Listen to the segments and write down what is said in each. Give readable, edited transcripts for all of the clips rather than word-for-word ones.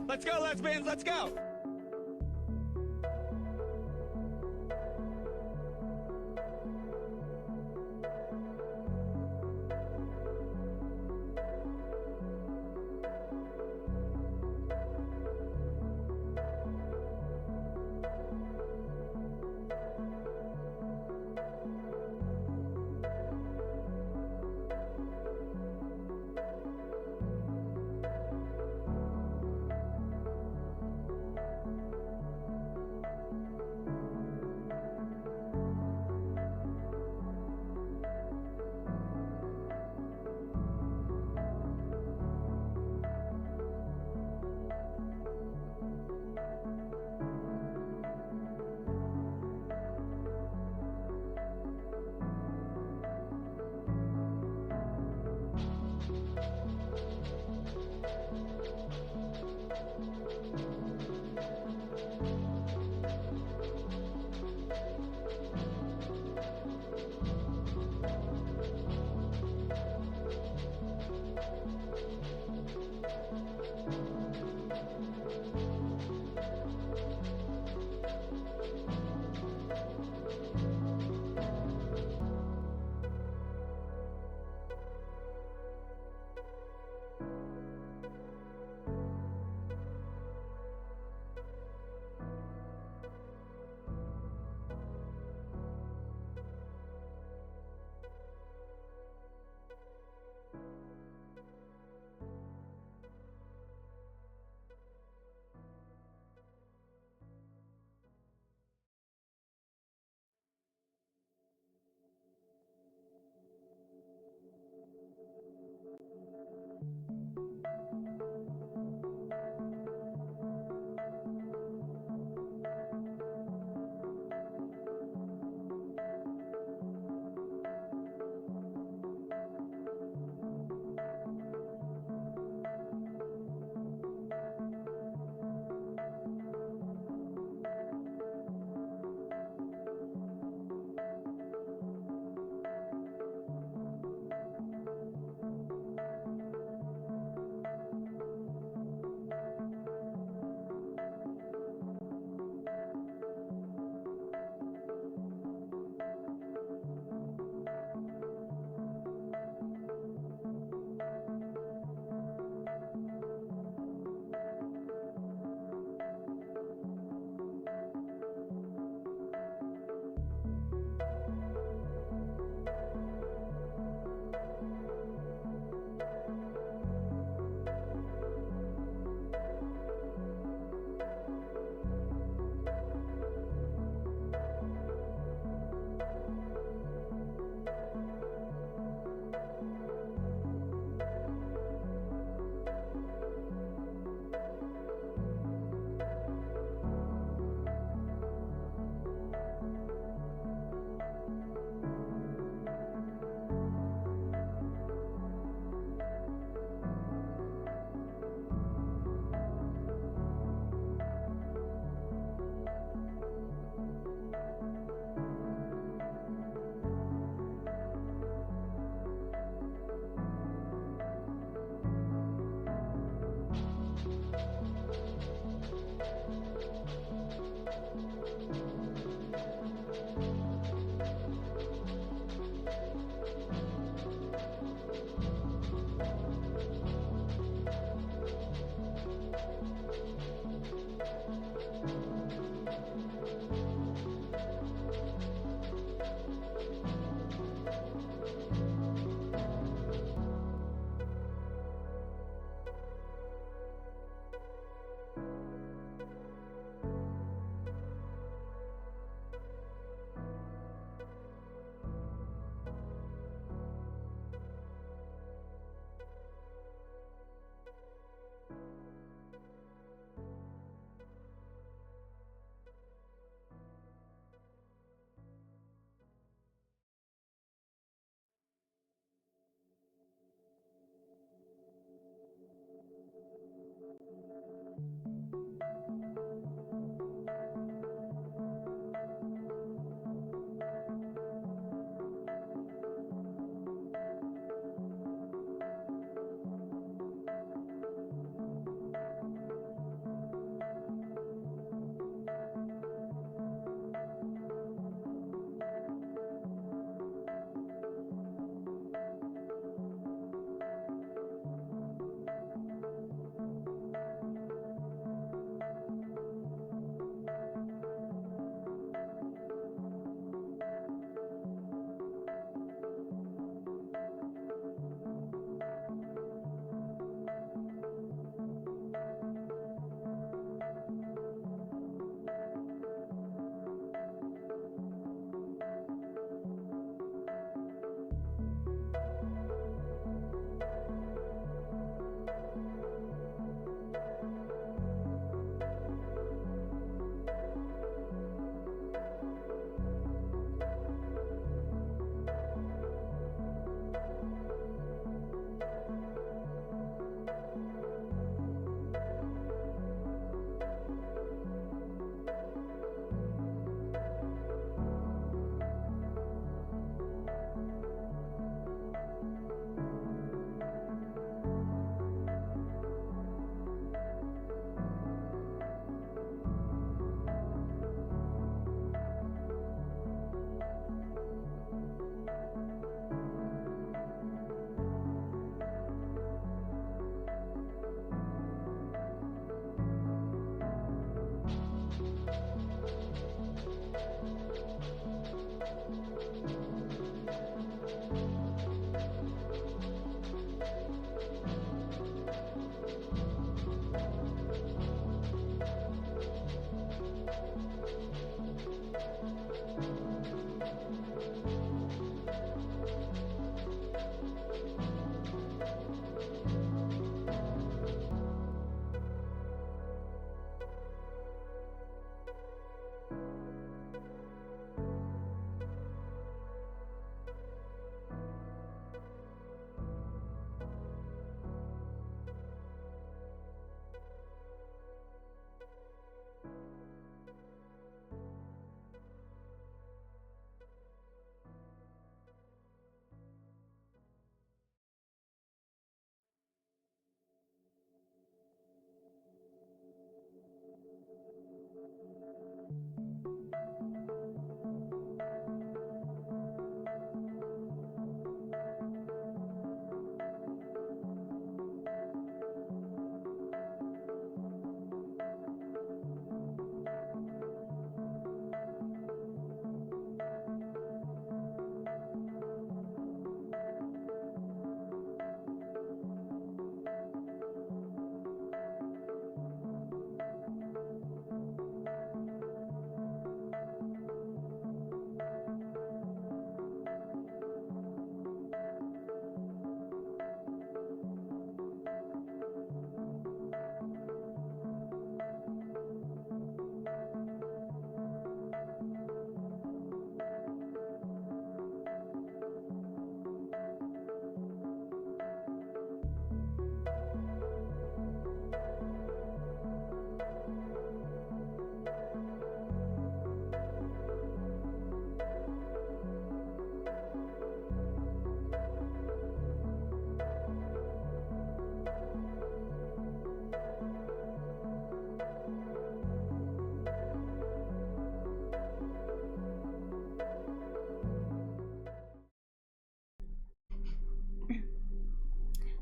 Let's go, lesbians, let's go!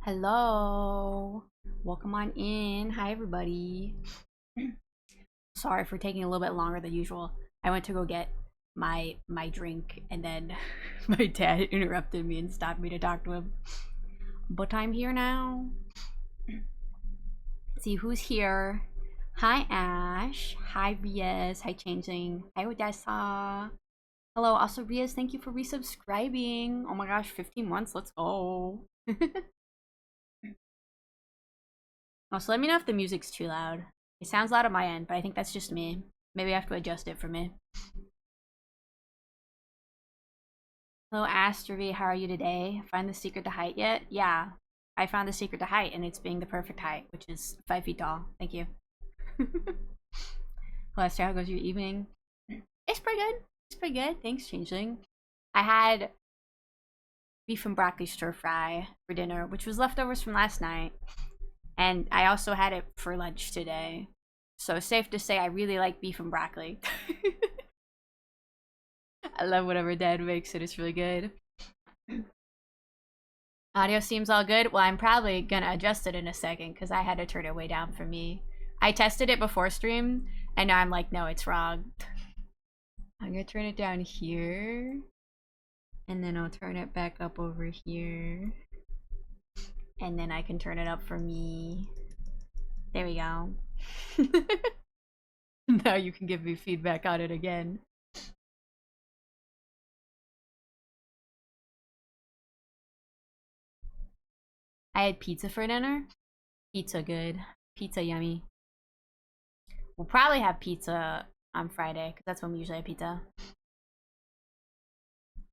Hello. Welcome on in. Hi, everybody. Sorry for taking a little bit longer than usual. I went to go get my drink, and then my dad interrupted me and stopped me to talk to him. But I'm here now. Let's see who's here. Hi, Ash. Hi, Riaz. Hi, Changeling. Hi, Odessa. Hello. Also, Riaz, thank you for resubscribing. Oh my gosh, 15 months. Let's go. Also, let me know if the music's too loud. It sounds loud on my end, but I think that's just me. Maybe I have to adjust it for me. Hello, Astrovi. How are you today? Find the secret to height yet? Yeah, I found the secret to height, and it's being the perfect height, which is 5 feet tall. Thank you. Hello, Esther. How goes your evening? It's pretty good. It's pretty good. Thanks, Changeling. I had beef and broccoli stir fry for dinner, which was leftovers from last night. And I also had it for lunch today. So safe to say I really like beef and broccoli. I love whatever Dad makes it. It's really good. Audio seems all good. Well, I'm probably gonna adjust it in a second because I had to turn it way down for me. I tested it before stream and now I'm like, no, it's wrong. I'm gonna turn it down here. And then I'll turn it back up over here. And then I can turn it up for me. There we go. Now you can give me feedback on it again. I had pizza for dinner. Pizza good. Pizza yummy. We'll probably have pizza on Friday because that's when we usually have pizza.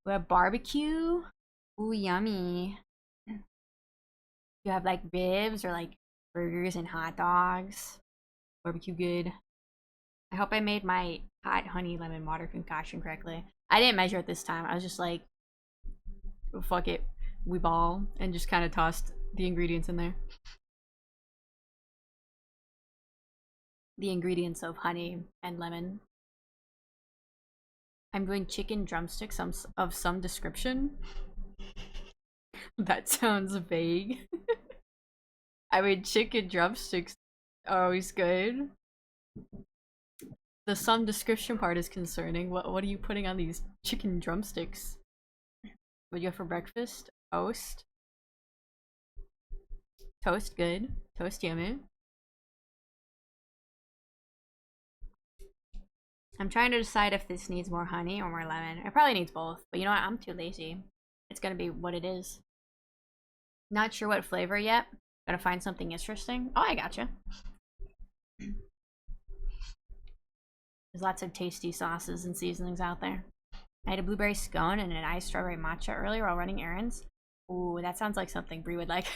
We have barbecue. Ooh, yummy. You have like ribs or like burgers and hot dogs. Barbecue good. I hope I made my hot honey lemon water concoction correctly. I didn't measure it this time. I was just like, fuck it. We ball and just kind of tossed the ingredients in there. The ingredients of honey and lemon. I'm doing chicken drumsticks of some description. That sounds vague. I mean, chicken drumsticks are always good. The some description part is concerning. What are you putting on these chicken drumsticks? What do you have for breakfast? Toast. Toast good. Toast yummy. I'm trying to decide if this needs more honey or more lemon. It probably needs both, but you know what? I'm too lazy. It's gonna be what it is. Not sure what flavor yet. Gotta find something interesting. Oh, I gotcha. There's lots of tasty sauces and seasonings out there. I had a blueberry scone and an iced strawberry matcha earlier while running errands. Ooh, that sounds like something Brie would like.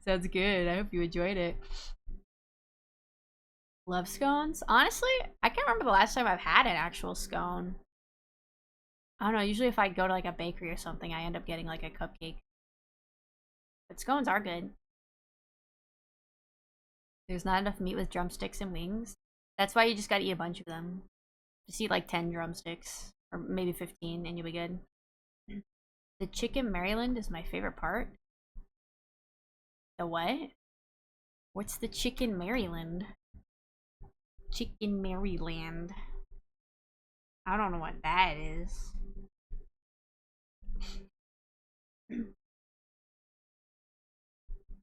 Sounds good. I hope you enjoyed it. Love scones? Honestly, I can't remember the last time I've had an actual scone. I don't know, usually if I go to like a bakery or something, I end up getting like a cupcake. But scones are good. There's not enough meat with drumsticks and wings. That's why you just gotta eat a bunch of them. Just eat like 10 drumsticks, or maybe 15, and you'll be good. The chicken Maryland is my favorite part. The what? What's the chicken Maryland? Chicken Maryland. I don't know what that is.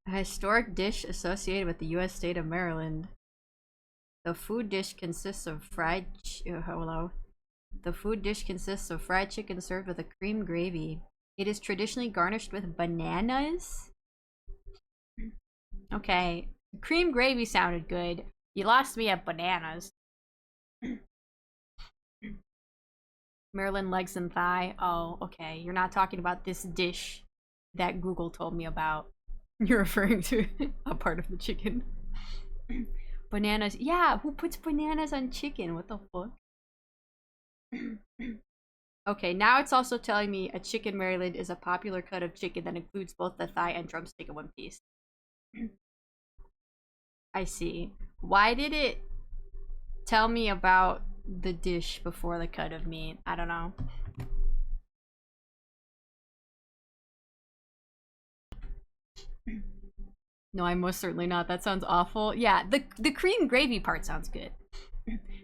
A historic dish associated with the U.S. state of Maryland. The food dish consists of fried The food dish consists of fried chicken served with a cream gravy. It is traditionally garnished with bananas. Okay, cream gravy sounded good. You lost me at bananas. Maryland legs and thigh. Oh, okay. You're not talking about this dish that Google told me about. You're referring to a part of the chicken. Bananas. Yeah, who puts bananas on chicken? What the fuck? Okay, now it's also telling me a chicken Maryland is a popular cut of chicken that includes both the thigh and drumstick in one piece. I see. Why did it tell me about the dish before the cut of meat? I don't know. No, I'm most certainly not. That sounds awful. Yeah, the cream gravy part sounds good.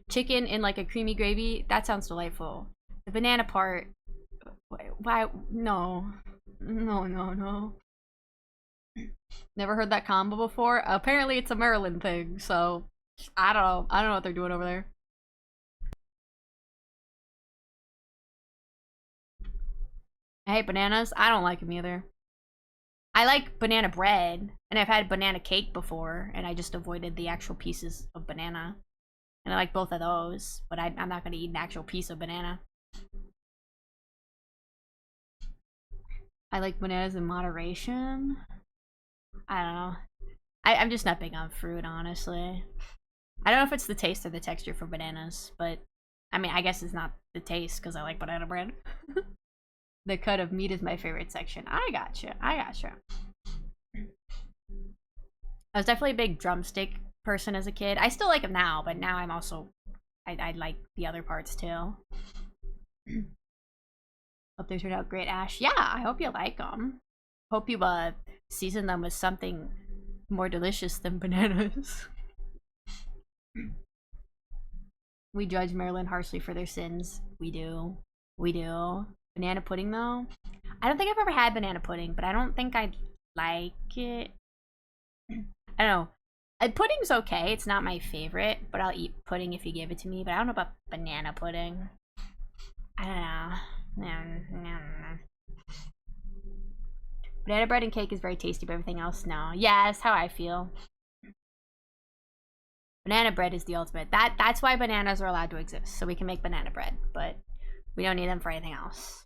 Chicken in like a creamy gravy, that sounds delightful. The banana part, why? No, no, no, no. Never heard that combo before. Apparently, it's a Maryland thing. So I don't know. I don't know what they're doing over there. I hate bananas. I don't like them either. I like banana bread, and I've had banana cake before, and I just avoided the actual pieces of banana. And I like both of those, but I'm not going to eat an actual piece of banana. I like bananas in moderation. I don't know. I'm just not big on fruit, honestly. I don't know if it's the taste or the texture for bananas, but I mean, I guess it's not the taste because I like banana bread. The cut of meat is my favorite section. I gotcha. I gotcha. I was definitely a big drumstick person as a kid. I still like them now, but now I'm also I like the other parts too. Hope they turned out great, Ash. Yeah, I hope you like them. Hope you season them with something more delicious than bananas. We judge Maryland harshly for their sins. We do. We do. Banana pudding though? I don't think I've ever had banana pudding, but I don't think I'd like it. I don't know. Pudding's okay. It's not my favorite, but I'll eat pudding if you give it to me. But I don't know about banana pudding. I don't know. Banana bread and cake is very tasty, but everything else, no. Yeah, that's how I feel. Banana bread is the ultimate. That's why bananas are allowed to exist, so we can make banana bread, but we don't need them for anything else.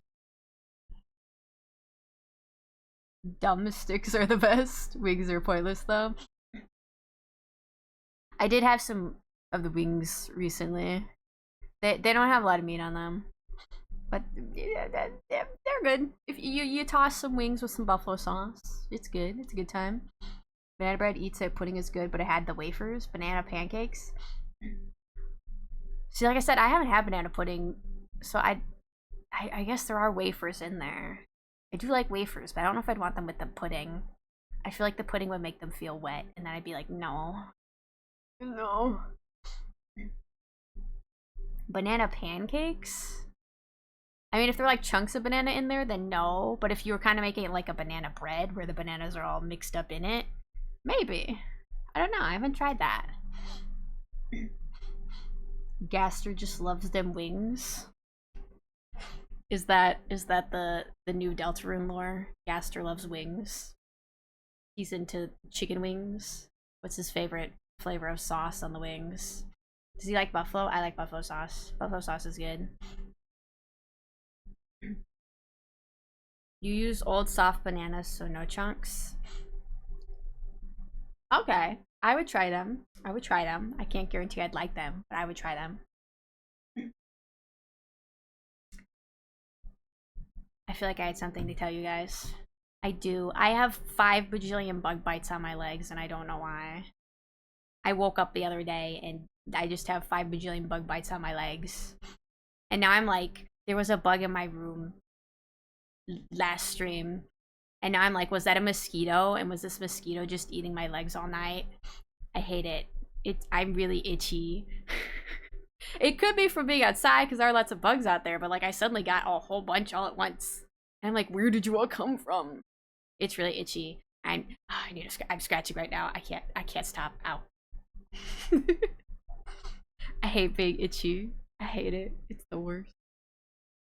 Dumb sticks are the best. Wings are pointless though. I did have some of the wings recently. They don't have a lot of meat on them, but they're good. If you toss some wings with some buffalo sauce, it's good. It's a good time. Banana bread eats it. Pudding is good, but it had the wafers, banana pancakes. See, like I said, I haven't had banana pudding, so I guess there are wafers in there. I do like wafers, but I don't know if I'd want them with the pudding. I feel like the pudding would make them feel wet, and then I'd be like, no. No. Banana pancakes? I mean, if there are like chunks of banana in there, then no. But if you were kind of making it like a banana bread where the bananas are all mixed up in it, maybe. I don't know. I haven't tried that. Gaster just loves them wings. Is that the new Deltarune lore? Gaster loves wings. He's into chicken wings. What's his favorite flavor of sauce on the wings? Does he like buffalo? I like buffalo sauce. Buffalo sauce is good. You use old soft bananas, so no chunks. Okay, I would try them. I would try them. I can't guarantee I'd like them, but I would try them. I feel like I had something to tell you guys. I do. I have 5 bajillion bug bites on my legs, and I don't know why. I woke up the other day, and I just have 5 bajillion bug bites on my legs. And now I'm like, there was a bug in my room last stream. And now I'm like, was that a mosquito? And was this mosquito just eating my legs all night? I hate it. I'm really itchy. It could be from being outside because there are lots of bugs out there, but like I suddenly got a whole bunch all at once. And I'm like, where did you all come from? It's really itchy. I'm scratching right now. I can't stop. Ow. I hate being itchy. I hate it. It's the worst.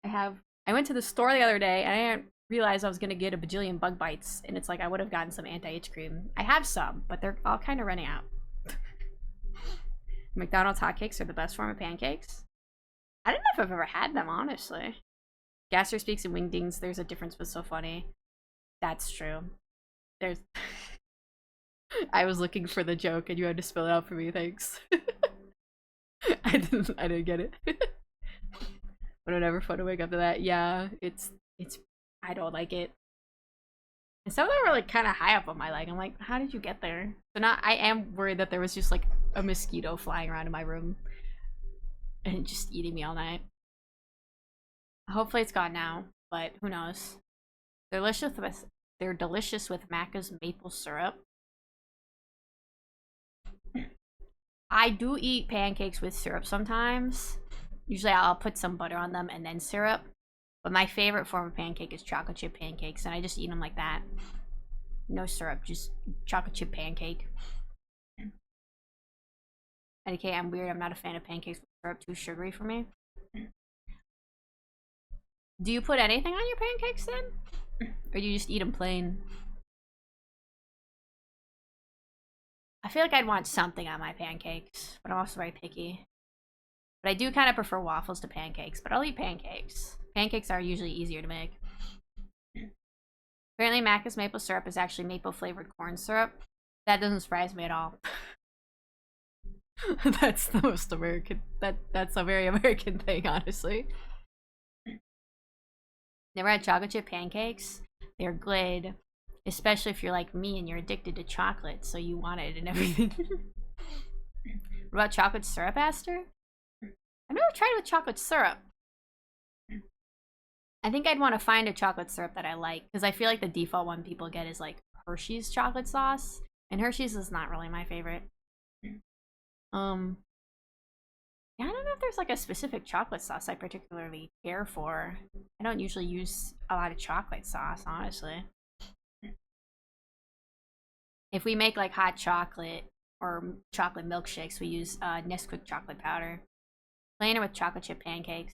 I went to the store the other day and I didn't realize I was gonna get a bajillion bug bites, and it's like I would have gotten some anti-itch cream. I have some, but they're all kind of running out. McDonald's hotcakes are the best form of pancakes. I don't know if I've ever had them, honestly. Gaster speaks in wingdings. There's a difference, but so funny. That's true. There's. I was looking for the joke, and you had to spell it out for me. Thanks. I didn't get it. But whatever. Fun to wake up to that. Yeah, it's. I don't like it. And some of them were like kind of high up on my leg. I'm like, how did you get there? So now I am worried that there was just like a mosquito flying around in my room and just eating me all night. Hopefully it's gone now, but who knows? Delicious with They're delicious with Macca's maple syrup. I do eat pancakes with syrup sometimes. Usually I'll put some butter on them and then syrup. But my favorite form of pancake is chocolate chip pancakes, and I just eat them like that. No syrup, just chocolate chip pancake. And okay, I'm weird. I'm not a fan of pancakes with syrup. Too sugary for me. Do you put anything on your pancakes then? Or do you just eat them plain? I feel like I'd want something on my pancakes, but I'm also very picky. But I do kind of prefer waffles to pancakes, but I'll eat pancakes. Pancakes are usually easier to make. Apparently, Macca's maple syrup is actually maple flavored corn syrup. That doesn't surprise me at all. That's the most American. That's a very American thing, honestly. Never had chocolate chip pancakes? They're good, especially if you're like me and you're addicted to chocolate, so you want it and everything. What about chocolate syrup, Aster? I've never tried it with chocolate syrup. I think I'd want to find a chocolate syrup that I like, because I feel like the default one people get is like Hershey's chocolate sauce, and Hershey's is not really my favorite. Yeah, I don't know if there's like a specific chocolate sauce I particularly care for. I don't usually use a lot of chocolate sauce, honestly. If we make like hot chocolate or chocolate milkshakes, we use Nesquik chocolate powder. Plain or with chocolate chip pancakes.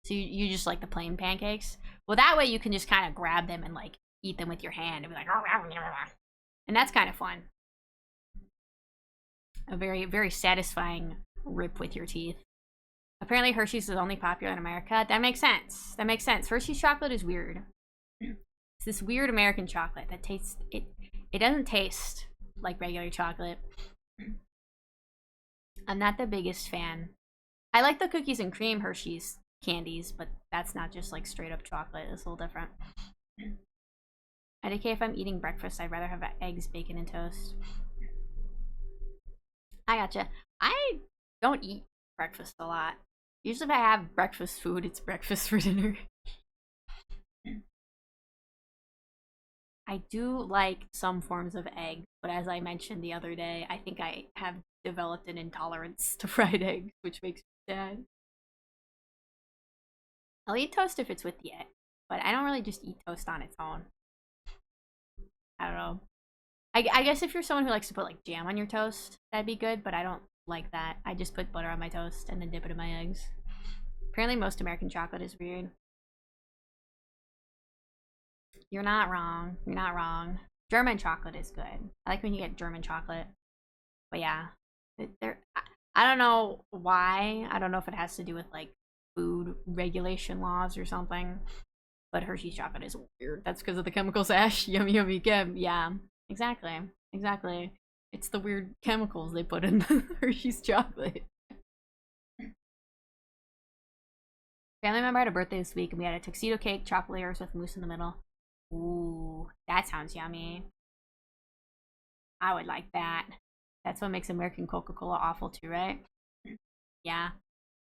So you just like the plain pancakes? Well, that way you can just kind of grab them and like eat them with your hand and be like, and that's kind of fun. A very, very satisfying rip with your teeth. Apparently Hershey's is only popular in America. That makes sense. That makes sense. Hershey's chocolate is weird. It's this weird American chocolate that tastes, it doesn't taste like regular chocolate. I'm not the biggest fan. I like the cookies and cream Hershey's candies, but that's not just like straight up chocolate. It's a little different. IDK, if I'm eating breakfast, I'd rather have eggs, bacon, and toast. I gotcha. I don't eat breakfast a lot. Usually if I have breakfast food, it's breakfast for dinner. I do like some forms of egg, but as I mentioned the other day, I think I have developed an intolerance to fried eggs, which makes me sad. I'll eat toast if it's with the egg, but I don't really just eat toast on its own. I don't know. I guess if you're someone who likes to put like jam on your toast, that'd be good, but I don't like that. I just put butter on my toast and then dip it in my eggs. Apparently most American chocolate is weird. You're not wrong. You're not wrong. German chocolate is good. I like when you get German chocolate. But yeah, I don't know why. I don't know if it has to do with like food regulation laws or something. But Hershey's chocolate is weird. That's because of the chemicals ash. Yummy, yummy, chem. Yeah, exactly. Exactly. It's the weird chemicals they put in the Hershey's chocolate. Family member had a birthday this week, and we had a tuxedo cake, chocolate layers with mousse in the middle. Ooh, that sounds yummy. I would like that. That's what makes American Coca-Cola awful too, right? Yeah.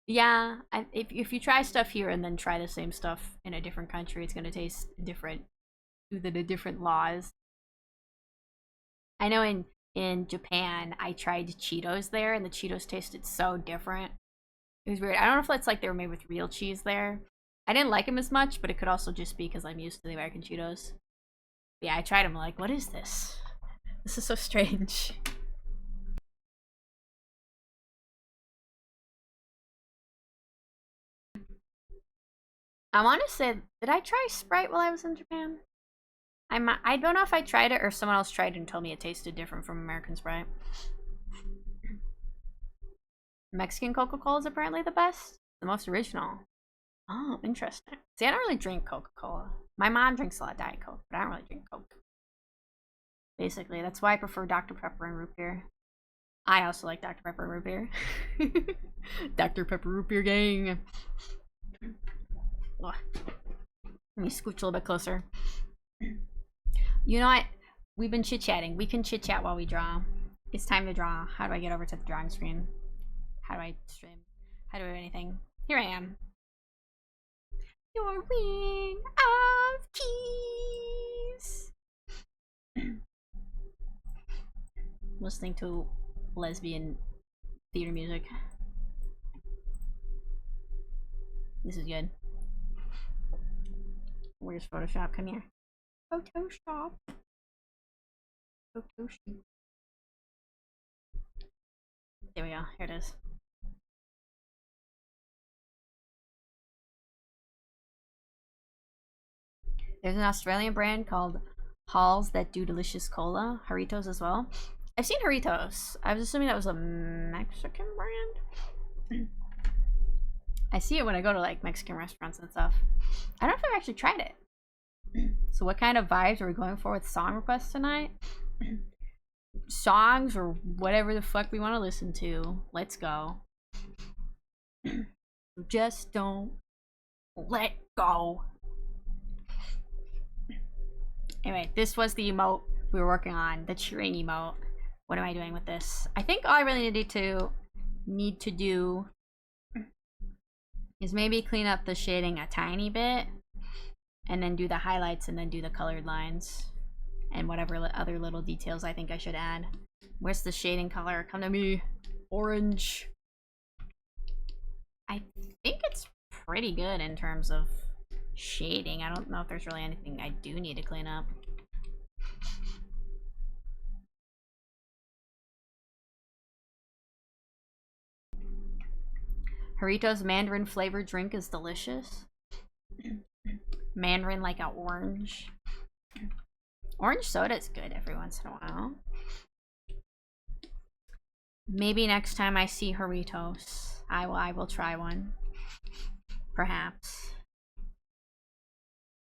Yeah, if you try stuff here and then try the same stuff in a different country, it's gonna taste different due to the different laws. I know in Japan, I tried Cheetos there, and the Cheetos tasted so different. It was weird. I don't know if it's like they were made with real cheese there. I didn't like them as much, but it could also just be because I'm used to the American Cheetos. But yeah, I tried them. Like, what is this? This is so strange. I want to say, did I try Sprite while I was in Japan? I don't know if I tried it or someone else tried it and told me it tasted different from American Sprite. Mexican Coca-Cola is apparently the best. The most original. Oh, interesting. See, I don't really drink Coca-Cola. My mom drinks a lot of Diet Coke, but I don't really drink Coke. Basically, that's why I prefer Dr. Pepper and root beer. I also like Dr. Pepper and root beer. Dr. Pepper root beer gang. Ugh. Let me scooch a little bit closer. You know what? We've been chit-chatting. We can chit-chat while we draw. It's time to draw. How do I get over to the drawing screen? How do I stream? How do I do anything? Here I am. Your ring of keys. listening to lesbian theater music. This is good. Where's Photoshop? Come here. Photoshop. Photoshop. There we go. Here it is. There's an Australian brand called Halls that do delicious cola. Jarritos as well. I've seen Jarritos. I was assuming that was a Mexican brand. I see it when I go to like Mexican restaurants and stuff. I don't know if I've actually tried it. So what kind of vibes are we going for with song requests tonight? Songs or whatever the fuck we want to listen to. Let's go. Just don't let go. Anyway, this was the emote we were working on, the cheering emote. What am I doing with this? I think all I really need to do is maybe clean up the shading a tiny bit, and then do the highlights, and then do the colored lines, and whatever other little details I think I should add. Where's the shading color? Come to me. Orange. I think it's pretty good in terms of shading. I don't know if there's really anything I do need to clean up. Jarritos Mandarin flavored drink is delicious. Mandarin like an orange. Orange soda is good every once in a while. Maybe next time I see Jarritos, I will try one. Perhaps.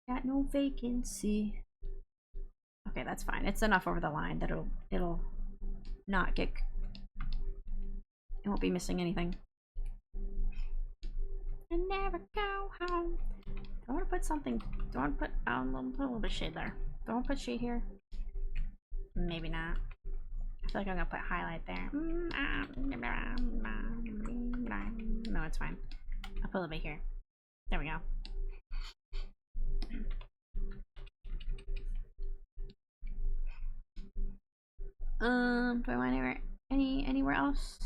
Got no vacancy. Okay, that's fine. It's enough over the line that it'll not get. It won't be missing anything. And never go home. Do I want to put something? Do I want to put a little bit of shade there? Do I want to put shade here? Maybe not. I feel like I'm gonna put highlight there. No, it's fine. I'll put a little bit here. There we go. Do I want anywhere else?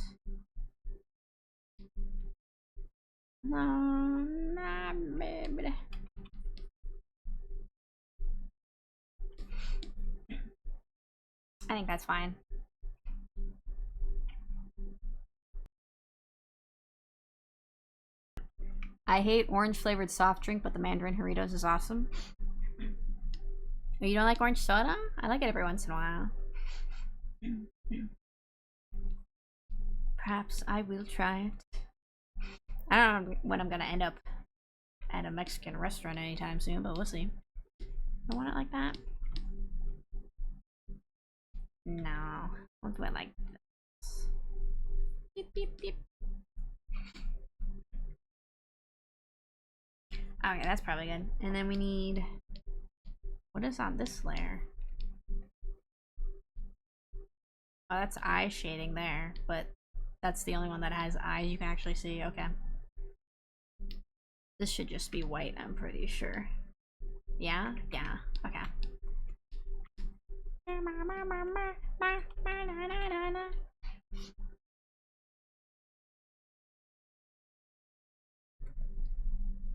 No, nah, baby. I think that's fine. I hate orange flavored soft drink, but the Mandarin Jarritos is awesome. You don't like orange soda? I like it every once in a while. Perhaps I will try it. I don't know when I'm gonna end up at a Mexican restaurant anytime soon, but we'll see. I want it like that. No, we'll do it like this. Beep, beep, beep. Okay, that's probably good. And then we need, what is on this layer? Oh, that's eye shading there, but that's the only one that has eyes you can actually see. Okay. This should just be white, I'm pretty sure. Yeah? Yeah. Okay.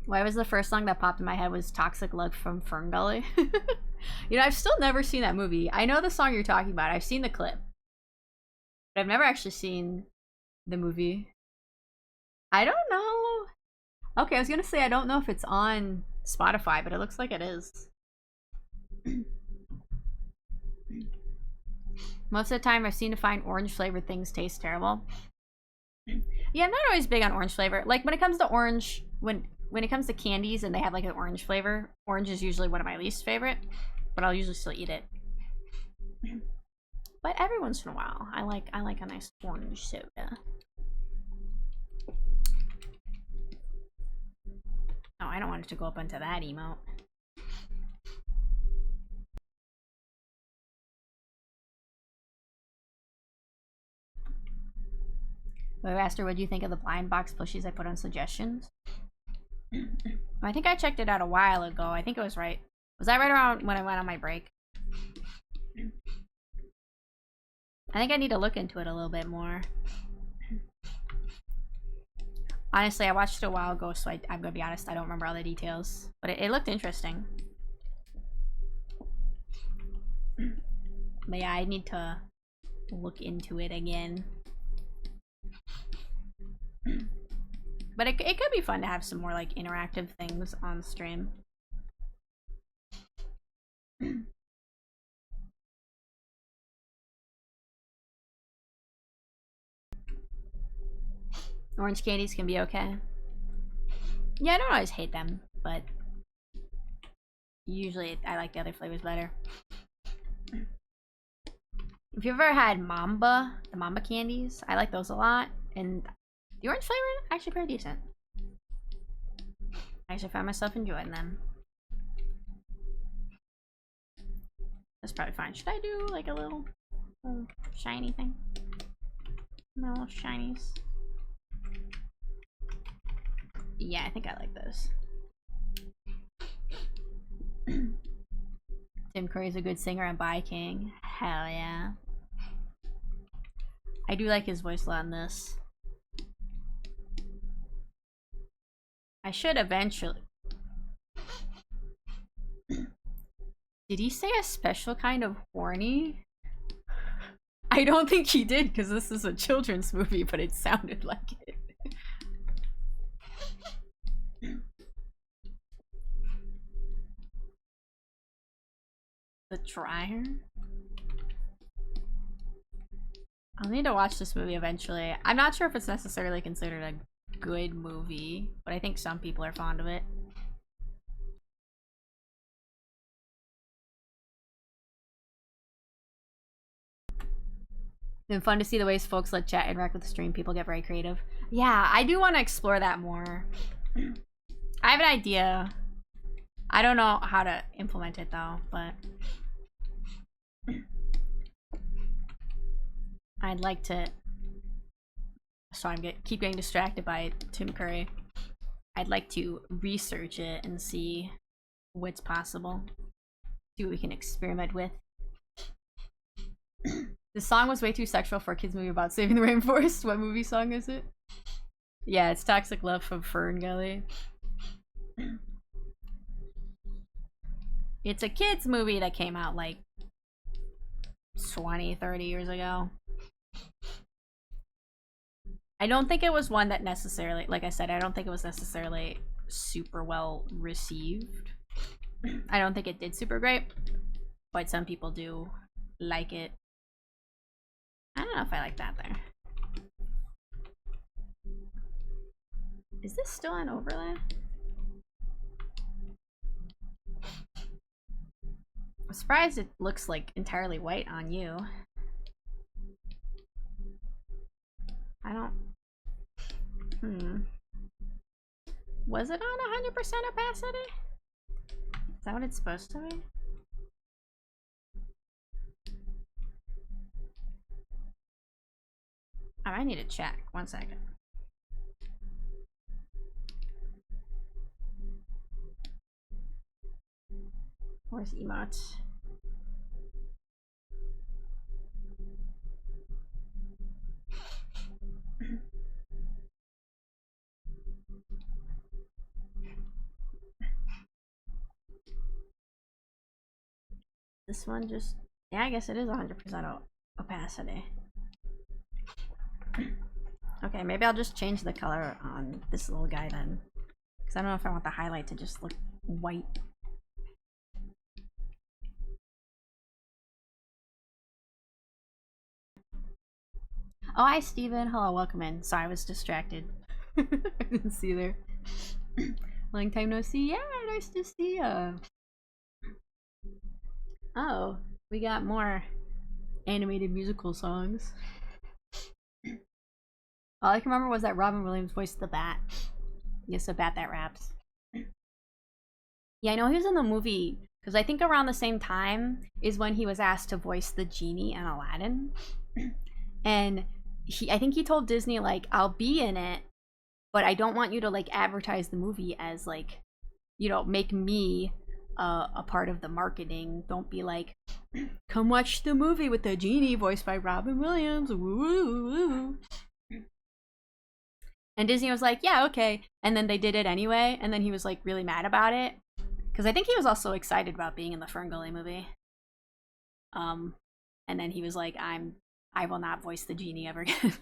Why was the first song that popped in my head was Toxic Love from Fern Gully? You know, I've still never seen that movie. I know the song you're talking about. I've seen the clip. But I've never actually seen the movie. I don't know. Okay, I was gonna say I don't know if it's on Spotify, but it looks like it is. Most of the time I've seen to find orange flavored things taste terrible. Yeah, I'm not always big on orange flavor. Like when it comes to orange, when it comes to candies and they have like an orange flavor, orange is usually one of my least favorite, but I'll usually still eat it. But every once in a while, I like a nice orange soda. Oh, I don't want it to go up into that emote. I asked her, what do you think of the blind box plushies I put on suggestions? I think I checked it out a while ago. I think it was right. Was that right around when I went on my break? I think I need to look into it a little bit more. Honestly, I watched it a while ago, so I'm gonna be honest, I don't remember all the details. But it looked interesting. But yeah, I need to look into it again. But it could be fun to have some more like interactive things on stream. Orange candies can be okay. Yeah, I don't always hate them, but usually I like the other flavors better. If you've ever had Mamba, the Mamba candies, I like those a lot. And the orange flavor, actually pretty decent. I actually find myself enjoying them. That's probably fine. Should I do like a little shiny thing? No shinies. Yeah, I think I like those. Tim Curry's a good singer on Bye King. Hell yeah. I do like his voice a lot in this. I should eventually. Did he say a special kind of horny? I don't think he did, because this is a children's movie, but it sounded like it. The Trier? I'll need to watch this movie eventually. I'm not sure if it's necessarily considered a good movie, but I think some people are fond of it. It's been fun to see the ways folks let chat interact with the stream. People get very creative. Yeah, I do want to explore that more. I have an idea. I don't know how to implement it though, but I'd like to. So keep getting distracted by Tim Curry. I'd like to research it and see what's possible. See what we can experiment with. The song was way too sexual for a kids movie about saving the rainforest. What movie song is it? Yeah, it's Toxic Love from Fern Gully. It's a kids movie that came out like 20, 30 years ago. I don't think it was one that necessarily, like I said, I don't think it was necessarily super well received. I don't think it did super great, but some people do like it. I don't know if I like that there. Is this still on overlay? I'm surprised it looks like entirely white on you. I don't... Was it on 100% opacity? Is that what it's supposed to be? I might need to check. 1 second. Where's Emotes? This one just... Yeah, I guess it is 100% opacity. Okay, maybe I'll just change the color on this little guy then. Because I don't know if I want the highlight to just look white. Oh, hi, Steven. Hello, welcome in. Sorry, I was distracted. I didn't see there. Long time no see. Yeah, nice to see ya. Oh, we got more animated musical songs. All I can remember was that Robin Williams voiced the bat. Yes, a bat that raps. Yeah, I know he was in the movie, because I think around the same time is when he was asked to voice the genie in Aladdin. And I think he told Disney, like, I'll be in it, but I don't want you to, like, advertise the movie as, like, you know, make me a part of the marketing. Don't be like, Come watch the movie with the genie voiced by Robin Williams. Woo. And Disney was like, yeah, okay. And then they did it anyway. And then he was like really mad about it. Because I think he was also excited about being in the Ferngully movie. And then he was like, I will not voice the genie ever again.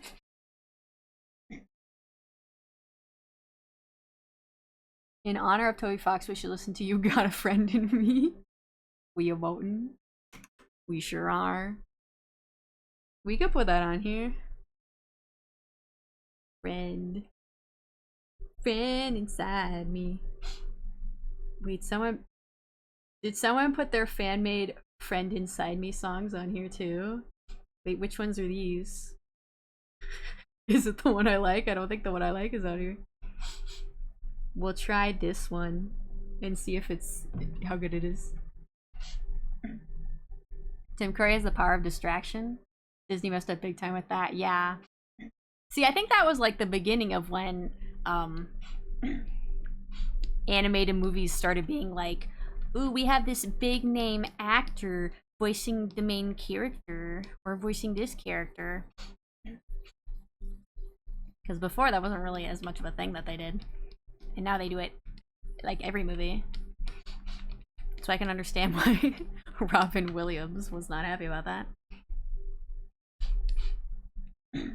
In honor of Toby Fox, we should listen to You Got a Friend in Me. We emotin'. We sure are. We could put that on here. Friend. Friend inside me. Wait, did someone put their fan-made Friend Inside Me songs on here too? Wait, which ones are these? Is it the one I like? I don't think the one I like is on here. We'll try this one and see if it's how good it is. Tim Curry has the power of distraction. Disney messed up big time with that. Yeah. See, I think that was like the beginning of when animated movies started being like, ooh, we have this big name actor voicing the main character or voicing this character. Because before that wasn't really as much of a thing that they did. And now they do it like every movie. So I can understand why Robin Williams was not happy about that. Do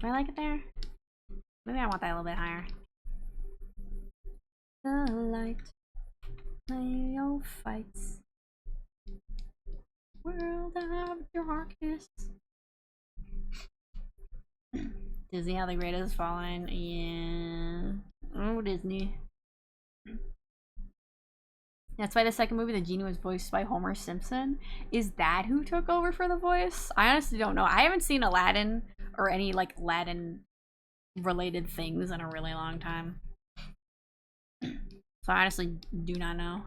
I like it there? Maybe I want that a little bit higher. The light, play your fights. World of darkness. Disney, how the great has fallen. Yeah. Oh, Disney. That's why the second movie, the genie, was voiced by Homer Simpson. Is that who took over for the voice? I honestly don't know. I haven't seen Aladdin or any like Aladdin related things in a really long time. So I honestly do not know.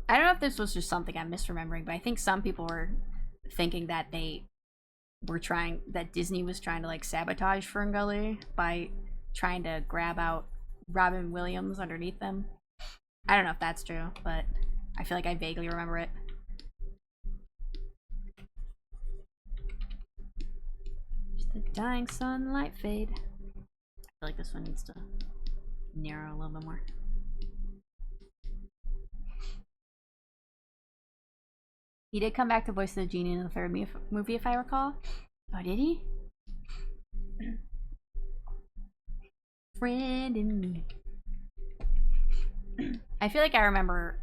I don't know if this was just something I'm misremembering, but I think some people were thinking that that Disney was trying to like sabotage Ferngully by trying to grab out Robin Williams underneath them. I don't know if that's true, but I feel like I vaguely remember it. Just the dying sunlight fade. I feel like this one needs to narrow a little bit more. He did come back to voice the genie in the third movie, if I recall. Oh, did he? Friend in me. I feel like I remember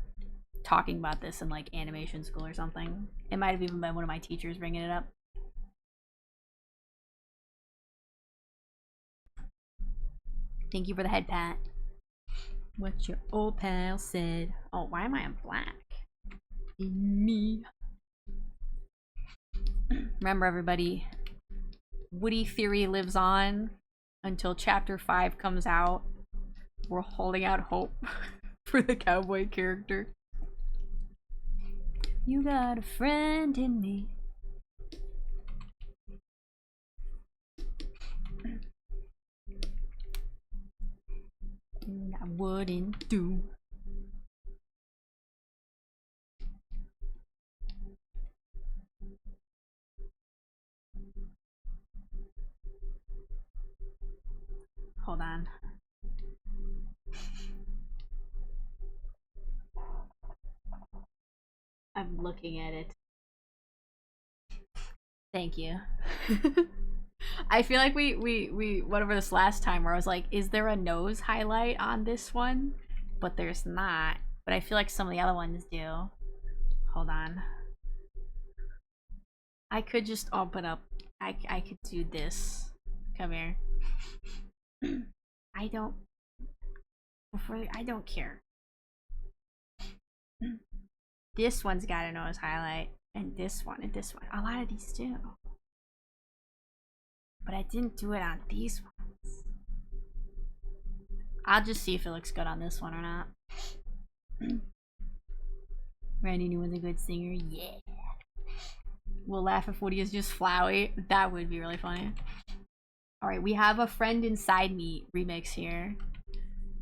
talking about this in like animation school or something. It might have even been one of my teachers bringing it up. Thank you for the head pat. What your old pal said. Oh, why am I in black? In me. Remember, everybody, Woody theory lives on until chapter 5 comes out. We're holding out hope for the cowboy character. You got a friend in me. I wouldn't do. Hold on. I'm looking at it. Thank you. I feel like we went over this last time where I was like, is there a nose highlight on this one? But there's not. But I feel like some of the other ones do. Hold on. I could just open up. I could do this. Come here. I don't. I don't care. This one's got a nose highlight, and this one, and this one. A lot of these do. But I didn't do it on these ones. I'll just see if it looks good on this one or not. Randy Newman's a good singer. Yeah. We'll laugh if Woody is just Flowey. That would be really funny. Alright, we have a Friend Inside Me remix here.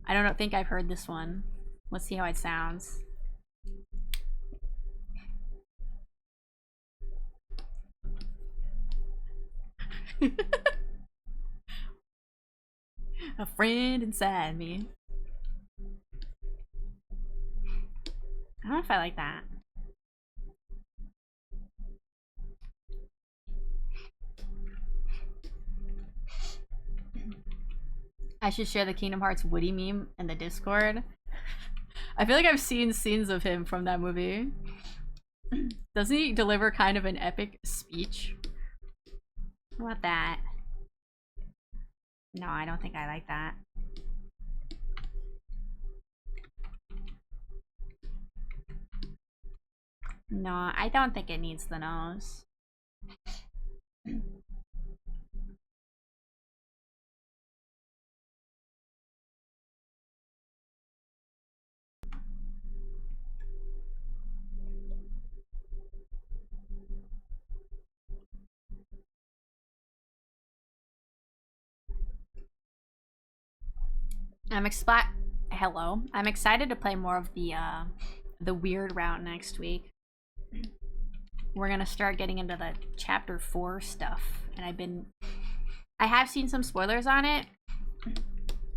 I don't think I've heard this one. Let's see how it sounds. A friend inside me. I don't know if I like that. I should share the Kingdom Hearts Woody meme in the Discord. I feel like I've seen scenes of him from that movie. Doesn't he deliver kind of an epic speech? What about that? No, I don't think I like that. No, I don't think it needs the nose. Hello. I'm excited to play more of the weird route next week. We're gonna start getting into the chapter 4 stuff, and I have seen some spoilers on it,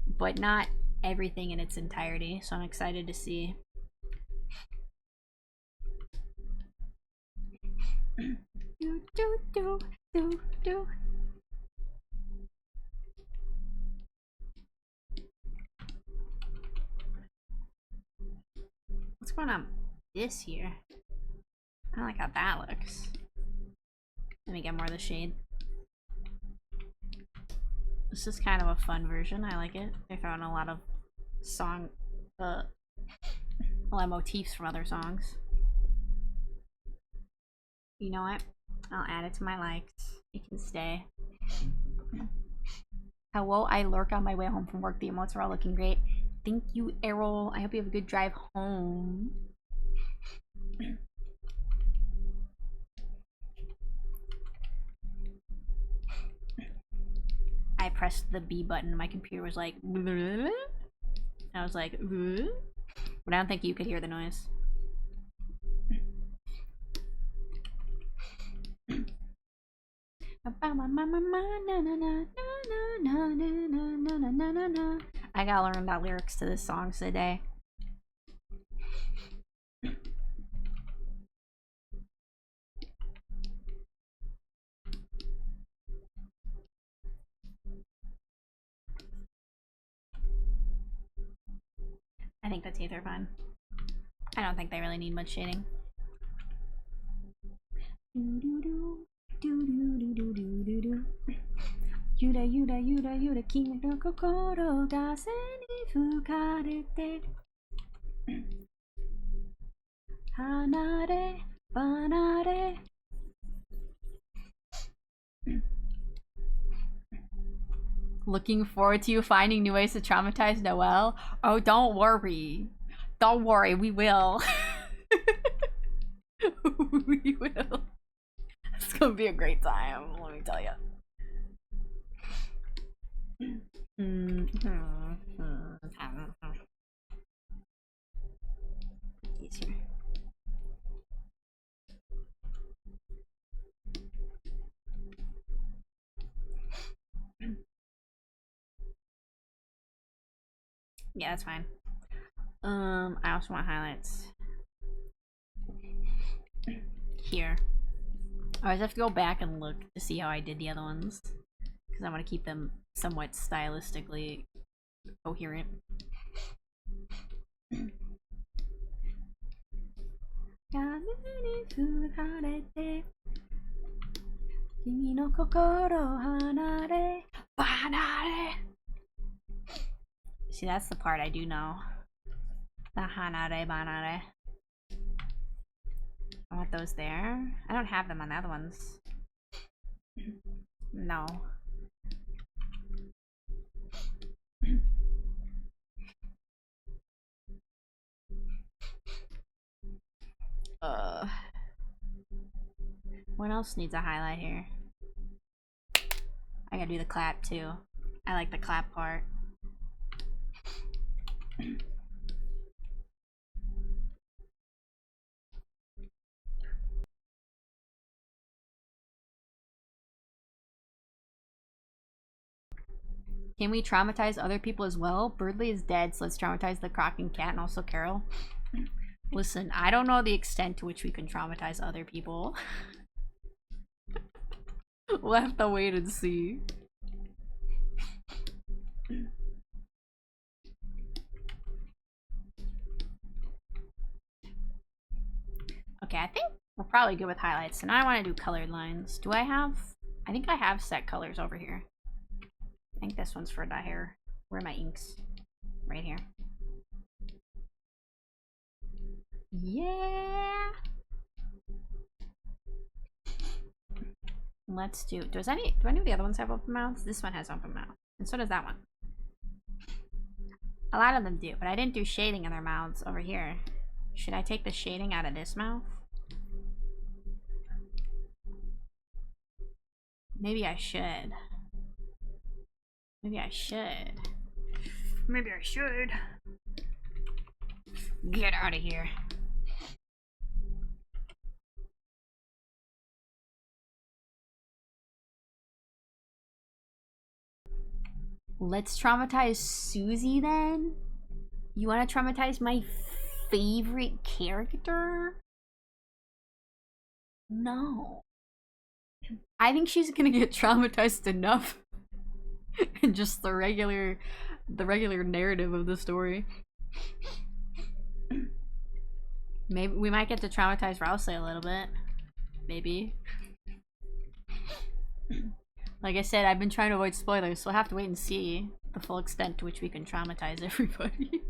but not everything in its entirety, so I'm excited to see. Do, do, do, do, do. What's going on this year? I don't like how that looks. Let me get more of the shade. This is kind of a fun version. I like it. They're throwing a lot of a lot of motifs from other songs. You know what? I'll add it to my likes. It can stay. Hello, I lurk on my way home from work. The emotes are all looking great. Thank you, Errol. I hope you have a good drive home. I pressed the B button and my computer was like, I was like, but I don't think you could hear the noise. I gotta learn the lyrics to this song today. I think the teeth are fine. I don't think they really need much shading. Yuda yuda yuda yuda kimi no kokoro ga se ni fukarete hanare banare. Looking forward to you finding new ways to traumatize Noelle. Oh, don't worry. Don't worry, we will. We will. It's gonna be a great time, let me tell you. Easier. Yeah, that's fine. I also want highlights here. I always have to go back and look to see how I did the other ones, because I want to keep them somewhat stylistically coherent. See, that's the part I do know. The hanare banare. I want those there. I don't have them on the other ones. No. What else needs a highlight here? I gotta do the clap too. I like the clap part. Can we traumatize other people as well? Birdley is dead, so let's traumatize the croc and cat and also Carol. Listen, I don't know the extent to which we can traumatize other people. We'll have to wait and see. Okay, I think we're probably good with highlights. So now I want to do colored lines. Do I have... I think I have set colors over here. I think this one's for the hair. Where are my inks? Right here. Yeah! Let's do... Do any of the other ones have open mouths? This one has open mouth. And so does that one. A lot of them do, but I didn't do shading in their mouths over here. Should I take the shading out of this mouth? Maybe I should. Maybe I should. Maybe I should. Get out of here. Let's traumatize Susie then? You want to traumatize my favorite character? No. I think she's gonna get traumatized enough in just the regular narrative of the story. Maybe we might get to traumatize Rousey a little bit. Maybe. Like I said, I've been trying to avoid spoilers, so we'll have to wait and see the full extent to which we can traumatize everybody.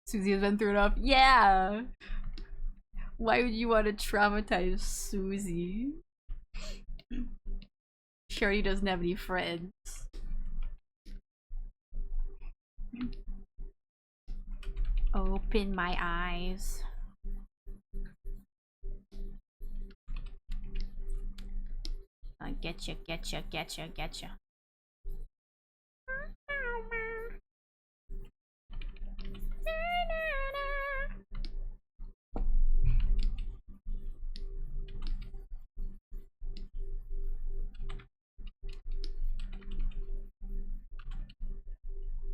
Susie has been through enough. Yeah! Why would you want to traumatize Susie? She already doesn't have any friends. Open my eyes. Getcha, getcha, getcha, getcha.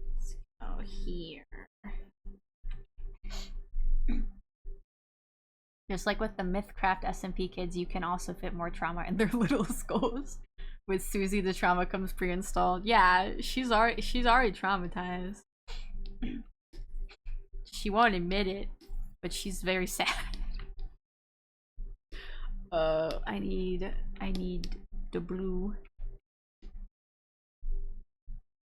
Let's go here. Just like with the Mythcraft SMP kids, you can also fit more trauma in their little skulls. With Susie, the trauma comes pre-installed. Yeah, she's already traumatized. She won't admit it, but she's very sad. I need the blue. I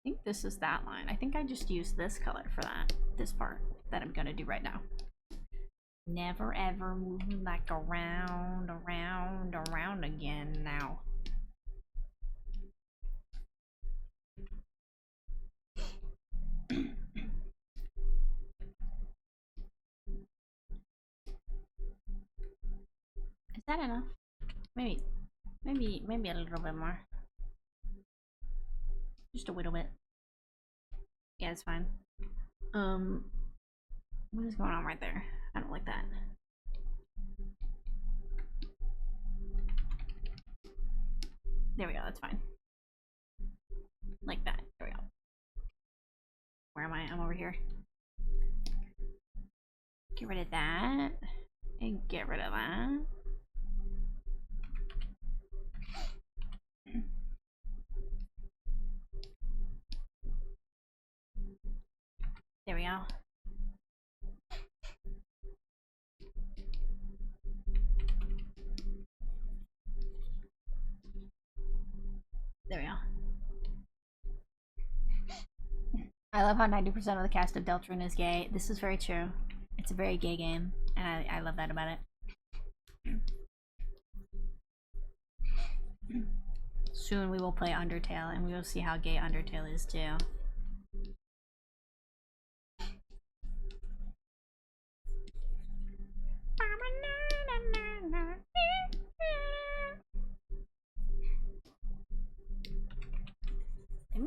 think this is that line. I think I just used this color for that. This part that I'm gonna do right now. Never ever moving like around again now. Is that enough? Maybe a little bit more. Just a little bit. Yeah, it's fine. What is going on right there? I don't like that. There we go, that's fine. Like that. There we go. Where am I? I'm over here. Get rid of that. And get rid of that. There we go. There we go. I love how 90% of the cast of Deltarune is gay. This is very true. It's a very gay game, and I love that about it. Soon we will play Undertale, and we will see how gay Undertale is too.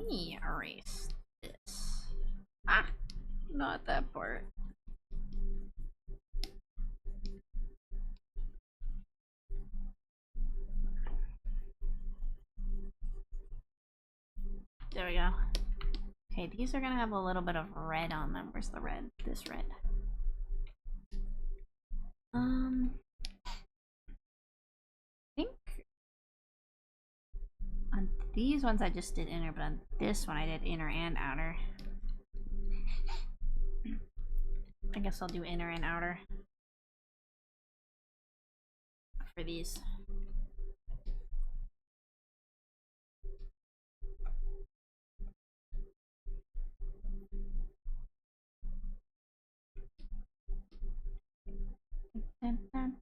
me erase this. Ah, not that part. There we go. Okay, these are gonna have a little bit of red on them. Where's the red? This red. I think on these ones I just did inner, but on this one I did inner and outer. I guess I'll do inner and outer for these.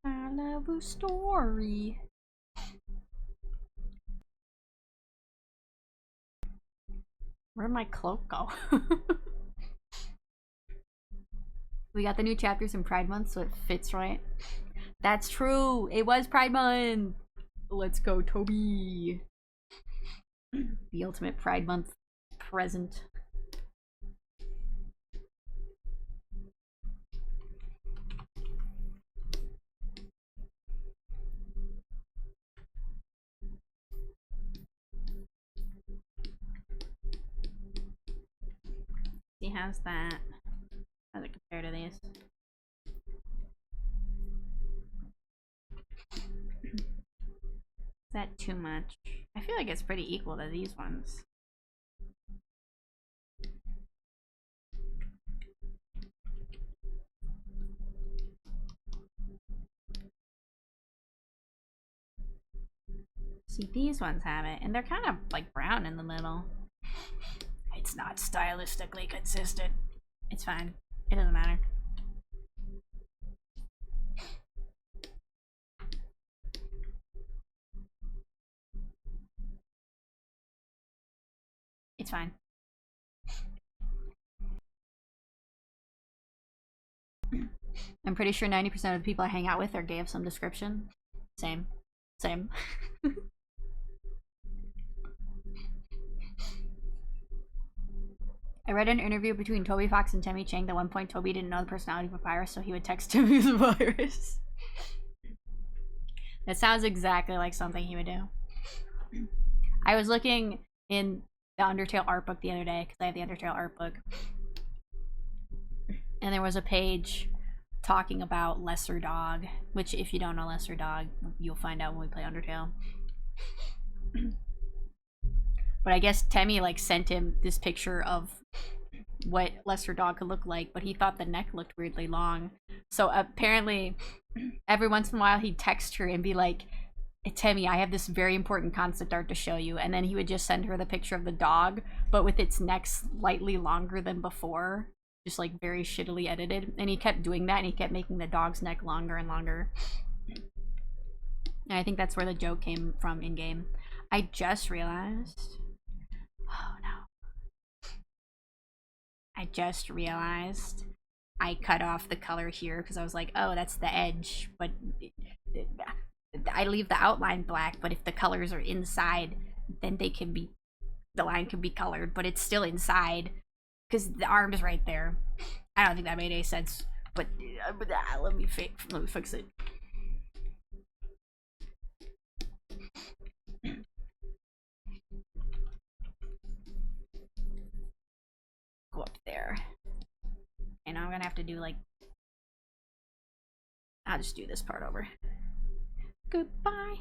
I love a story. Where'd my cloak go? We got the new chapters in Pride Month, so it fits right. That's true. It was Pride Month. Let's go, Toby. The ultimate Pride Month present. He has that. How does it compare to these? Is that too much? I feel like it's pretty equal to these ones. See, these ones have it, and they're kind of like brown in the middle. It's not stylistically consistent. It's fine. It doesn't matter. It's fine. I'm pretty sure 90% of the people I hang out with are gay of some description. Same. Same. I read an interview between Toby Fox and Timmy Chang that at one point Toby didn't know the personality of a virus, so he would text Timmy the virus. That sounds exactly like something he would do. I was looking in the Undertale art book the other day, because I have the Undertale art book. And there was a page talking about Lesser Dog, which if you don't know Lesser Dog, you'll find out when we play Undertale. But I guess Temmie like sent him this picture of what Lesser Dog could look like, but he thought the neck looked weirdly long. So apparently every once in a while he'd text her and be like, Temmie, I have this very important concept art to show you. And then he would just send her the picture of the dog, but with its neck slightly longer than before. Just like very shittily edited. And he kept doing that, and he kept making the dog's neck longer and longer. And I think that's where the joke came from in game. I just realized. Oh no. I just realized I cut off the color here because I was like, oh, that's the edge. But I leave the outline black, but if the colors are inside, then they can be, the line can be colored, but it's still inside because the arm is right there. I don't think that made any sense, but let me fix it. Go up there. And I'm gonna have to do like, I'll just do this part over. Goodbye.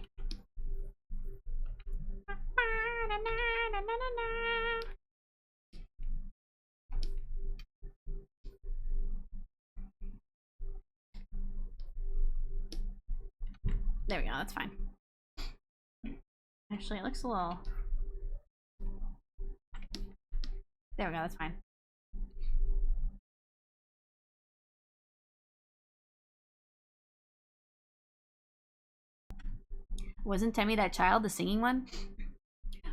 There we go, that's fine. Actually, it looks a little... There we go, that's fine. Wasn't Temmie that child, the singing one?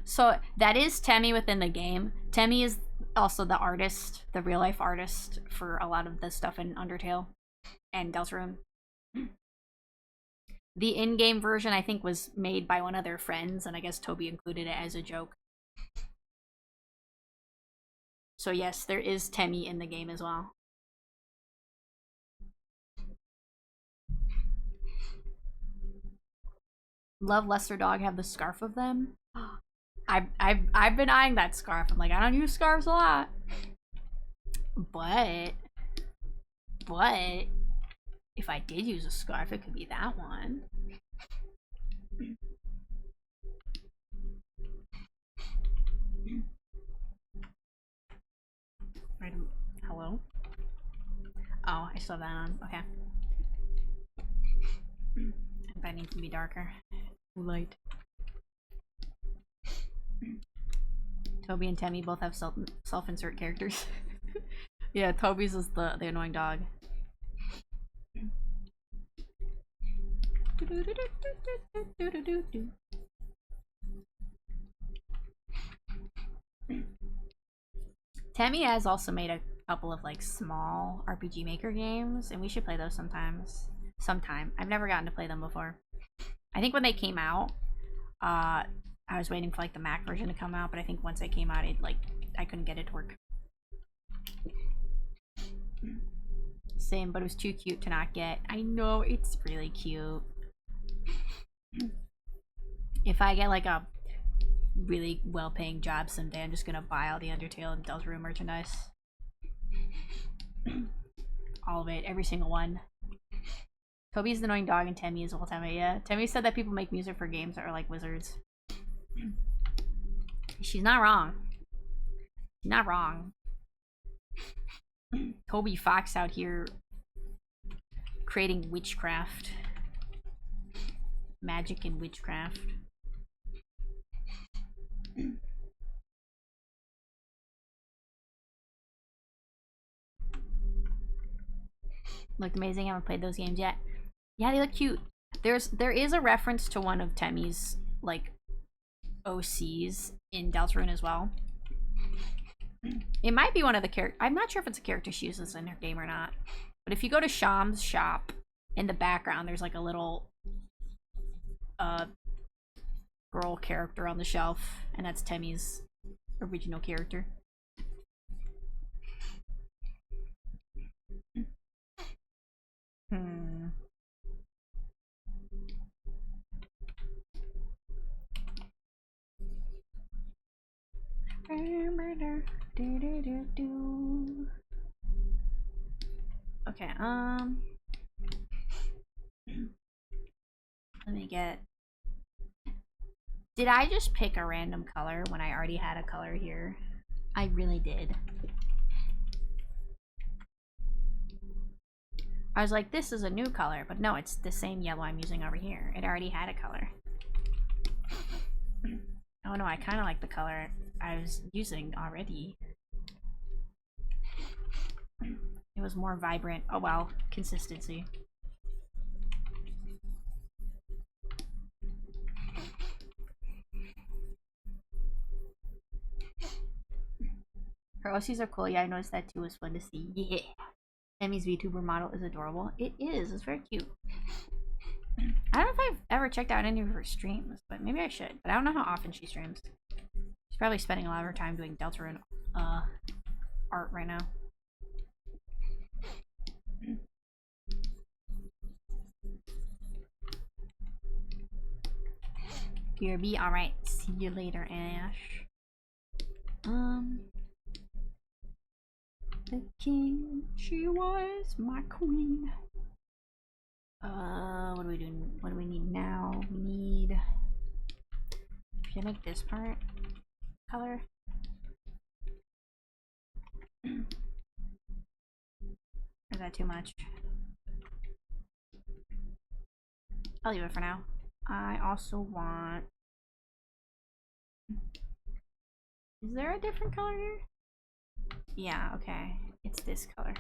So that is Temmie within the game. Temmie is also the artist, the real life artist for a lot of the stuff in Undertale and Deltarune. The in-game version, I think, was made by one of their friends, and I guess Toby included it as a joke. So yes, there is Temmie in the game as well. Love Lester Dog have the scarf of them. I've been eyeing that scarf. I'm like, I don't use scarves a lot. But if I did use a scarf, it could be that one. Right, hello? Oh, I still have that on. Okay. That needs to be darker. Too light. Toby and Temmie both have self-insert characters. Yeah, Toby's is the annoying dog. Temmie has also made a couple of like small RPG Maker games, and we should play those sometime. I've never gotten to play them before. I think when they came out, I was waiting for like the Mac version to come out, but I think once they came out, I couldn't get it to work. Same, but it was too cute to not get. I know, it's really cute. If I get like a really well-paying job someday, I'm just gonna buy all the Undertale and Deltarune merchandise. All of it, every single one. Toby's the annoying dog and Temmie is the whole time. Yeah, Temmie said that people make music for games that are like wizards. She's not wrong. She's not wrong. Toby Fox out here creating witchcraft. Magic and witchcraft. Looked amazing. I haven't played those games yet. Yeah, they look cute. There is a reference to one of Temmie's like OCs in Deltarune as well. It might be one of the characters. I'm not sure if it's a character she uses in her game or not. But if you go to Sham's shop, in the background there's like a little girl character on the shelf, and that's Temmie's original character. Okay, let me get... Did I just pick a random color when I already had a color here? I really did. I was like, this is a new color, but no, it's the same yellow I'm using over here. It already had a color. Oh no, I kind of like the color I was using already. It was more vibrant. Oh well, consistency. Her OCs are cool. Yeah, I noticed that too. It was fun to see. Yeah. Emmy's VTuber model is adorable. It is. It's very cute. I don't know if I've ever checked out any of her streams, but maybe I should. But I don't know how often she streams. She's probably spending a lot of her time doing Deltarune art right now. BRB, alright. See you later, Ash. The king, she was my queen. What do we do? What do we need now? We need... Should I make this part color? Is that too much? I'll leave it for now. I also want... Is there a different color here? Yeah, okay. It's this color.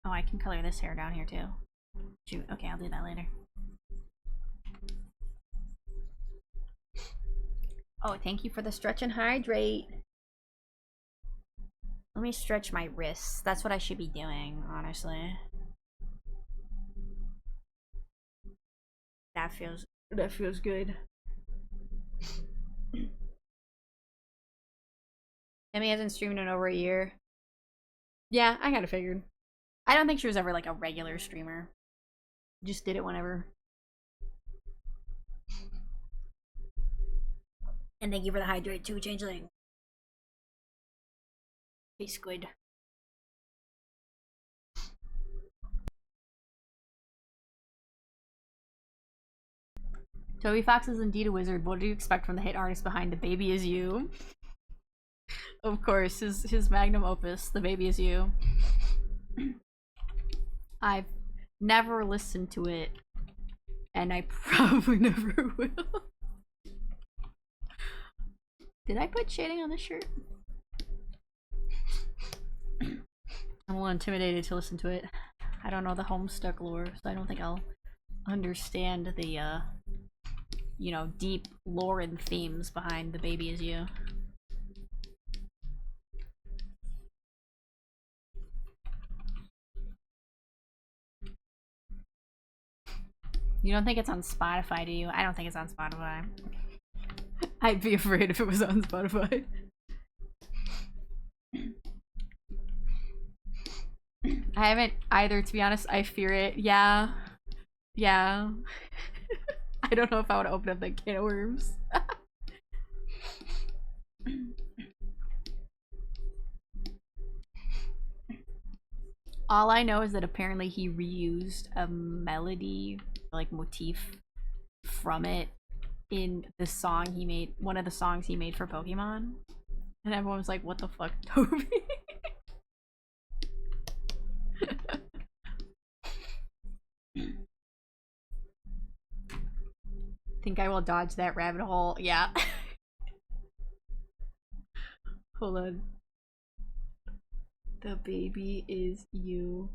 Oh, I can color this hair down here too. Shoot, okay, I'll do that later. Oh, thank you for the stretch and hydrate. Let me stretch my wrists. That's what I should be doing, honestly. that feels good. Emmy hasn't streamed in over a year. Yeah, I kind of figured. I don't think she was ever like a regular streamer. Just did it whenever. And thank you for the hydrate too, Changeling. Hey, squid. Toby Fox is indeed a wizard. What do you expect from the hit artist behind The Baby Is You? Of course, his magnum opus, The Baby Is You. I've never listened to it, and I probably never will. Did I put shading on this shirt? I'm a little intimidated to listen to it. I don't know the Homestuck lore, so I don't think I'll understand the, you know, deep lore and themes behind The Baby Is You. You don't think it's on Spotify, do you? I don't think it's on Spotify. I'd be afraid if it was on Spotify. I haven't either, to be honest. I fear it. Yeah. Yeah. I don't know if I would open up that can of worms. All I know is that apparently he reused a melody, like motif, from it in the song he made, one of the songs he made for Pokemon. And everyone was like, what the fuck, Toby? Think I will dodge that rabbit hole. Yeah. Hold on. The Baby Is You.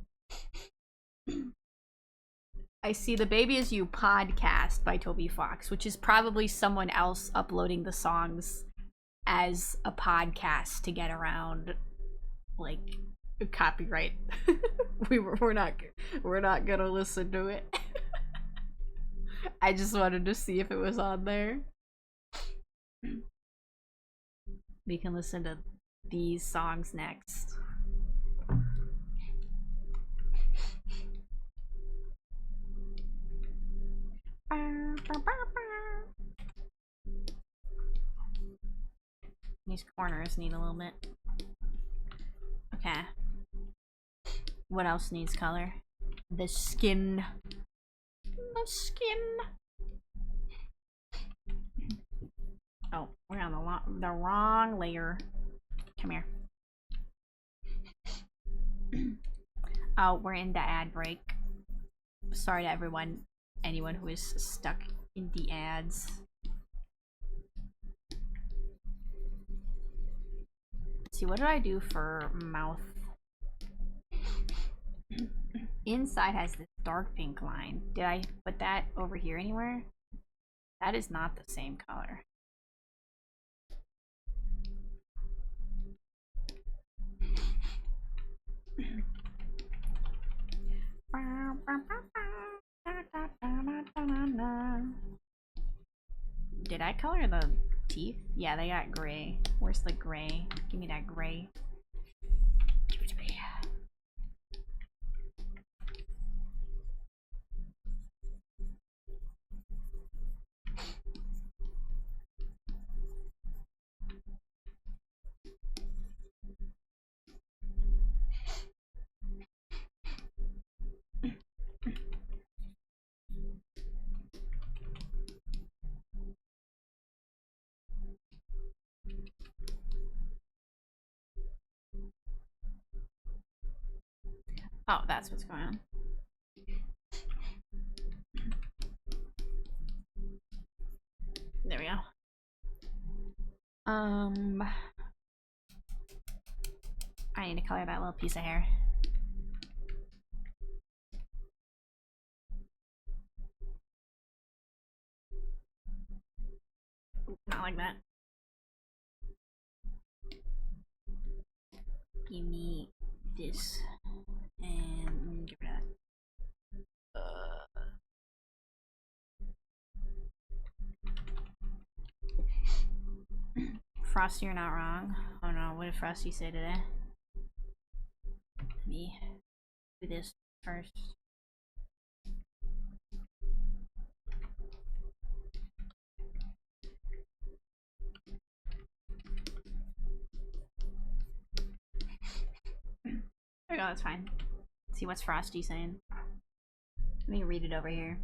I see The Baby Is You podcast by Toby Fox, which is probably someone else uploading the songs as a podcast to get around, like, copyright. we're not gonna listen to it. I just wanted to see if it was on there. We can listen to these songs next. These corners need a little bit. Okay. What else needs color? The skin. The skin. Oh, we're on the wrong layer. Come here. Oh, we're in the ad break. Sorry to anyone who is stuck in the ads. Let's see, what did I do for mouth? Inside has this dark pink line. Did I put that over here anywhere? That is not the same color. Did I color the teeth? Yeah, they got gray. Where's the gray? Give me that gray. Give it to me. Oh, that's what's going on. There we go. I need to color that little piece of hair. Not like that. Give me this and give it that. Frosty, you're not wrong. Oh no, what did Frosty say today? Let me do this first. There we go, that's fine. Let's see what's Frosty saying. Let me read it over here.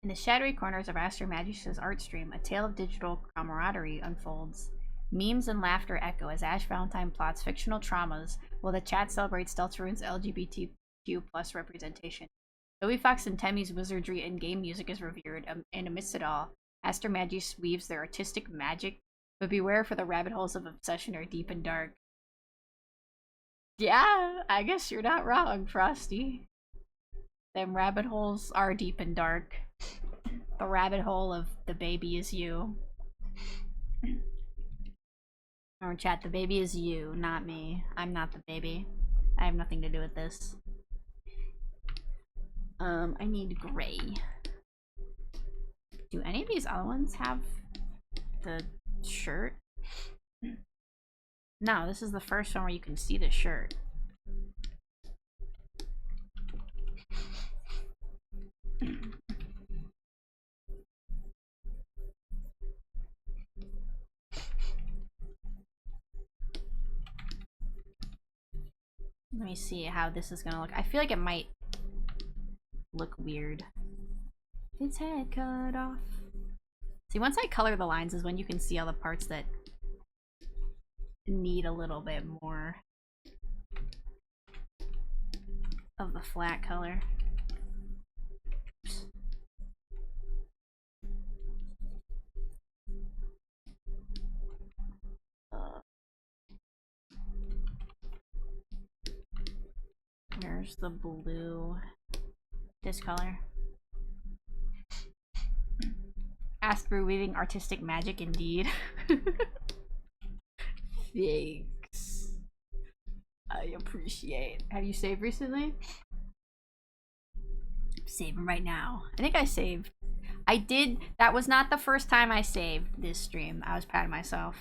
In the shadowy corners of Astro Magic's art stream, a tale of digital camaraderie unfolds. Memes and laughter echo as Ash Valentine plots fictional traumas, while the chat celebrates Deltarune's LGBTQ plus representation. Toby Fox and Temmie's wizardry and game music is revered, and amidst it all, Astro Magis weaves their artistic magic, but beware, for the rabbit holes of obsession are deep and dark. Yeah, I guess you're not wrong, Frosty. Them rabbit holes are deep and dark. The rabbit hole of the baby is you. Or chat, the baby is you, not me. I'm not the baby. I have nothing to do with this. I need gray. Do any of these other ones have the shirt? No, this is the first one where you can see the shirt. Let me see how this is gonna look. I feel like it might look weird. His head cut off. See, once I color the lines is when you can see all the parts that need a little bit more of the flat color. Oops. Where's the blue? This color. Asper weaving artistic magic indeed. Thanks. I appreciate. Have you saved recently? I'm saving right now. I think I saved. I did. That was not the first time I saved this stream. I was proud of myself.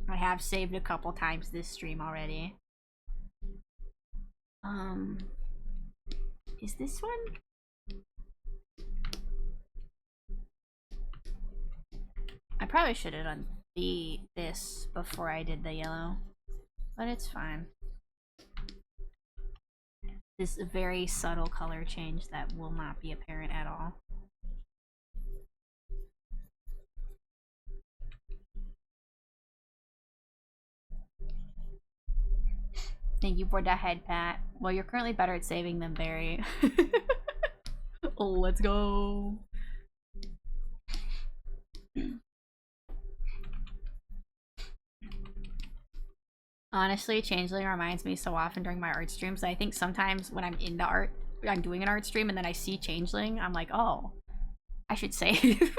I have saved a couple times this stream already. Is this one? I probably should have done this before I did the yellow, but it's fine. This very subtle color change that will not be apparent at all. Thank you for the head pat. Well, you're currently better at saving than Barry. Oh, let's go. Honestly, Changeling reminds me so often during my art streams. I think sometimes when I'm into art, I'm doing an art stream and then I see Changeling, I'm like, oh, I should save.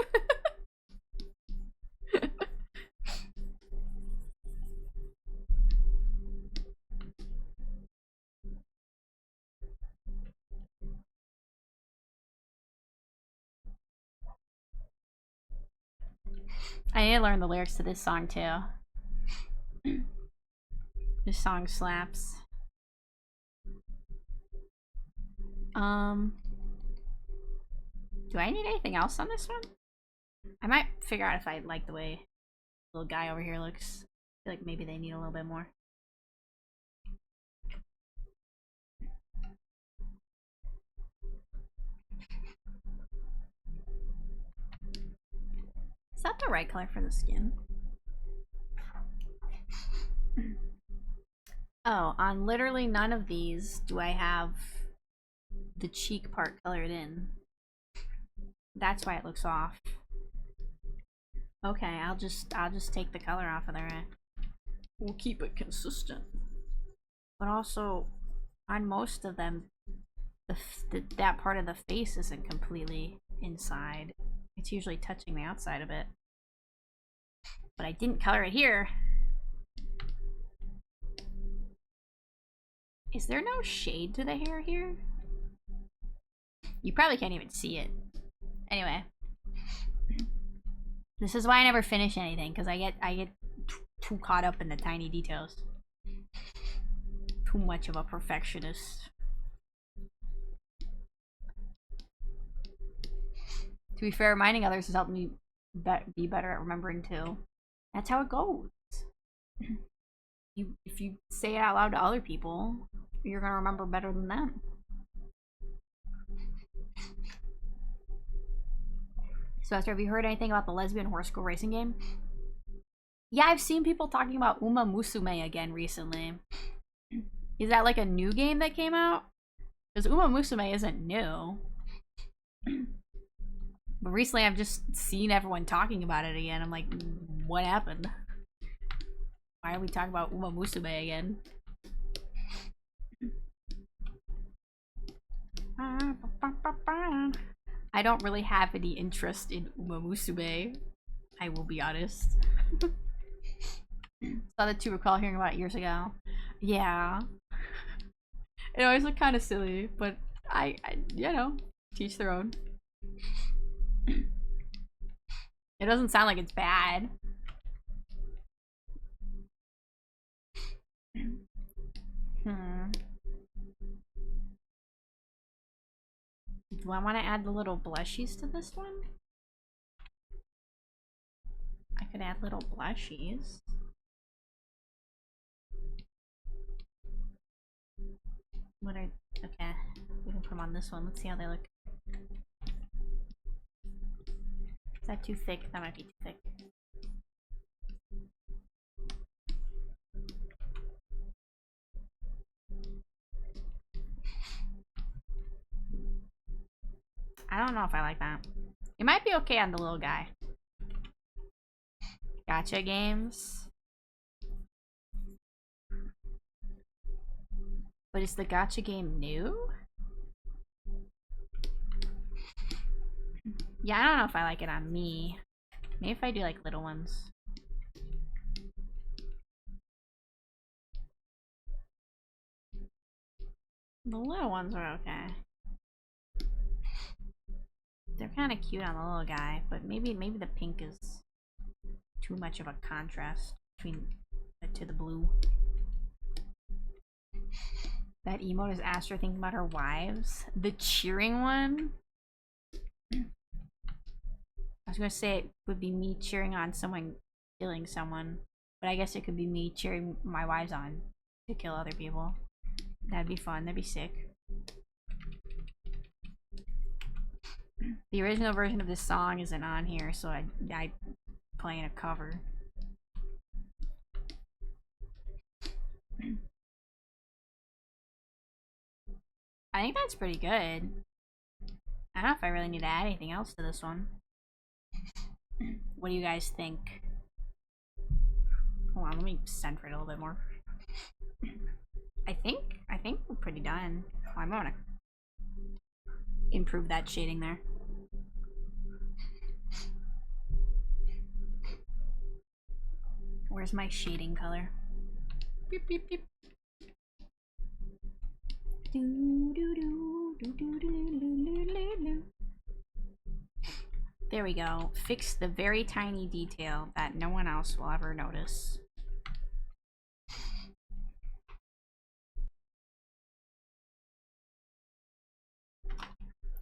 I need to learn the lyrics to this song too. This song slaps. Do I need anything else on this one? I might figure out if I like the way the little guy over here looks. I feel like maybe they need a little bit more. Is that the right color for the skin? Oh, on literally none of these do I have the cheek part colored in. That's why it looks off. Okay, I'll just take the color off of there. We'll keep it consistent. But also, on most of them, that part of the face isn't completely inside. It's usually touching the outside of it. But I didn't color it here. Is there no shade to the hair here? You probably can't even see it. Anyway. This is why I never finish anything, because I get too caught up in the tiny details. Too much of a perfectionist. To be fair, reminding others has helped me be better at remembering too. That's how it goes. If you say it out loud to other people, you're gonna remember better than them. So, Esther, have you heard anything about the lesbian horse school racing game? Yeah, I've seen people talking about Uma Musume again recently. Is that like a new game that came out? Because Uma Musume isn't new. But recently I've just seen everyone talking about it again. I'm like, what happened? Why are we talking about Uma Musume again? I don't really have any interest in Uma Musume. I will be honest. Saw the 2 recall hearing about it years ago. Yeah. It always looked kind of silly, but I you know, teach their own. It doesn't sound like it's bad. Do I want to add the little blushies to this one? I could add little blushies. Okay, we can put them on this one. Let's see how they look. Is that too thick? That might be too thick. I don't know if I like that. It might be okay on the little guy. Gotcha games. But is the gotcha game new? Yeah, I don't know if I like it on me. Maybe if I do like little ones. The little ones are okay. They're kind of cute on the little guy, but maybe the pink is too much of a contrast between to the blue. That emote is Astra thinking about her wives. The cheering one? I was gonna say it would be me cheering on someone killing someone, but I guess it could be me cheering my wives on to kill other people. That'd be fun. That'd be sick. The original version of this song isn't on here, so I playing a cover. I think that's pretty good. I don't know if I really need to add anything else to this one. What do you guys think? Hold on, let me center it a little bit more. I think we're pretty done. Oh, I'm gonna improve that shading there. Where's my shading color? Beep, beep, beep. There we go. Fix the very tiny detail that no one else will ever notice.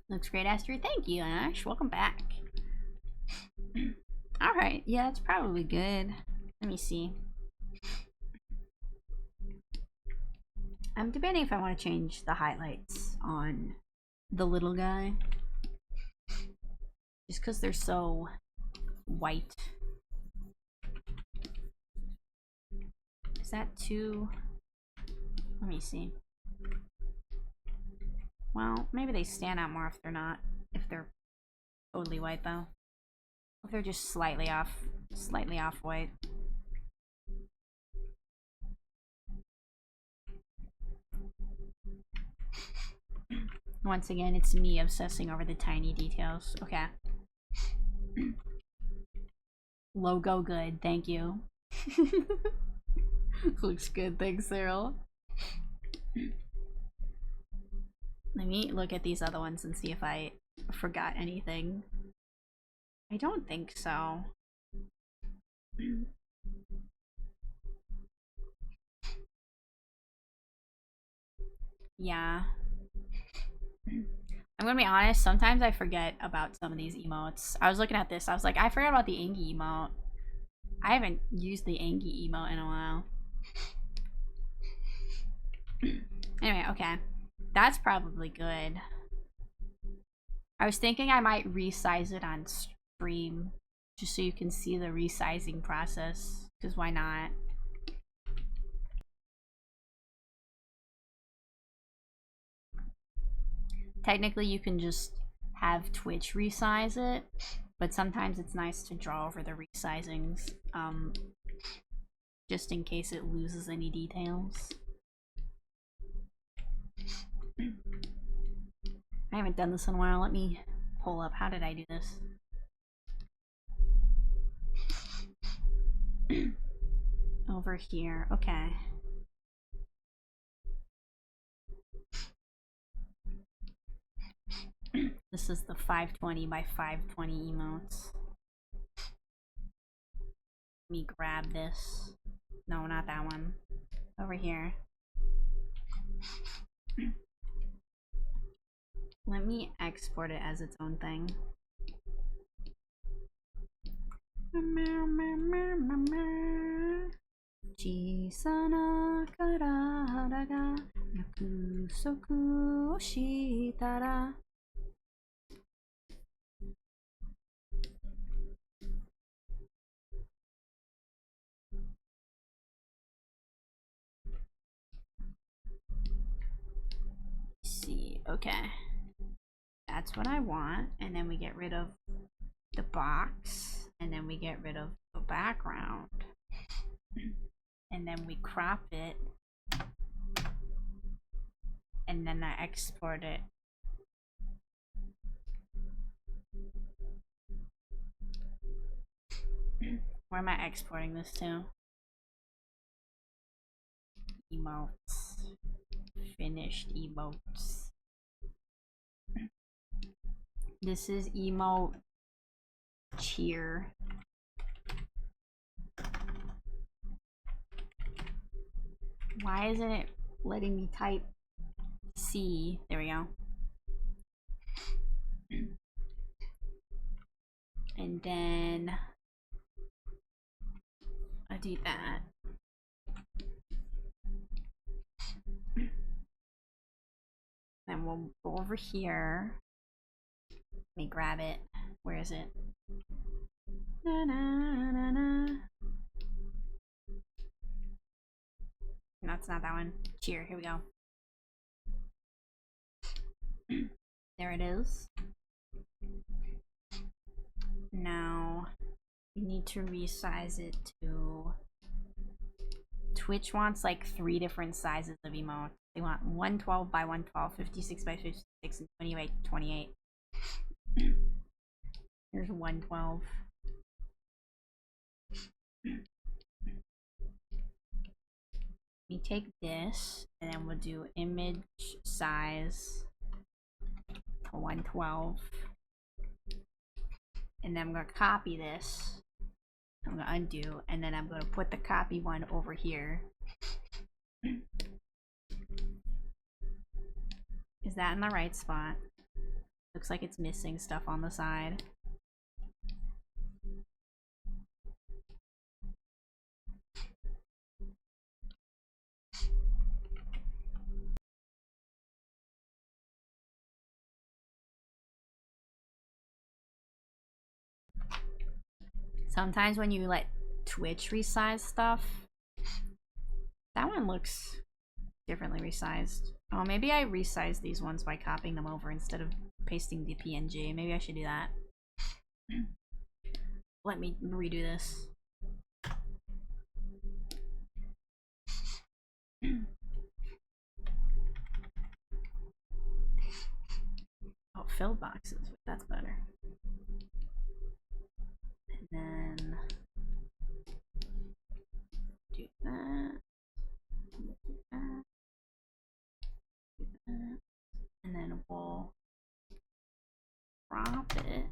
Looks great, Astrid. Thank you, Ash. Welcome back. Alright, yeah, that's probably good. Let me see. I'm debating if I want to change the highlights on the little guy. Just because they're so white. Is that too... Let me see. Well, maybe they stand out more if they're not. If they're totally white, though. If they're just slightly off white. Once again, it's me obsessing over the tiny details. Okay. Logo good, thank you. Looks good, thanks, Cyril. Let me look at these other ones and see if I forgot anything. I don't think so. Yeah. I'm gonna be honest, sometimes I forget about some of these emotes. I was looking at this, I was like, I forgot about the Angie emote. I haven't used the Angie emote in a while. Anyway, okay. That's probably good. I was thinking I might resize it on stream, just so you can see the resizing process, because why not? Technically, you can just have Twitch resize it, but sometimes it's nice to draw over the resizings, just in case it loses any details. I haven't done this in a while. Let me pull up. How did I do this? Over here. Okay. This is the 520 by 520 emotes. Let me grab this. No, not that one. Over here. Let me export it as its own thing. 小さな体が約束をしたら See, okay. That's what I want, and then we get rid of the box, and then we get rid of the background, and then we crop it, and then I export it. Where am I exporting this to? Emotes. Finished emotes. This is emote cheer. Why isn't it letting me type C? There we go. And then I do that. Then we'll go over here. Let me grab it. Where is it? Na, na, na, na. No, it's not that one. Cheer. Here we go. There it is. Now we need to resize it to. Twitch wants like 3 different sizes of emote. They want 112 by 112, 56 by 56, and 20 by 28. Here's 112. We take this, and then we'll do image size to 112. And then I'm going to copy this. I'm going to undo, and then I'm going to put the copy one over here. Is that in the right spot? Looks like it's missing stuff on the side. Sometimes when you let Twitch resize stuff, that one looks differently resized. Oh, maybe I resized these ones by copying them over instead of pasting the PNG. Maybe I should do that. Let me redo this. Oh, filled boxes. That's better. And then do that. crop it.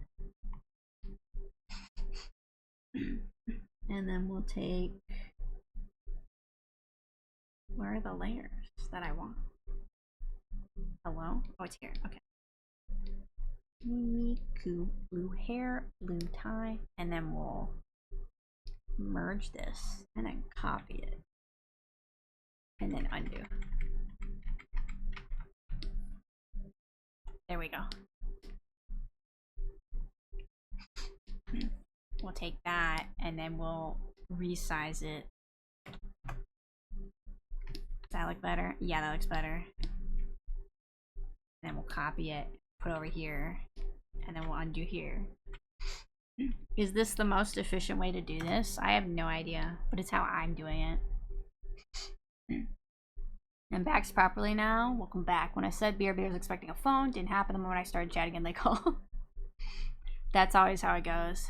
And then we'll take, where are the layers that I want? Hello? Oh, it's here. Okay. Miku, blue hair, blue tie, and then we'll merge this and then copy it and then undo. There we go. We'll take that and then we'll resize it. Does that look better? Yeah, that looks better. Then we'll copy it, put over here, and then we'll undo here. Is this the most efficient way to do this? I have no idea, but it's how I'm doing it. I'm backed properly now. Welcome back. When I said BRB was expecting a phone, didn't happen the moment I started chatting and they call. That's always how it goes.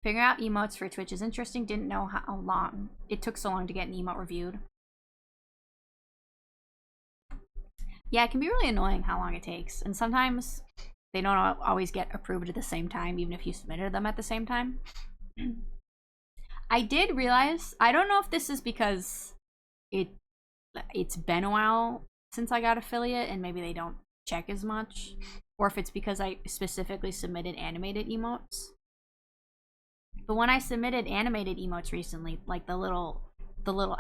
Figuring out emotes for Twitch is interesting. Didn't know how long it took so long to get an emote reviewed. Yeah, it can be really annoying how long it takes. And sometimes they don't always get approved at the same time, even if you submitted them at the same time. I did realize, I don't know if this is because it's been a while since I got affiliate and maybe they don't check as much, or if it's because I specifically submitted animated emotes. But when I submitted animated emotes recently, like the little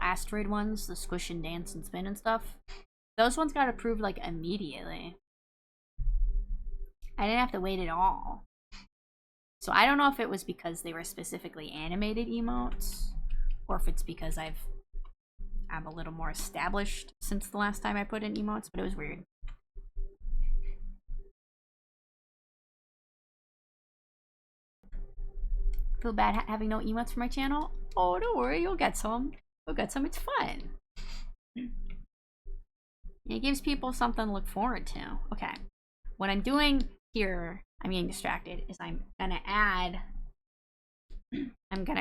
asteroid ones, the squish and dance and spin and stuff, those ones got approved like immediately. I didn't have to wait at all. So I don't know if it was because they were specifically animated emotes, or if it's because I'm a little more established since the last time I put in emotes, but it was weird. Feel bad having no emotes for my channel? Oh, don't worry, you'll get some. You'll get some, it's fun. It gives people something to look forward to. Okay. What I'm doing here, I'm getting distracted, is I'm gonna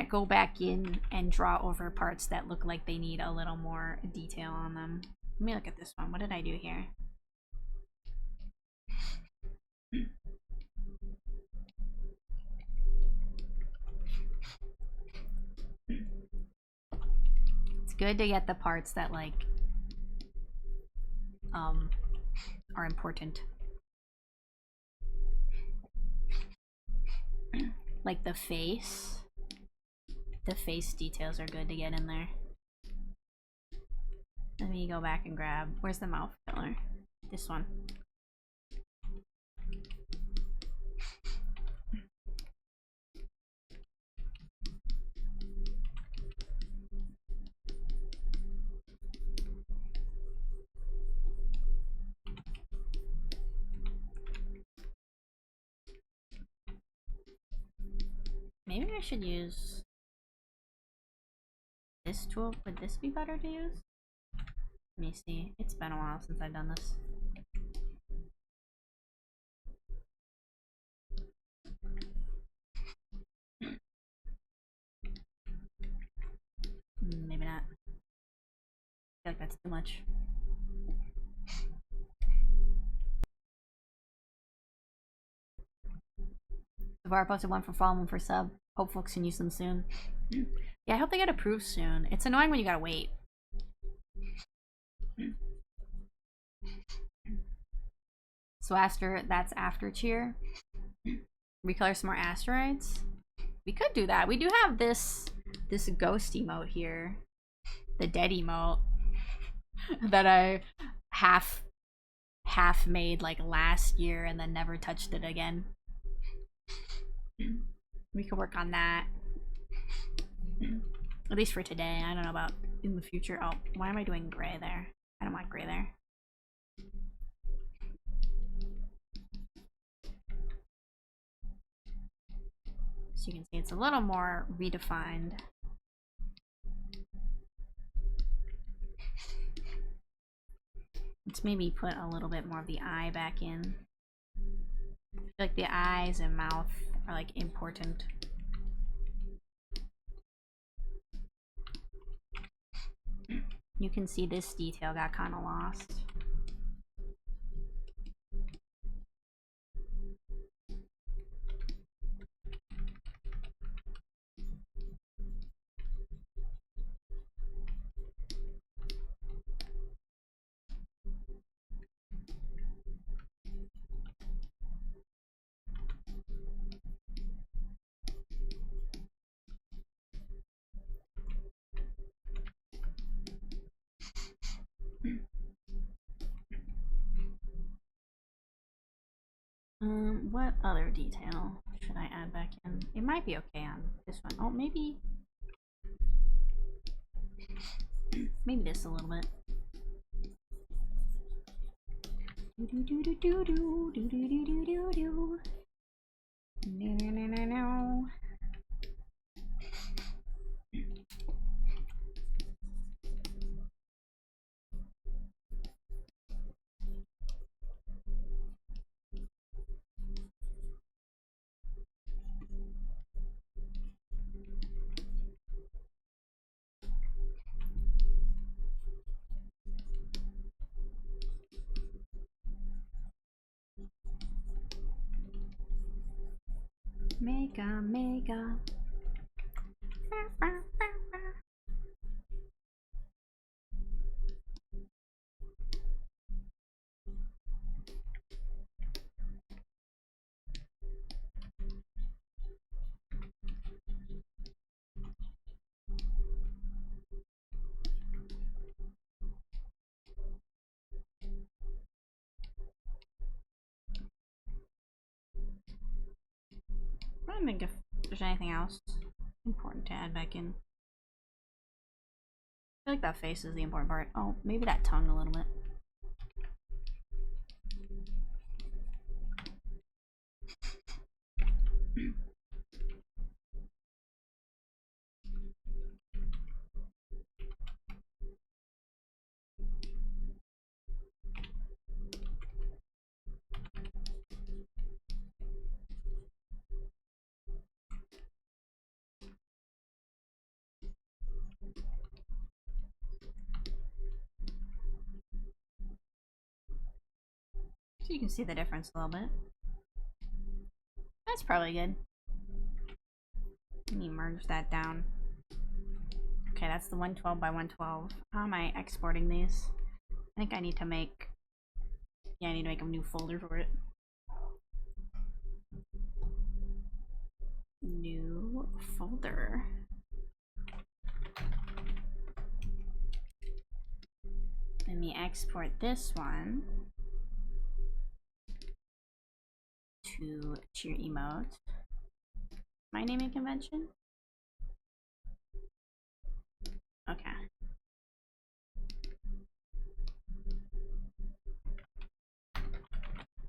go back in and draw over parts that look like they need a little more detail on them. Let me look at this one. What did I do here? It's good to get the parts that like are important. Like the face. The face details are good to get in there. Let me go back and grab, where's the mouth filler? This one. Maybe I should use this tool. Would this be better to use? Let me see. It's been a while since I've done this. Maybe not. I feel like that's too much. Savara posted one for follow, one for sub. Hope folks can use them soon. Yeah, I hope they get approved soon. It's annoying when you gotta wait. So that's after cheer. Recolor some more asteroids. We could do that. We do have this ghost emote here. The dead emote. That I half made like last year and then never touched it again. We could work on that. At least for today. I don't know about in the future. Oh, why am I doing gray there? I don't want gray there. So you can see it's a little more redefined. Let's maybe put a little bit more of the eye back in. I feel like the eyes and mouth are like important. You can see this detail got kind of lost. What other detail should I add back in? It might be okay on this one. Oh, maybe this a little bit. Do do do do do do do do do do do. No no no no no. Mega, mega. I don't think if there's anything else important to add back in. I feel like that face is the important part. Oh, maybe that tongue a little bit. So you can see the difference a little bit. That's probably good. Let me merge that down. Okay, that's the 112 by 112. How am I exporting these? I think I need to make... Yeah, I need to make a new folder for it. New folder. Let me export this one to your emote. My naming convention? Okay.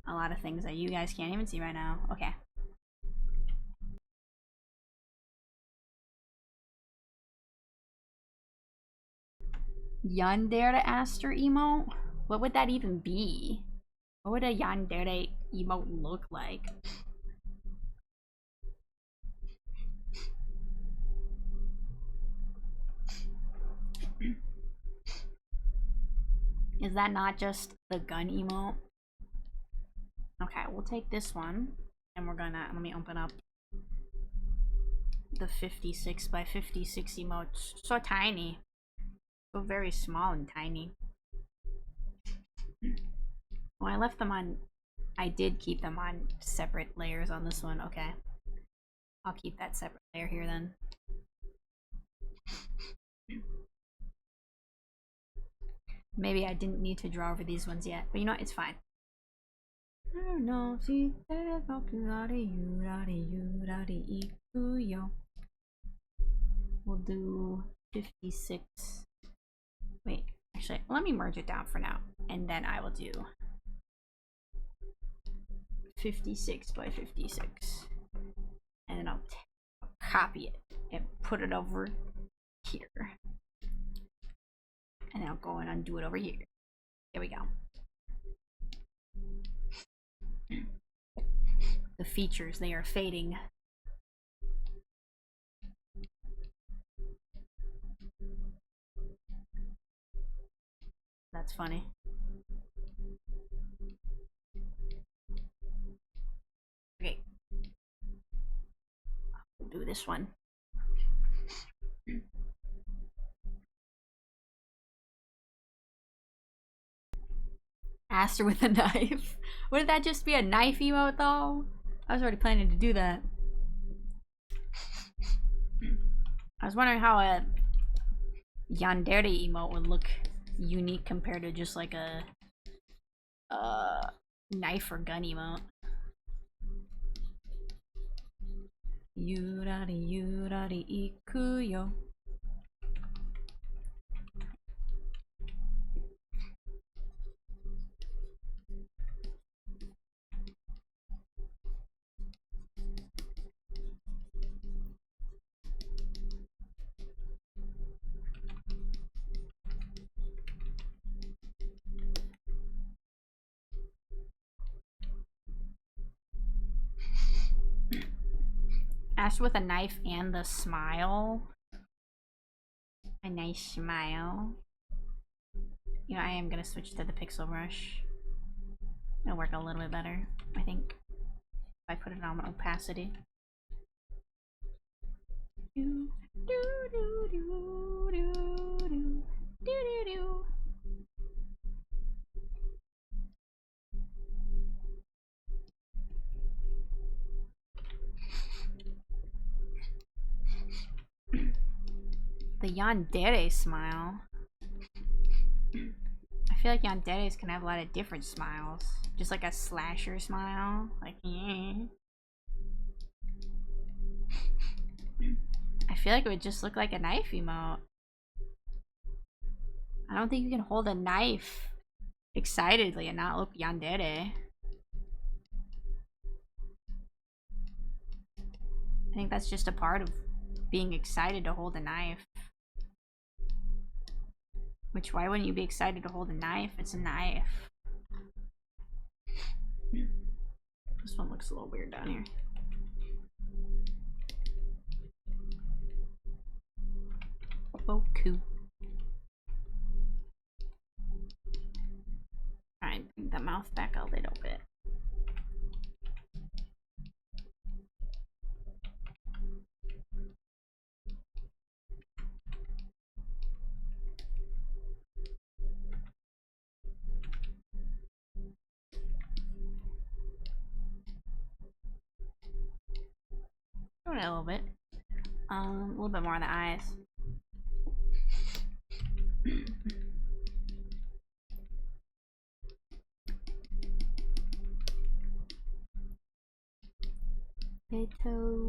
A lot of things that you guys can't even see right now. Okay. Yandere Aster emote? What would that even be? What would a Yandere emote look like? Is that not just the gun emote? Okay, we'll take this one and we're gonna, let me open up the 56 by 56 emotes. So tiny. So very small and tiny. Oh, I left them on, I did keep them on separate layers on this one. Okay. I'll keep that separate layer here then. Maybe I didn't need to draw over these ones yet, but you know what? It's fine. I don't know. We'll do 56. Wait, actually, let me merge it down for now, and then I will do 56 by 56. And then I'll copy it and put it over here. And then I'll go and undo it over here. There we go. The features, they are fading. that's funny. Okay. We'll do this one. Aster with a knife. Wouldn't that just be a knife emote though? I was already planning to do that. I was wondering how a yandere emote would look unique compared to just like a knife or gun emote. Yurari yurari ikuyo. Aster with a knife and the smile. A nice smile. You know, I am gonna switch to the pixel brush. It'll work a little bit better, I think. If I put it on opacity. Do, do, do, do, do, do, do, do. The yandere smile. I feel like yanderes can have a lot of different smiles. Just like a slasher smile. Like, yeah. I feel like it would just look like a knife emote. I don't think you can hold a knife excitedly and not look yandere. I think that's just a part of being excited to hold a knife. Which, why wouldn't you be excited to hold a knife? It's a knife. This one looks a little weird down here. Boku. Try and bring the mouth back a little bit. Doing it a little bit. A little bit more on the eyes. Peto.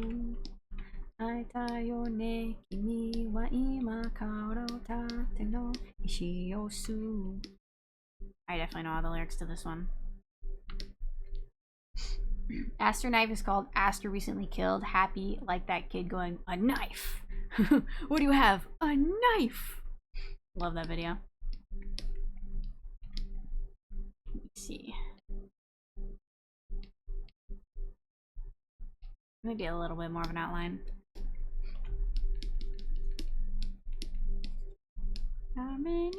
Aita yo ne kimi wa ima karo tate no ishiosu. I definitely know all the lyrics to this one. Aster knife is called Aster recently killed. Happy like that kid going, a knife. What do you have? A knife. Love that video. Let's see. Maybe a little bit more of an outline. How many?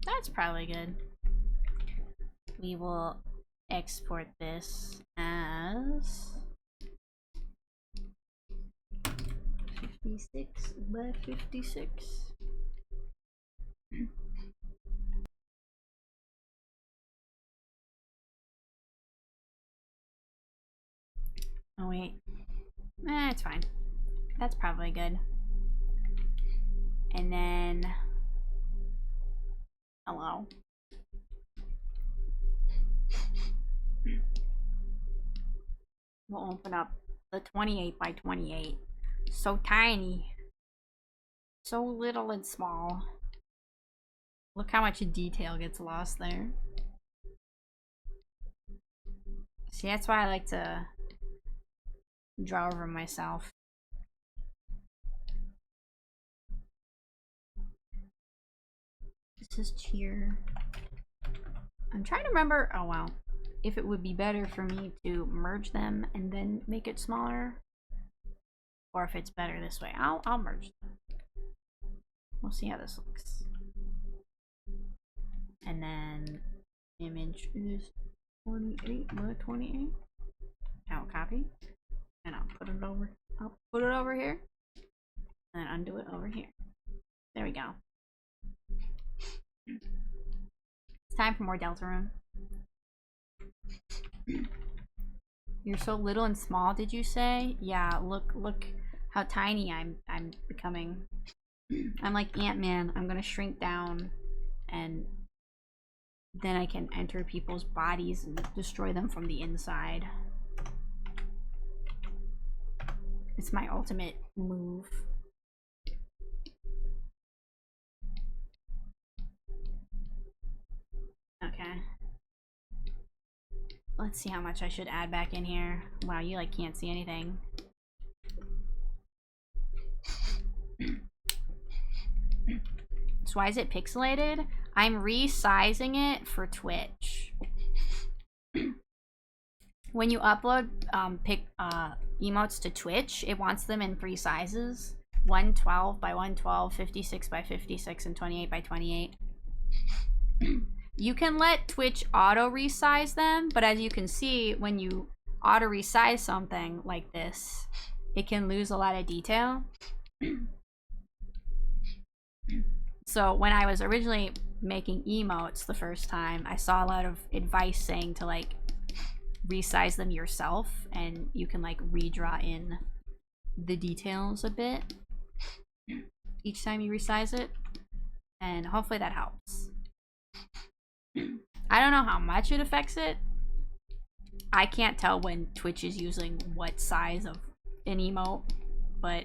That's probably good. We will export this as 56 by 56. Oh wait. It's fine. That's probably good. And then... Hello. We'll open up the 28 by 28. So tiny. So little and small. Look how much detail gets lost there. See, that's why I like to draw over myself. This is cheer. I'm trying to remember, oh wow, if it would be better for me to merge them and then make it smaller, or if it's better this way. I'll merge them. We'll see how this looks. And then image is 28 by 28. I'll copy and I'll put it over. I'll put it over here and then undo it over here. There we go. It's time for more Deltarune. You're so little and small, did you say? Yeah, look how tiny I'm becoming. I'm like Ant-Man. I'm gonna shrink down and then I can enter people's bodies and destroy them from the inside. It's my ultimate move. Okay. Let's see how much I should add back in here. Wow, you like can't see anything. So why is it pixelated? I'm resizing it for Twitch. When you upload emotes to Twitch, it wants them in 3 sizes. 112 by 112, 56 by 56, and 28 by 28. You can let Twitch auto resize them, but as you can see, when you auto resize something like this, it can lose a lot of detail. So when I was originally making emotes the first time, I saw a lot of advice saying to like resize them yourself, and you can like redraw in the details a bit each time you resize it, and hopefully that helps. I don't know how much it affects it. I can't tell when Twitch is using what size of an emote, but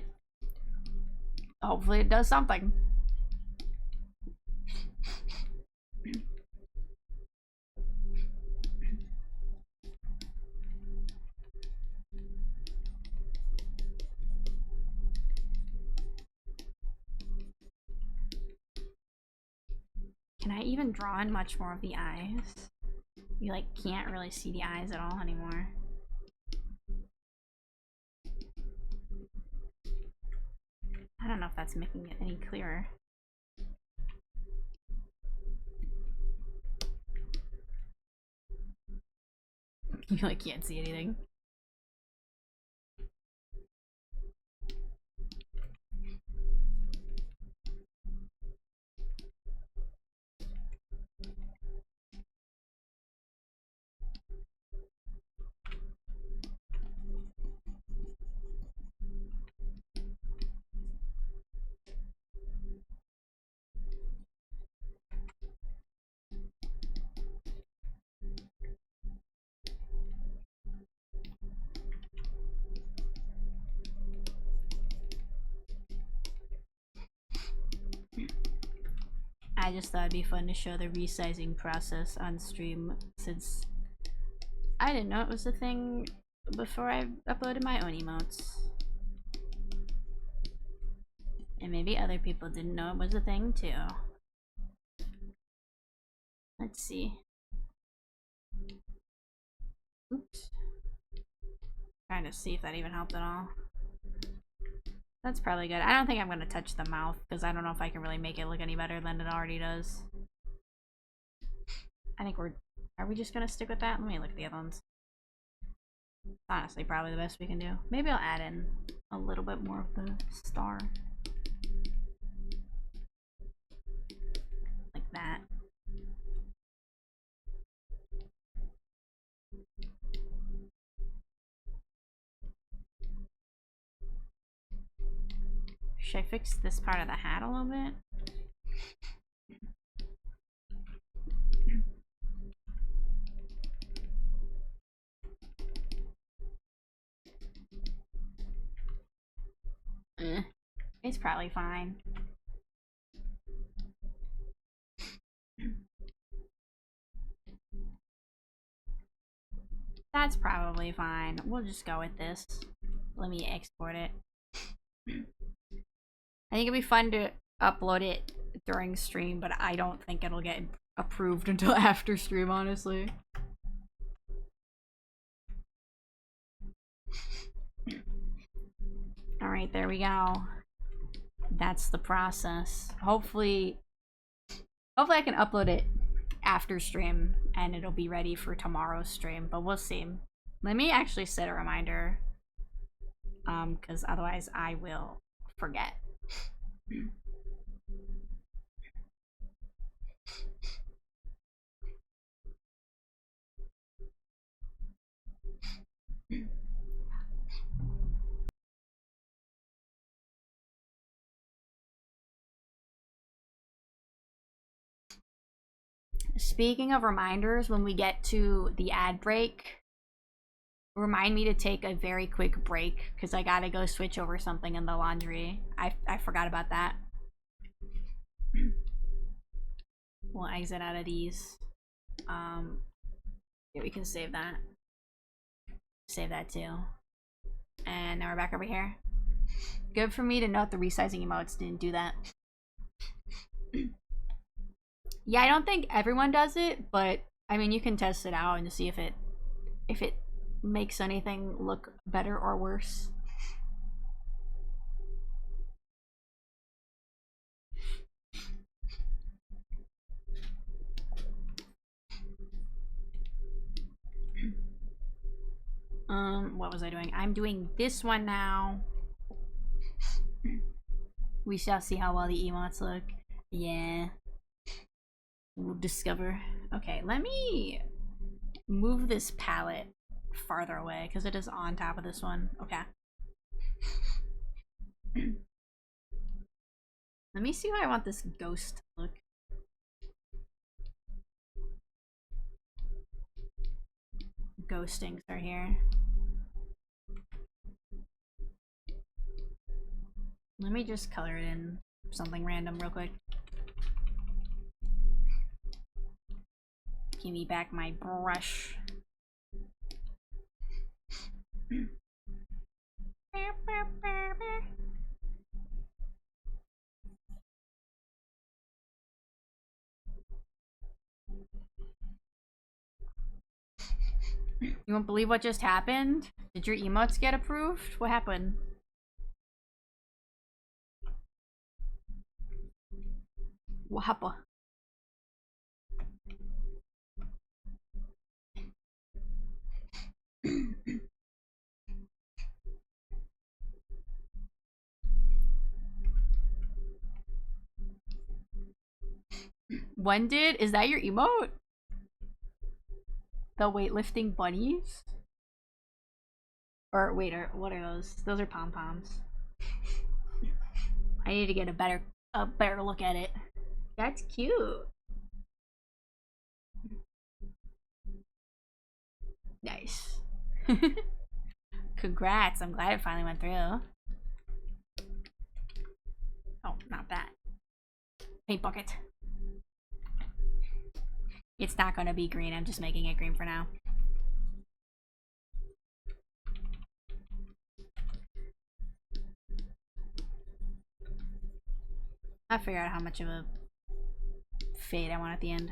hopefully it does something. Can I even draw in much more of the eyes? You like can't really see the eyes at all anymore. I don't know if that's making it any clearer. You like can't see anything. I just thought it'd be fun to show the resizing process on stream, since I didn't know it was a thing before I uploaded my own emotes. And maybe other people didn't know it was a thing too. Let's see. Oops. Trying to see if that even helped at all. That's probably good. I don't think I'm going to touch the mouth, because I don't know if I can really make it look any better than it already does. I think are we just going to stick with that? Let me look at the other ones. Honestly, probably the best we can do. Maybe I'll add in a little bit more of the star. Like that. Should I fix this part of the hat a little bit? It's probably fine. That's probably fine. We'll just go with this. Let me export it. I think it'd be fun to upload it during stream, but I don't think it'll get approved until after stream, honestly. Alright, there we go. That's the process. Hopefully I can upload it after stream and it'll be ready for tomorrow's stream, but we'll see. Let me actually set a reminder, because otherwise I will forget. Speaking of reminders, when we get to the ad break, remind me to take a very quick break because I gotta go switch over something in the laundry. I forgot about that. We'll exit out of these. Yeah, we can save that. Save that too. And now we're back over here. Good for me to note the resizing emotes didn't do that. Yeah, I don't think everyone does it, but I mean you can test it out and see if it makes anything look better or worse. What was I doing? I'm doing this one now. We shall see how well the emotes look. Yeah. We'll discover. Okay, let me move this palette farther away because it is on top of this one. Okay. Let me see how I want this ghost to look. Ghostings are here. Let me just color it in something random real quick. Give me back my brush. You won't believe what just happened? Did your emotes get approved? What happened? What happened? One did? Is that your emote? The weightlifting bunnies? Or wait, what are those? Those are pom-poms. I need to get a better look at it. That's cute. Nice. Congrats, I'm glad it finally went through. Oh, not that. Paint bucket. It's not gonna be green, I'm just making it green for now. I'll figure out how much of a fade I want at the end.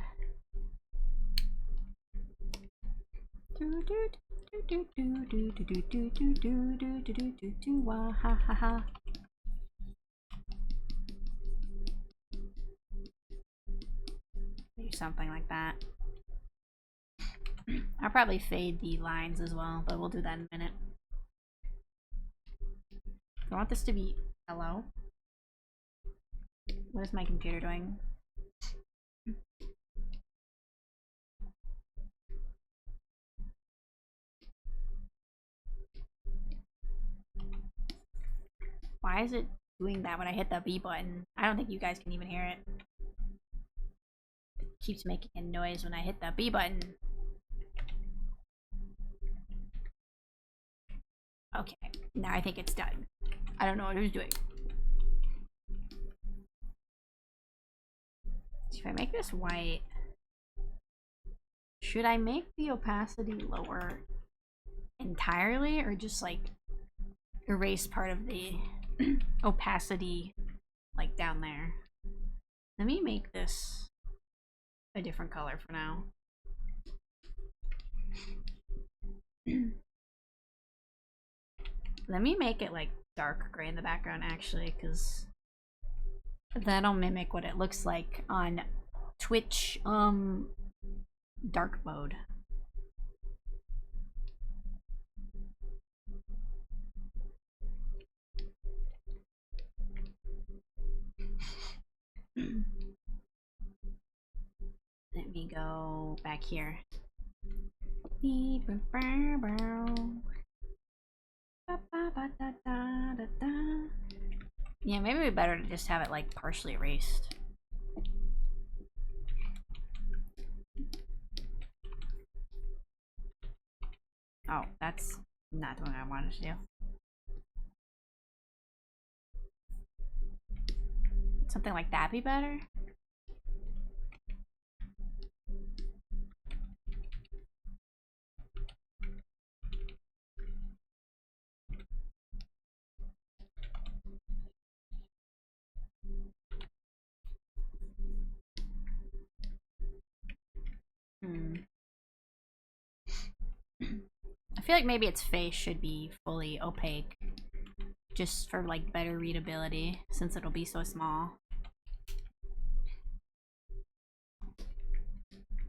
Do something like that. I'll probably fade the lines as well, but we'll do that in a minute. I want this to be hello. What is my computer doing? Why is it doing that when I hit the B button? I don't think you guys can even hear it. It keeps making a noise when I hit the B button. Okay, now I think it's done. I don't know what it was doing. So if I make this white, should I make the opacity lower entirely or just like erase part of the opacity like down there? Let me make this a different color for now. Let me make it like dark gray in the background actually, because that'll mimic what it looks like on Twitch dark mode. Let me go back here. Yeah, maybe it'd be better to just have it like partially erased. Oh, that's not what I wanted to do. Something like that be better? I feel like maybe its face should be fully opaque, just for like better readability, since it'll be so small.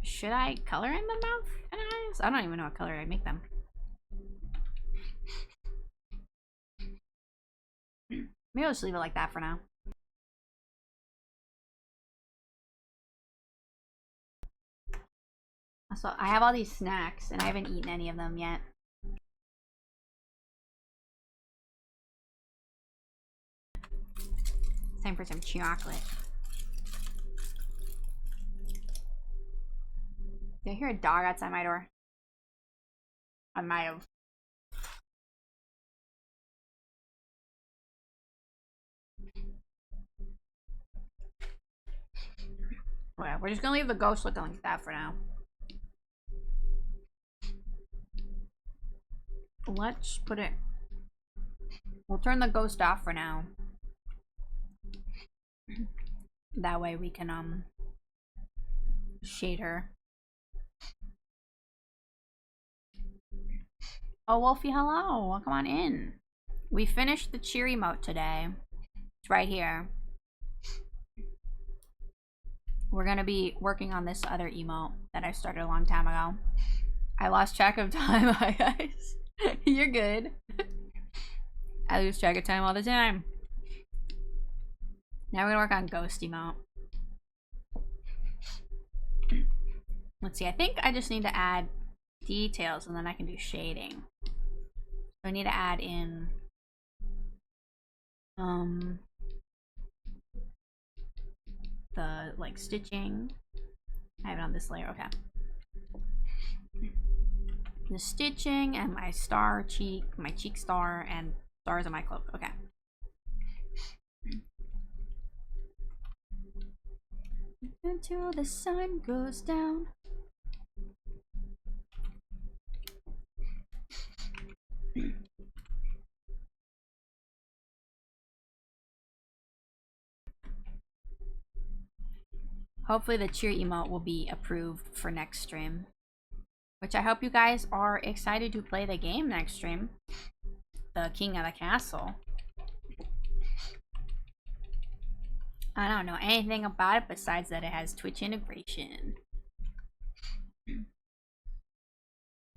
Should I color in the mouth and eyes? I don't even know what color I'd make them. Maybe I'll just leave it like that for now. So I have all these snacks and I haven't eaten any of them yet. It's time for some chocolate. Did I hear a dog outside my door? I might have. Well, we're just gonna leave the ghost looking like that for now. Let's put it... We'll turn the ghost off for now. That way we can, shade her. Oh, Wolfie, hello. Welcome on in. We finished the cheer emote today. It's right here. We're gonna be working on this other emote that I started a long time ago. I lost track of time. Hi, guys. You're good. I lose track of time all the time. Now we're gonna work on ghost emote. Let's see, I think I just need to add details and then I can do shading. So I need to add in the like stitching. I have it on this layer, okay. The stitching and my star cheek, my cheek star, and stars on my cloak, okay. Until the sun goes down. Hopefully the cheer emote will be approved for next stream. Which I hope you guys are excited to play the game next stream. The King of the Castle. I don't know anything about it besides that it has Twitch integration.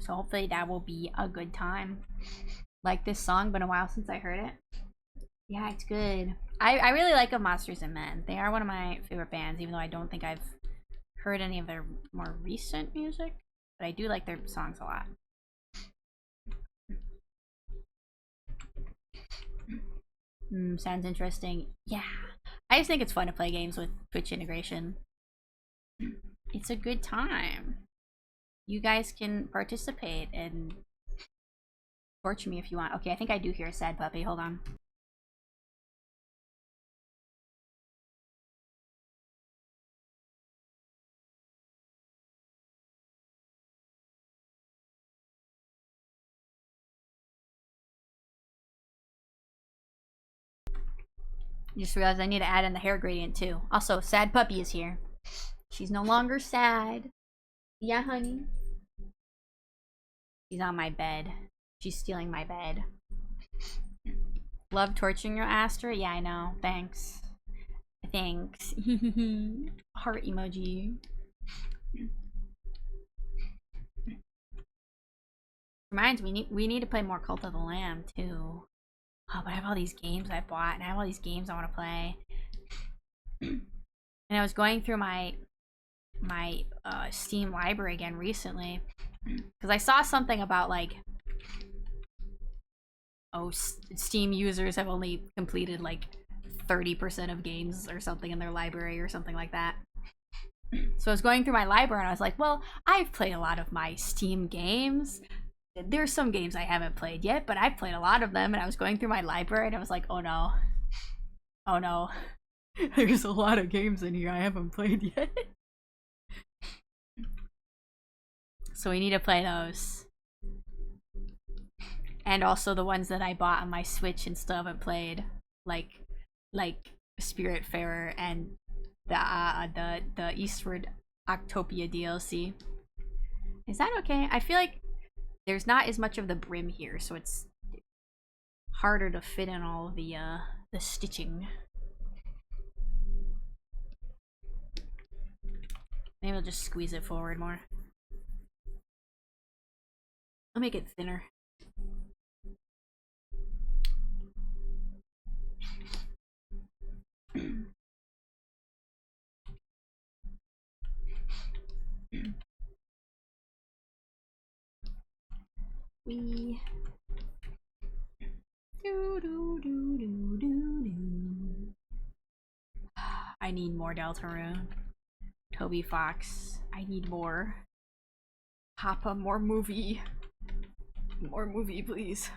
So hopefully that will be a good time. Like this song, been a while since I heard it. Yeah, it's good. I really like Monsters and Men. They are one of my favorite bands, even though I don't think I've heard any of their more recent music. But I do like their songs a lot. Sounds interesting. Yeah. I just think it's fun to play games with Twitch integration. It's a good time. You guys can participate and Torture me if you want. Okay, I think I do hear a sad puppy. Hold on. Just realized I need to add in the hair gradient too. Also, sad puppy is here. She's no longer sad. Yeah, honey. She's on my bed. She's stealing my bed. Love torturing your Astra? Yeah, I know. Thanks. Thanks. Heart emoji. Reminds me, we need to play more Cult of the Lamb too. Oh, but I have all these games I bought, and I have all these games I want to play. And I was going through my Steam library again recently, because I saw something about like, oh, Steam users have only completed like 30% of games or something in their library or something like that. So I was going through my library and I was like, well, I've played a lot of my Steam games. There's some games I haven't played yet, but I've played a lot of them. And I was going through my library and I was like, oh no. Oh no. There's a lot of games in here I haven't played yet. So we need to play those. And also the ones that I bought on my Switch and still haven't played. Like Spiritfarer and the Eastward Octopia DLC. Is that okay? I feel like there's not as much of the brim here, so it's harder to fit in all of the stitching. Maybe I'll just squeeze it forward more. I'll make it thinner. We I need more Deltarune. Toby Fox. I need more. Papa, more movie. More movie, please.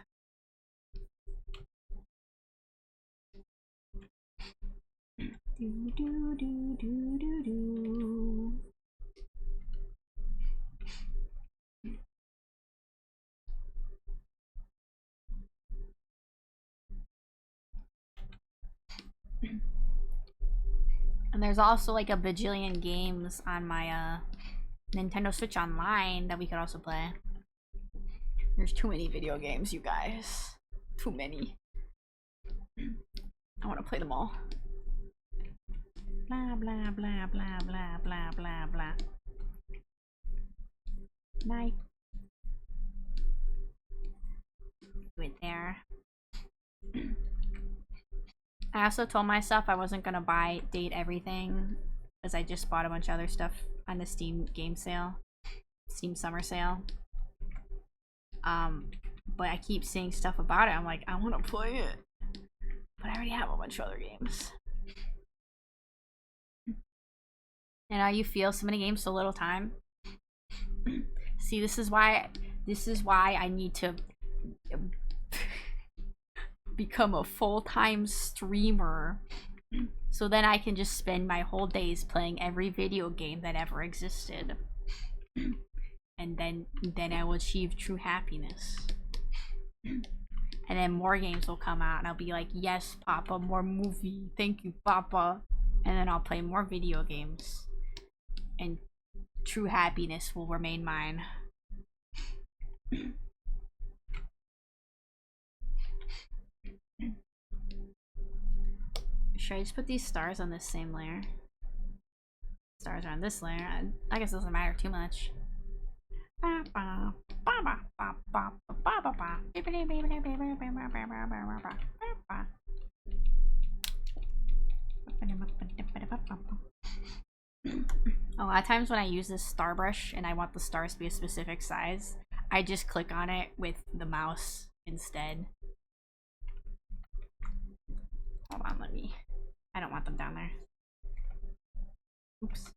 And there's also like a bajillion games on my Nintendo Switch Online that we could also play. There's too many video games, you guys. Too many. I want to play them all. Blah blah blah blah blah blah blah blah. Night. Do it there. I also told myself I wasn't gonna buy Date Everything because I just bought a bunch of other stuff on the Steam game sale. Steam summer sale. But I keep seeing stuff about it. I'm like, I want to play it. But I already have a bunch of other games. And how you feel so many games, so little time. See, this is why I need to become a full-time streamer. So then I can just spend my whole days playing every video game that ever existed. And then I will achieve true happiness. And then more games will come out and I'll be like, yes, Papa, more movie. Thank you, Papa. And then I'll play more video games. And true happiness will remain mine. Should I just put these stars on this same layer? Stars are on this layer. I guess it doesn't matter too much. A lot of times when I use this star brush and I want the stars to be a specific size, I just click on it with the mouse instead. Hold on, let me... I don't want them down there. Oops.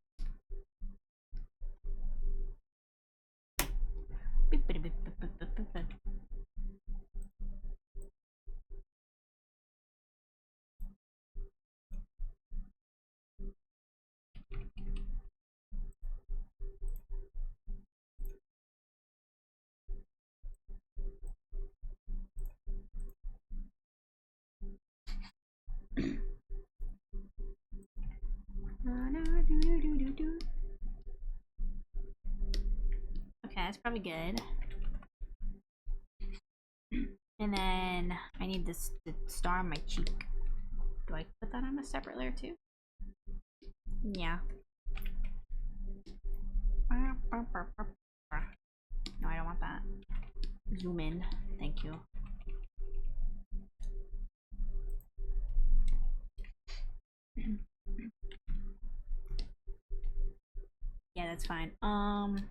Okay, that's probably good. And then I need this the star on my cheek. Do I put that on a separate layer too? Yeah. No, I don't want that. Zoom in. Thank you. Yeah, that's fine. I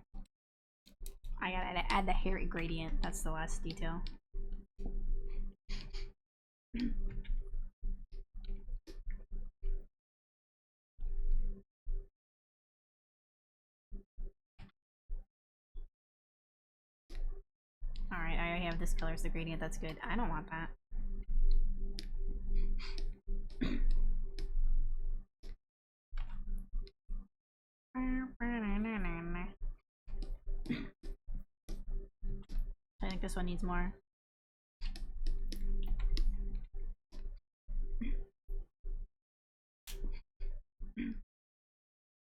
gotta add the hair gradient. That's the last detail. Alright, I already have this color as the gradient. That's good. I don't want that. I think this one needs more.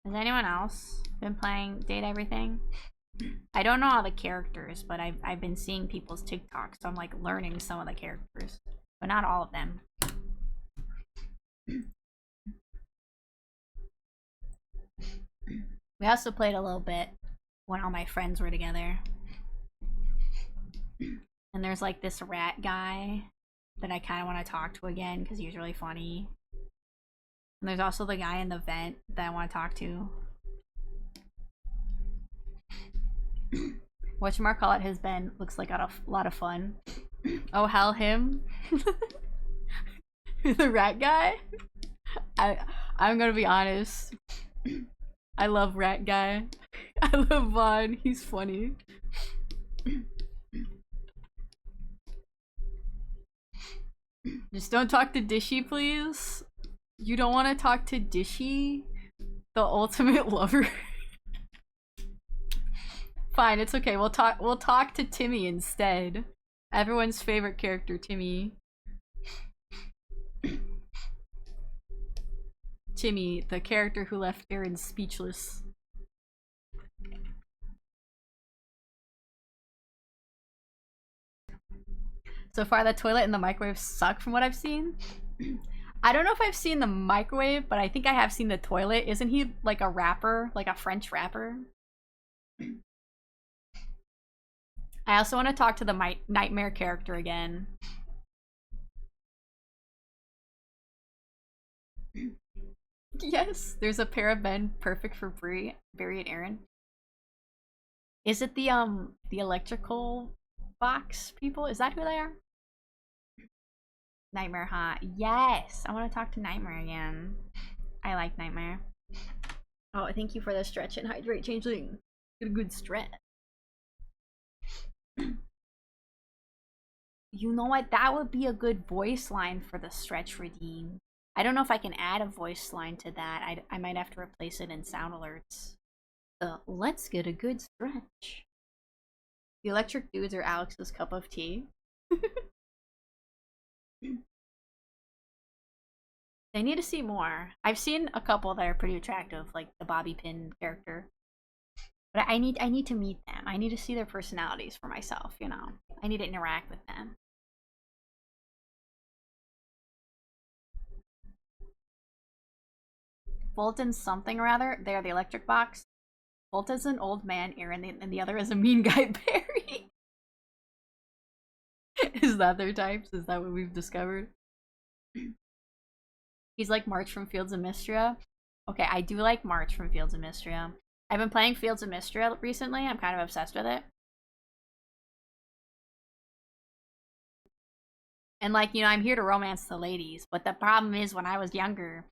Has anyone else been playing Date Everything? I don't know all the characters, but I've been seeing people's TikToks, so I'm like learning some of the characters, but not all of them. We also played a little bit when all my friends were together. And there's like this rat guy that I kind of want to talk to again because he's really funny. And there's also the guy in the vent that I want to talk to. Whatchamacallit has been, looks like a lot of fun. Oh, hell, him? The rat guy? I'm gonna be honest. I love rat guy. I love Vaughn. He's funny. Just don't talk to Dishy, please. You don't want to talk to Dishy, the ultimate lover. Fine, it's okay. We'll talk to Timmy instead. Everyone's favorite character, Timmy. Timmy, the character who left Aaron speechless. So far, the toilet and the microwave suck from what I've seen. I don't know if I've seen the microwave, but I think I have seen the toilet. Isn't he like a rapper? Like a French rapper? I also want to talk to the nightmare character again. Yes, there's a pair of men perfect for Barry and Aaron. Is it the electrical box people? Is that who they are? Nightmare, huh? Yes! I want to talk to Nightmare again. I like Nightmare. Oh, thank you for the stretch and hydrate changeling. Get a good stretch. You know what? That would be a good voice line for the stretch redeem. I don't know if I can add a voice line to that. I might have to replace it in sound alerts. So let's get a good stretch. The electric dudes are Alex's cup of tea. They need to see more. I've seen a couple that are pretty attractive, like the Bobby Pin character. But I need to meet them. I need to see their personalities for myself, you know. I need to interact with them. Fulton something or other. They're the electric box. Fulton's an old man, Aaron, and the other is a mean guy, Barry. Is that their types? Is that what we've discovered? He's like March from Fields of Mistria. Okay, I do like March from Fields of Mistria. I've been playing Fields of Mistria recently. I'm kind of obsessed with it. And like, you know, I'm here to romance the ladies, but the problem is when I was younger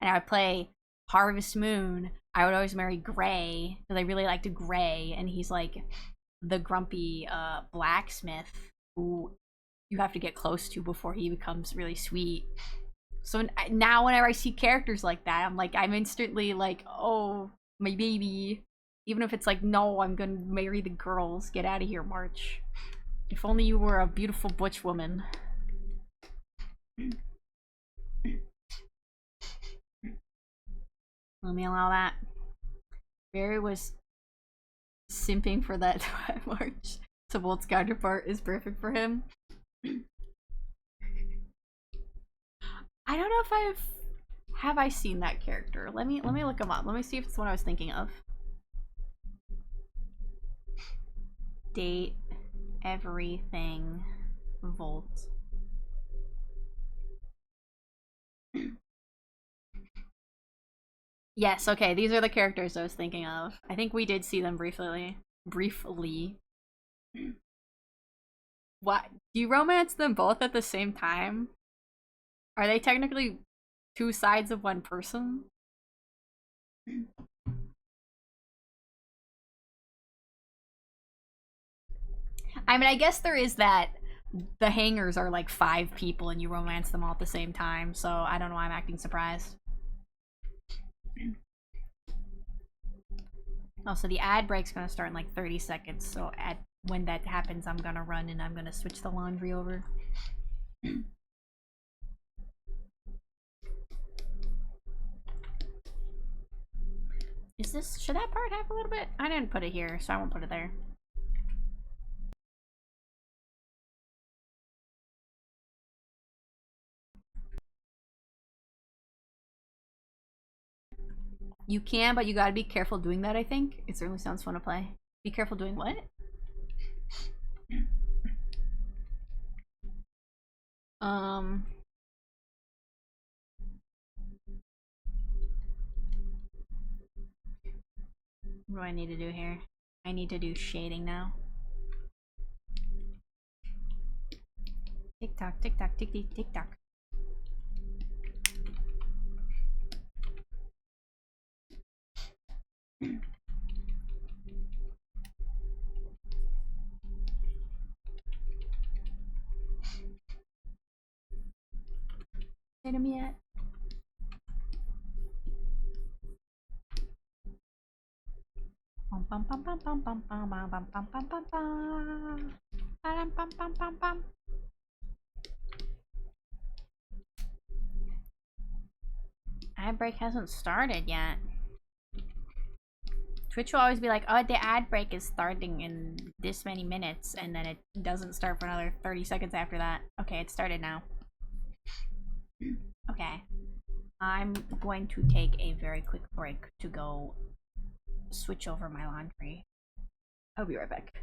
and I would play Harvest Moon, I would always marry Gray because I really liked Gray, and he's like the grumpy blacksmith who you have to get close to before he becomes really sweet. So now whenever I see characters like that, I'm instantly like, oh, my baby. Even if it's like, no, I'm gonna marry the girls. Get out of here, March. If only you were a beautiful butch woman. Let me allow that. Barry was simping for that march. So Bolt's counterpart is perfect for him. I don't know if have I seen that character. Let me look him up. Let me see if it's what I was thinking of. Date everything Volt. Yes, okay, these are the characters I was thinking of. I think we did see them briefly. Briefly. What? Do you romance them both at the same time? Are they technically two sides of one person? I mean, I guess there is that the hangers are like 5 people and you romance them all at the same time, so I don't know why I'm acting surprised. Oh, so the ad break's gonna start in like 30 seconds, so when that happens, I'm gonna run and I'm gonna switch the laundry over. Should that part have a little bit? I didn't put it here, so I won't put it there. You can, but you gotta be careful doing that, I think. It certainly sounds fun to play. Be careful doing what? Um... What do I need to do here? I need to do shading now. Tick tock, tick tock, tick tick, tick tock. Hit him yet? Bum bum bum bum bum bum bum bum bum bum bum bum bum. Bum bum bum bum bum. Ad break hasn't started yet. Twitch will always be like, oh, the ad break is starting in this many minutes, and then it doesn't start for another 30 seconds after that. Okay, it started now. Okay. I'm going to take a very quick break to go switch over my laundry. I'll be right back.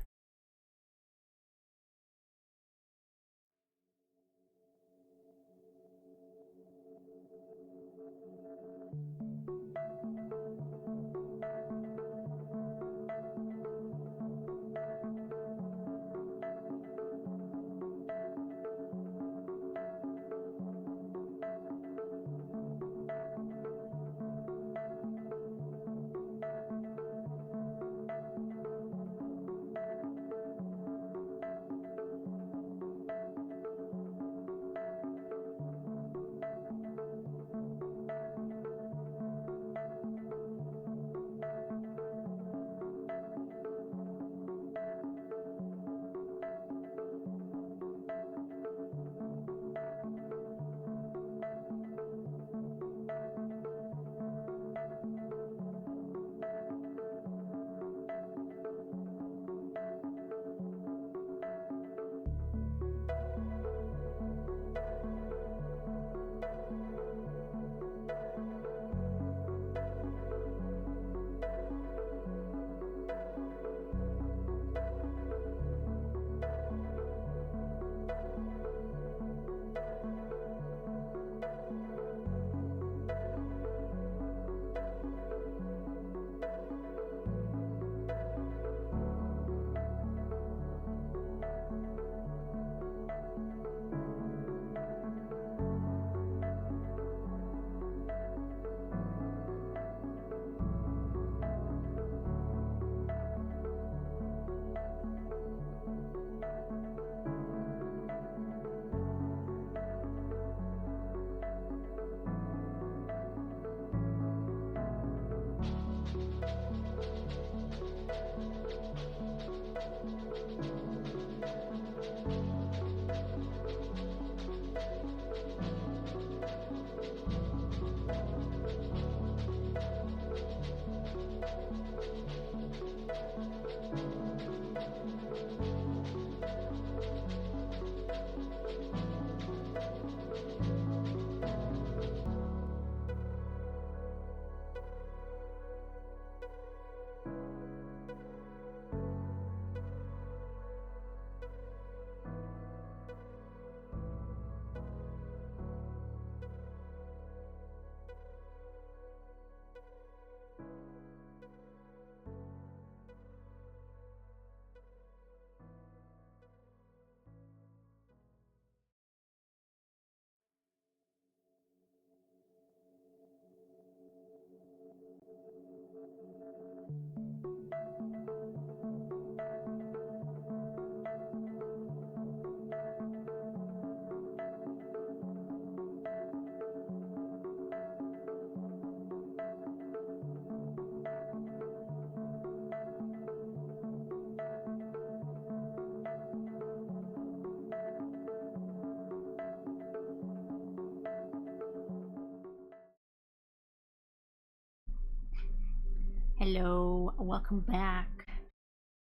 Hello, welcome back.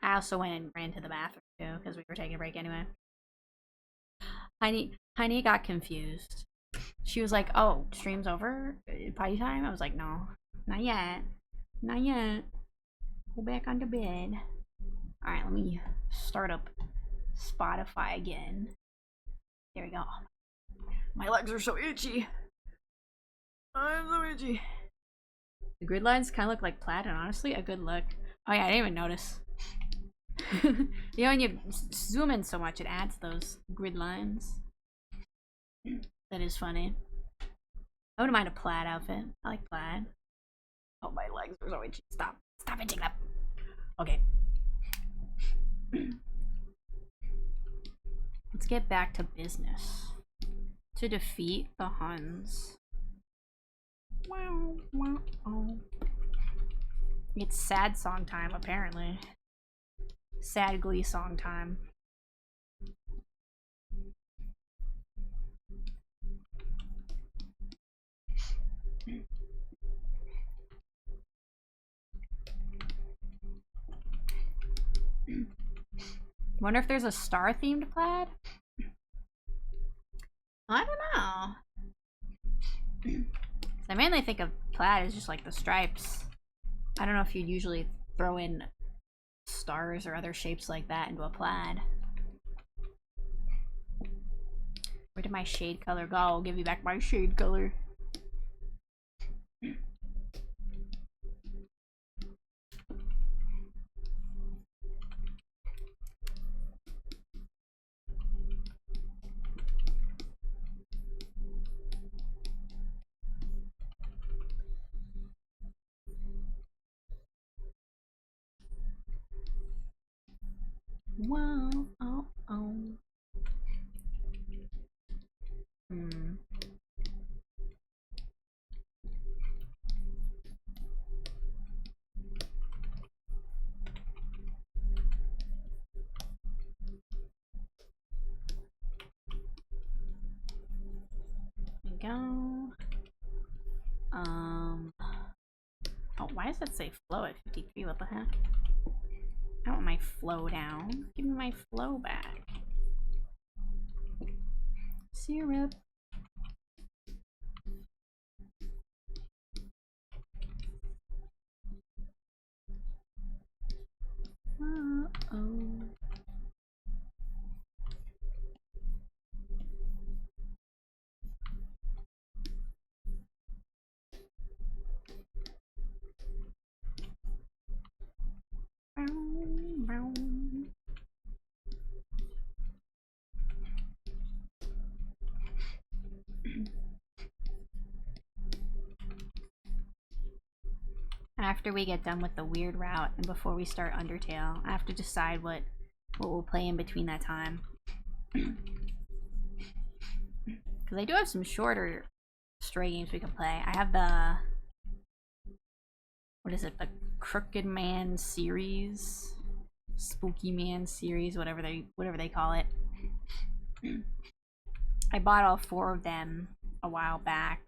I also went and ran to the bathroom too because we were taking a break anyway. Heini got confused. She was like, "Oh, stream's over? Potty time?" I was like, "No, not yet, not yet. Go back onto bed." All right, let me start up Spotify again. There we go. My legs are so itchy. I'm so itchy. The grid lines kind of look like plaid, and honestly, a good look. Oh yeah, I didn't even notice. You know, when you zoom in so much, it adds those grid lines. That is funny. I wouldn't mind a plaid outfit. I like plaid. Oh, my legs are so itchy. Stop. Stop itching up. Okay. Let's get back to business. To defeat the Huns. Wow, wow, oh. It's sad song time, apparently. Sad glee song time. Wonder if there's a star-themed plaid? I don't know. I mainly think of plaid as just like the stripes. I don't know if you'd usually throw in stars or other shapes like that into a plaid. Where did my shade color go? I'll give you back my shade color. Whoa, oh, oh. There we go. Oh, why does that say flow at 53? What the heck? I want my flow down. Give me my flow back. Syrup. Uh-oh. After we get done with the weird route and before we start Undertale, I have to decide what we'll play in between that time. Because I do have some shorter Stray games we can play. I have the... What is it? The Crooked Man series? Spooky Man series, whatever they call it. I bought all 4 of them a while back.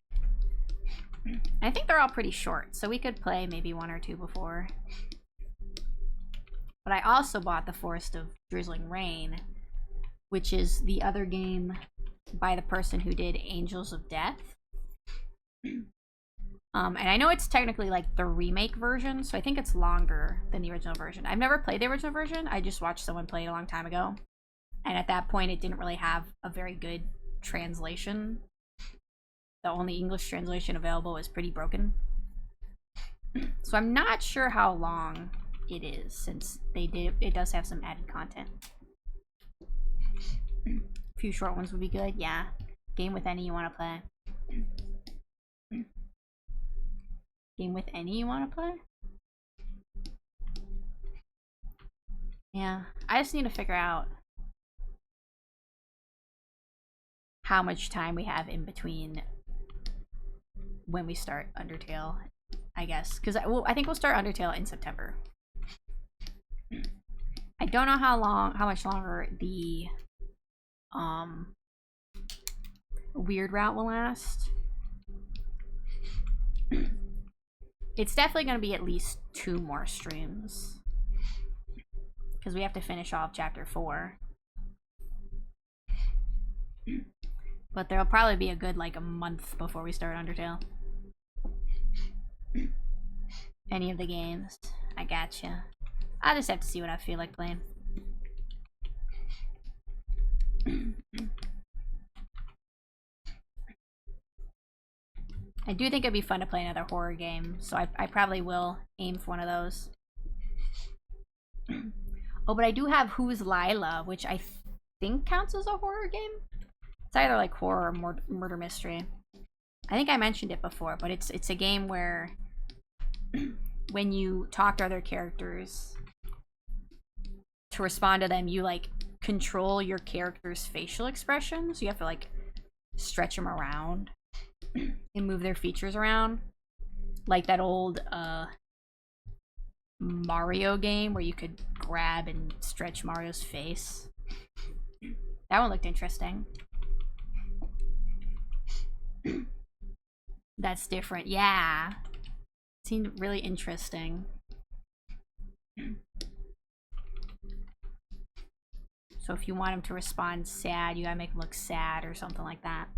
I think they're all pretty short, so we could play maybe 1 or 2 before. But I also bought The Forest of Drizzling Rain, which is the other game by the person who did Angels of Death. And I know it's technically like the remake version, so I think it's longer than the original version. I've never played the original version. I just watched someone play it a long time ago. And at that point, it didn't really have a very good translation. The only English translation available is pretty broken. So I'm not sure how long it is, since it does have some added content. A few short ones would be good, yeah. Game with any you want to play. Game with any you want to play? Yeah, I just need to figure out how much time we have in between when we start Undertale, I guess. Because I think we'll start Undertale in September. I don't know how much longer the weird route will last. It's definitely going to be at least 2 more streams. Because we have to finish off chapter 4. But there'll probably be a good, like, a month before we start Undertale. Any of the games. I gotcha. I'll just have to see what I feel like playing. I do think it'd be fun to play another horror game, so I probably will aim for one of those. Oh, but I do have Who's Lila, which I think counts as a horror game. It's either like horror or murder mystery. I think I mentioned it before, but it's a game where when you talk to other characters to respond to them, you like control your character's facial expressions. You have to like stretch them around and move their features around, like that old Mario game where you could grab and stretch Mario's face. That one looked interesting. That's different. Yeah. It seemed really interesting. So if you want him to respond sad, you gotta make him look sad or something like that.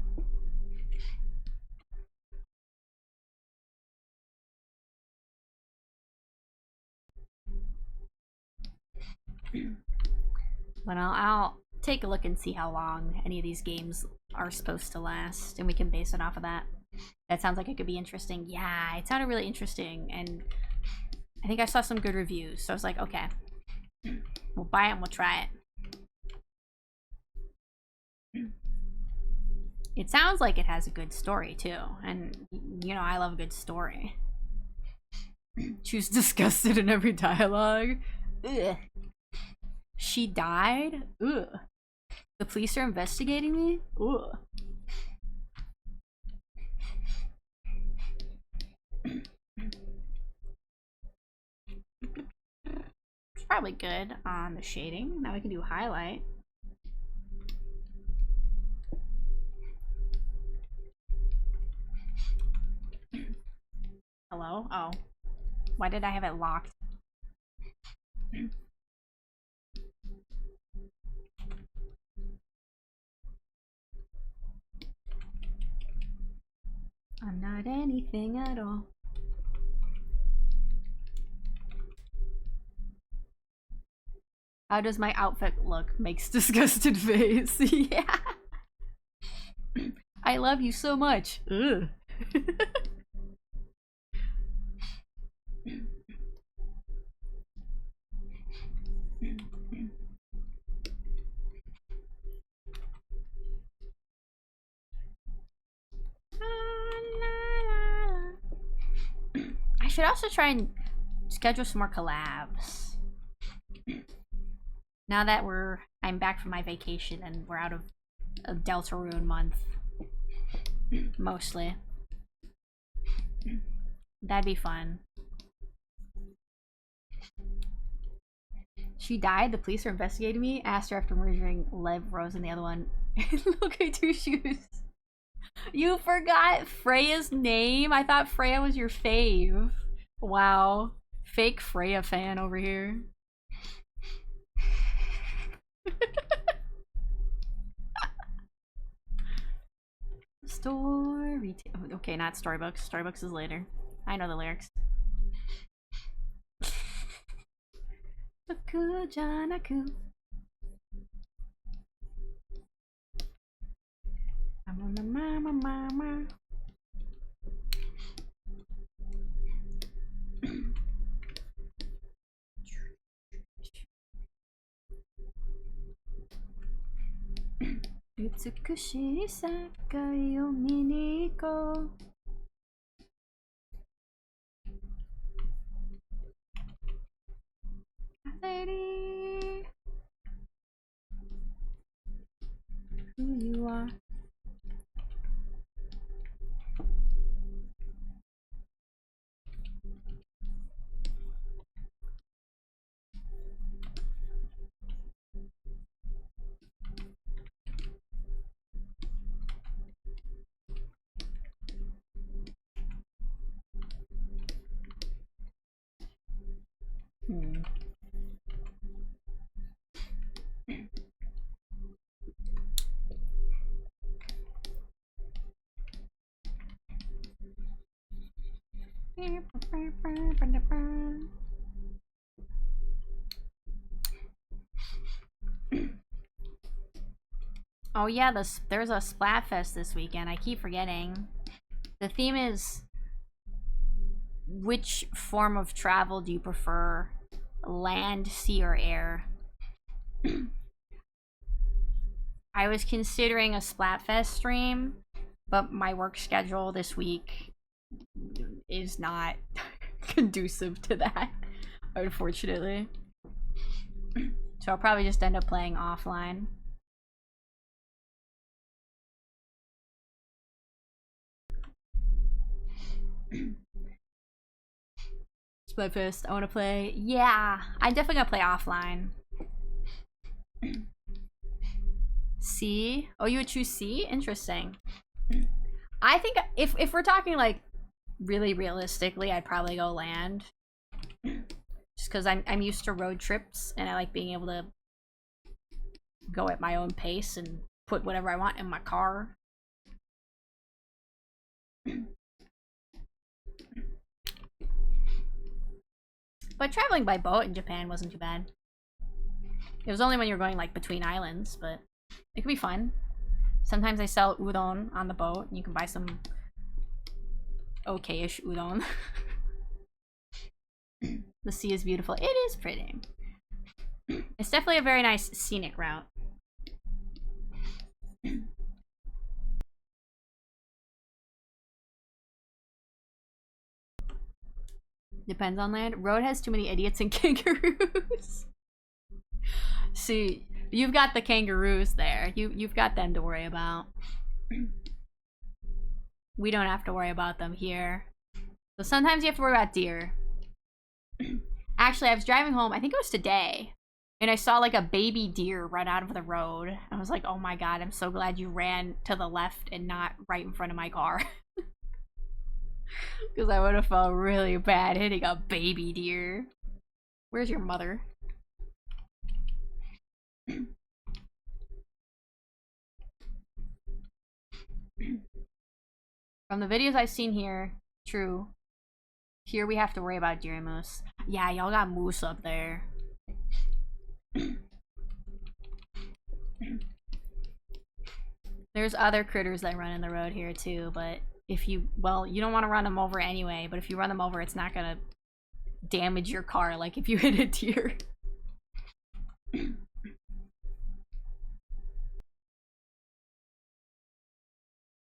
But I'll take a look and see how long any of these games are supposed to last, and we can base it off of that. That sounds like it could be interesting. Yeah, it sounded really interesting, and I think I saw some good reviews, so I was like, okay, we'll buy it and we'll try it. It sounds like it has a good story, too, and, you know, I love a good story. She was disgusted in every dialogue. Ugh. She died? Ugh. The police are investigating me? Ugh. It's probably good on the shading. Now we can do highlight. Hello? Oh. Why did I have it locked? I'm not anything at all. How does my outfit look? Makes disgusted face. Yeah. I love you so much. Ugh. I should also try and schedule some more collabs. Now that I'm back from my vacation and we're out of Deltarune month. Mostly. That'd be fun. She died. The police are investigating me. Asked her after murdering Lev, Rose, and the other one. Look at 2 shoes. You forgot Freya's name? I thought Freya was your fave. Wow. Fake Freya fan over here. Story. Okay, not storybooks. Storybooks is later. I know the lyrics. Janaku. Mama. Utsukushii sakai o mi ni ikou. Lady, who you are. Hmm. Oh yeah, there's a Splatfest this weekend. I keep forgetting. The theme is, which form of travel do you prefer? Land, sea, or air? I was considering a Splatfest stream, but my work schedule this week is not conducive to that, unfortunately. So I'll probably just end up playing offline. Splatfest, I want to play. Yeah, I'm definitely gonna play offline. C? Oh, you would choose C? Interesting. I think if we're talking like really realistically, I'd probably go land. Just because I'm used to road trips and I like being able to go at my own pace and put whatever I want in my car. But traveling by boat in Japan wasn't too bad. It was only when you're going like between islands, but it could be fun. Sometimes they sell udon on the boat and you can buy some okay-ish udon. The sea is beautiful. It is pretty. It's definitely a very nice scenic route. Depends on land. Road has too many idiots and kangaroos. See, you've got the kangaroos there. You've got them to worry about. We don't have to worry about them here. So sometimes you have to worry about deer. Actually, I was driving home, I think it was today, and I saw like a baby deer run out of the road. I was like, oh my god, I'm so glad you ran to the left and not right in front of my car. Because I would have felt really bad hitting a baby deer. Where's your mother? From the videos I've seen here, true. Here we have to worry about deer and moose. Yeah, y'all got moose up there. There's other critters that run in the road here too, but if you, well, you don't want to run them over anyway, but if you run them over, it's not gonna damage your car like if you hit a deer.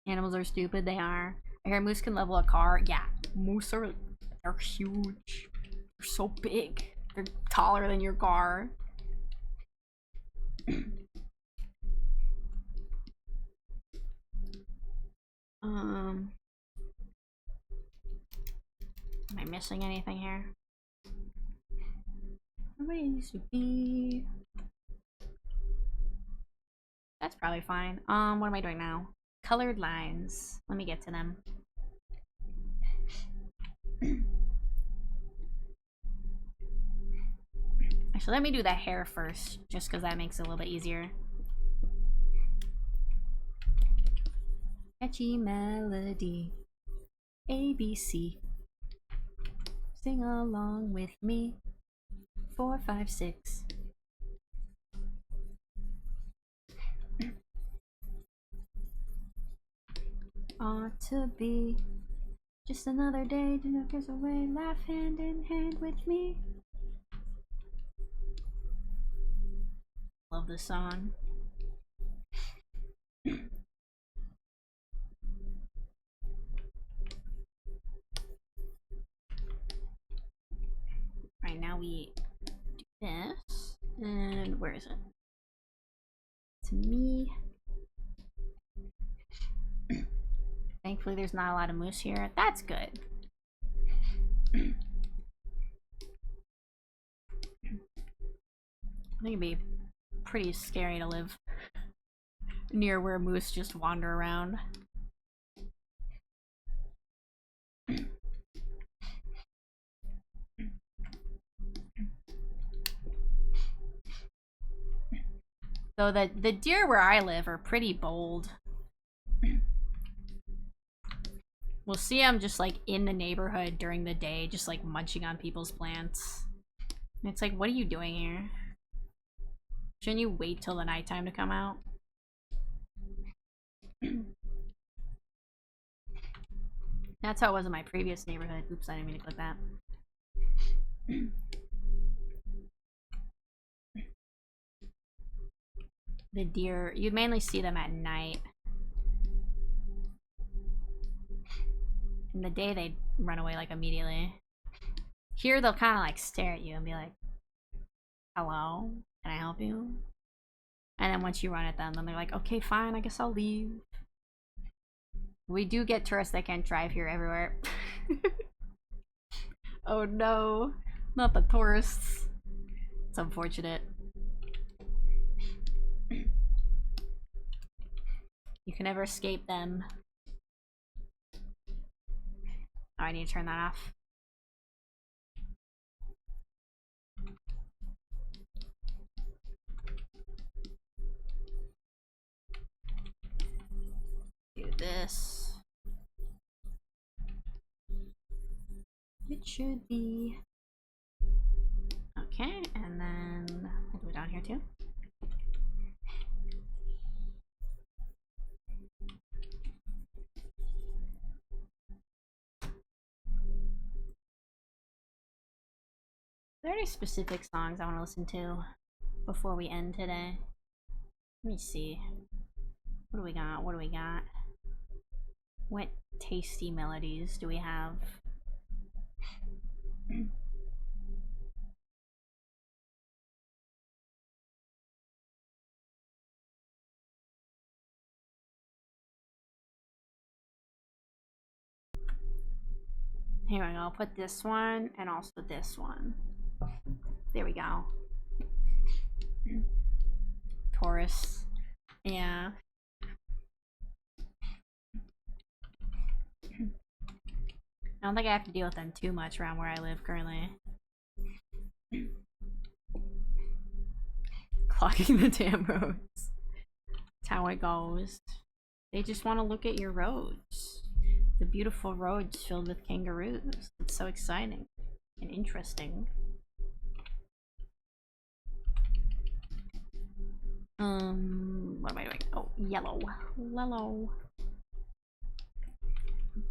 Animals are stupid, they are. I hear moose can level a car. Yeah, moose are, they're huge. They're so big. They're taller than your car. Am I missing anything here? Where used to be? That's probably fine. What am I doing now? Colored lines. Let me get to them. Actually, let me do the hair first, just because that makes it a little bit easier. Catchy melody. ABC. Sing along with me. 4, 5, 6. Ought to be just another day to knock us away. Laugh hand in hand with me. Love this song. Alright, now we do this. And where is it? To me. Thankfully, there's not a lot of moose here. That's good. I think it'd be pretty scary to live near where moose just wander around. Though the deer where I live are pretty bold. We'll see them just like in the neighborhood during the day, just like munching on people's plants. And it's like, what are you doing here? Shouldn't you wait till the nighttime to come out? That's how it was in my previous neighborhood. Oops, I didn't mean to click that. The deer, you'd mainly see them at night. In the day, they'd run away like immediately. Here, they'll kind of like stare at you and be like, hello, can I help you? And then once you run at them, then they're like, okay, fine, I guess I'll leave. We do get tourists that can't drive here everywhere. Oh no, not the tourists. It's unfortunate. You can never escape them. Oh, I need to turn that off. Do this. It should be. Okay, and then we'll do it down here too. Are there any specific songs I want to listen to before we end today? Let me see. What do we got? What do we got? What tasty melodies do we have? Here we go. I'll put this one and also this one. There we go. Taurus. Yeah. I don't think I have to deal with them too much around where I live currently. Clogging the damn roads. That's how it goes. They just want to look at your roads. The beautiful roads filled with kangaroos. It's so exciting and interesting. What am I doing? Oh, yellow. Lello.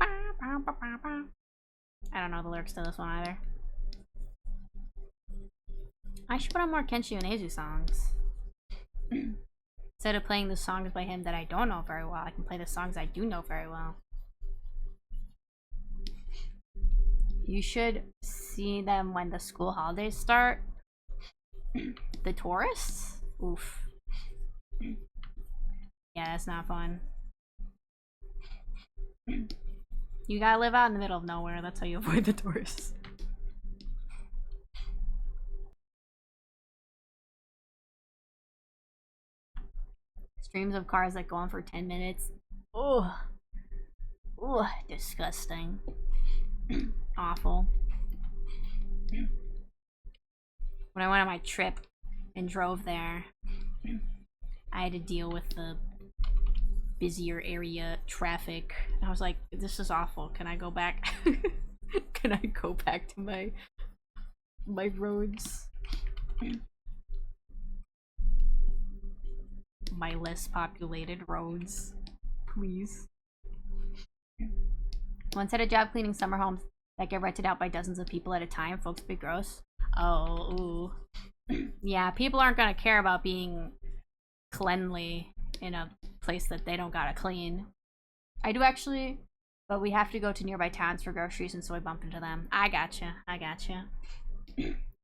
I don't know the lyrics to this one either. I should put on more Kenshi Yonezu songs. Instead of playing the songs by him that I don't know very well, I can play the songs I do know very well. You should see them when the school holidays start. The tourists? Oof. Yeah, that's not fun. You gotta live out in the middle of nowhere. That's how you avoid the tourists. Streams of cars that go on for 10 minutes. Oh, oh, disgusting. Awful. When I went on my trip and drove there, I had to deal with the busier area traffic. I was like, this is awful. Can I go back? Can I go back to my roads? My less populated roads, please. Once had a job cleaning summer homes that get rented out by dozens of people at a time. Folks be gross. Oh, ooh. Yeah, people aren't gonna care about being cleanly in a place that they don't gotta clean. I do actually, but we have to go to nearby towns for groceries, and so I bump into them. I gotcha. I gotcha.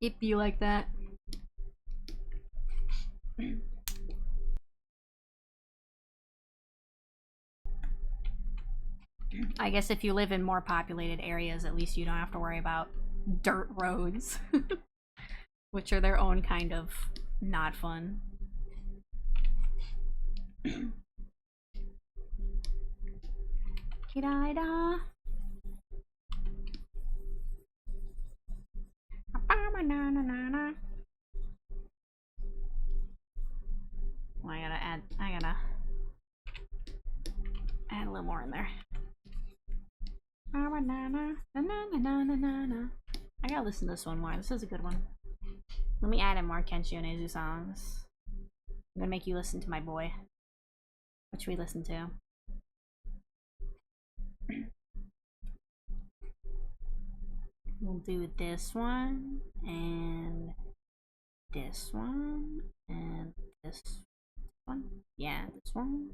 It be like that. I guess if you live in more populated areas, at least you don't have to worry about dirt roads, which are their own kind of not fun. Kidida. I gotta add a little more in there. I gotta listen to this one more. This is a good one. Let me add in more Kenshi Yonezu songs. I'm gonna make you listen to my boy. What should we listen to? We'll do this one, and this one, and this one. Yeah, this one.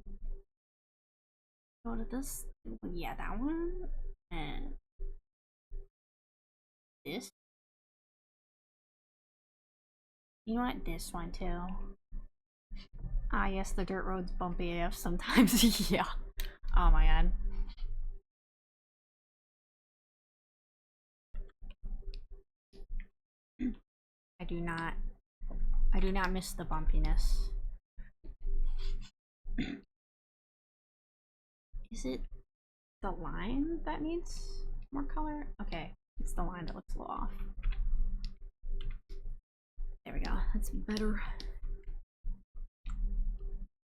Go to this. Yeah, that one. And this. You know what? This one too. Ah, yes, the dirt road's bumpy AF sometimes. Yeah. Oh my god. I do not miss the bumpiness. Is it the line that needs more color? Okay, it's the line that looks a little off. There we go. That's better.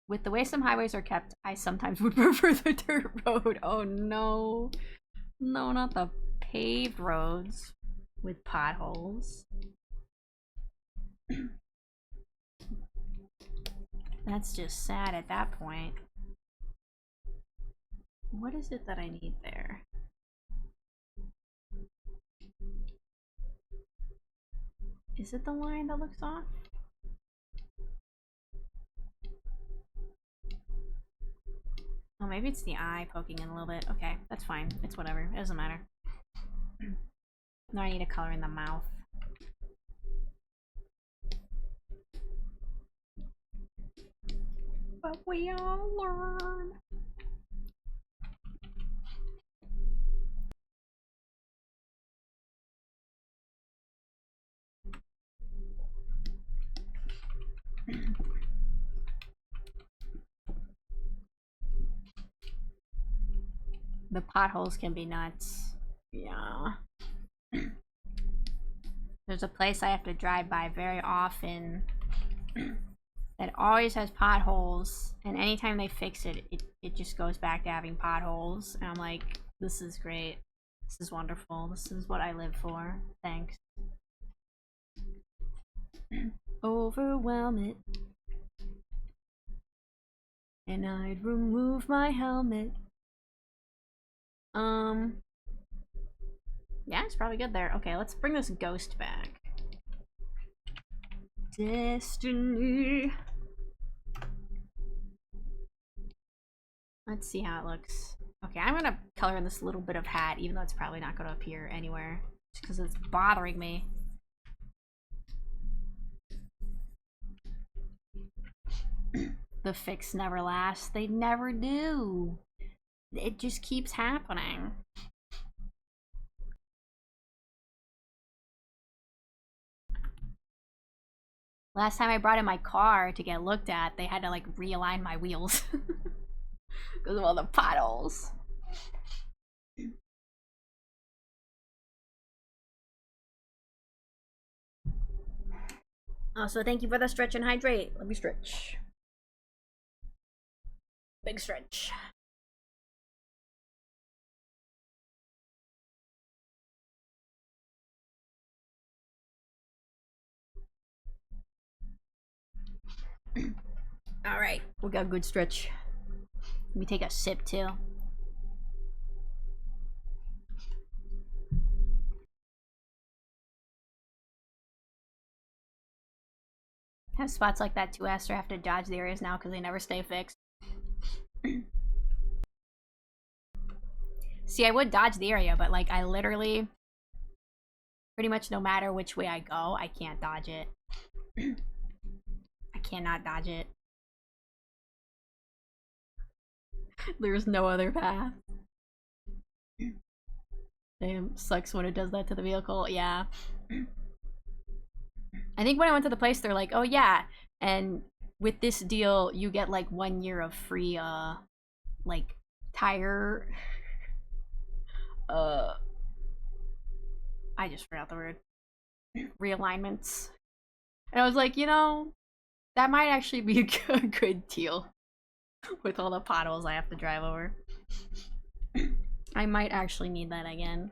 With the way some highways are kept, I sometimes would prefer the dirt road. Oh no. No, not the paved roads with potholes. That's just sad at that point. What is it that I need there? Is it the line that looks off? Oh, maybe it's the eye poking in a little bit. Okay, that's fine. It's whatever. It doesn't matter. Now I need a color in the mouth. But we all learn. The potholes can be nuts. Yeah. There's a place I have to drive by very often that always has potholes, and anytime they fix it, it just goes back to having potholes. And I'm like, this is great. This is wonderful. This is what I live for. Thanks. Overwhelm it. And I'd remove my helmet. Yeah, it's probably good there. Okay, let's bring this ghost back. Destiny. Let's see how it looks. Okay, I'm gonna color in this little bit of hat, even though it's probably not gonna appear anywhere, just because it's bothering me. The fix never lasts. They never do. It just keeps happening. Last time I brought in my car to get looked at, they had to like realign my wheels because of all the potholes. Also, thank you for the stretch and hydrate. Let me stretch. Big stretch. All right, we got a good stretch. Let me take a sip too. I have spots like that too. Aster have to dodge the areas now because they never stay fixed. See, I would dodge the area, but like I literally, pretty much no matter which way I go, I can't dodge it. I cannot dodge it. There's no other path. Damn, sucks when it does that to the vehicle. Yeah. I think when I went to the place, they're like, oh yeah, and with this deal, you get like 1 year of free, like, tire, I just forgot the word. Realignments. And I was like, you know, That might actually be a good deal with all the potholes I have to drive over. I might actually need that again.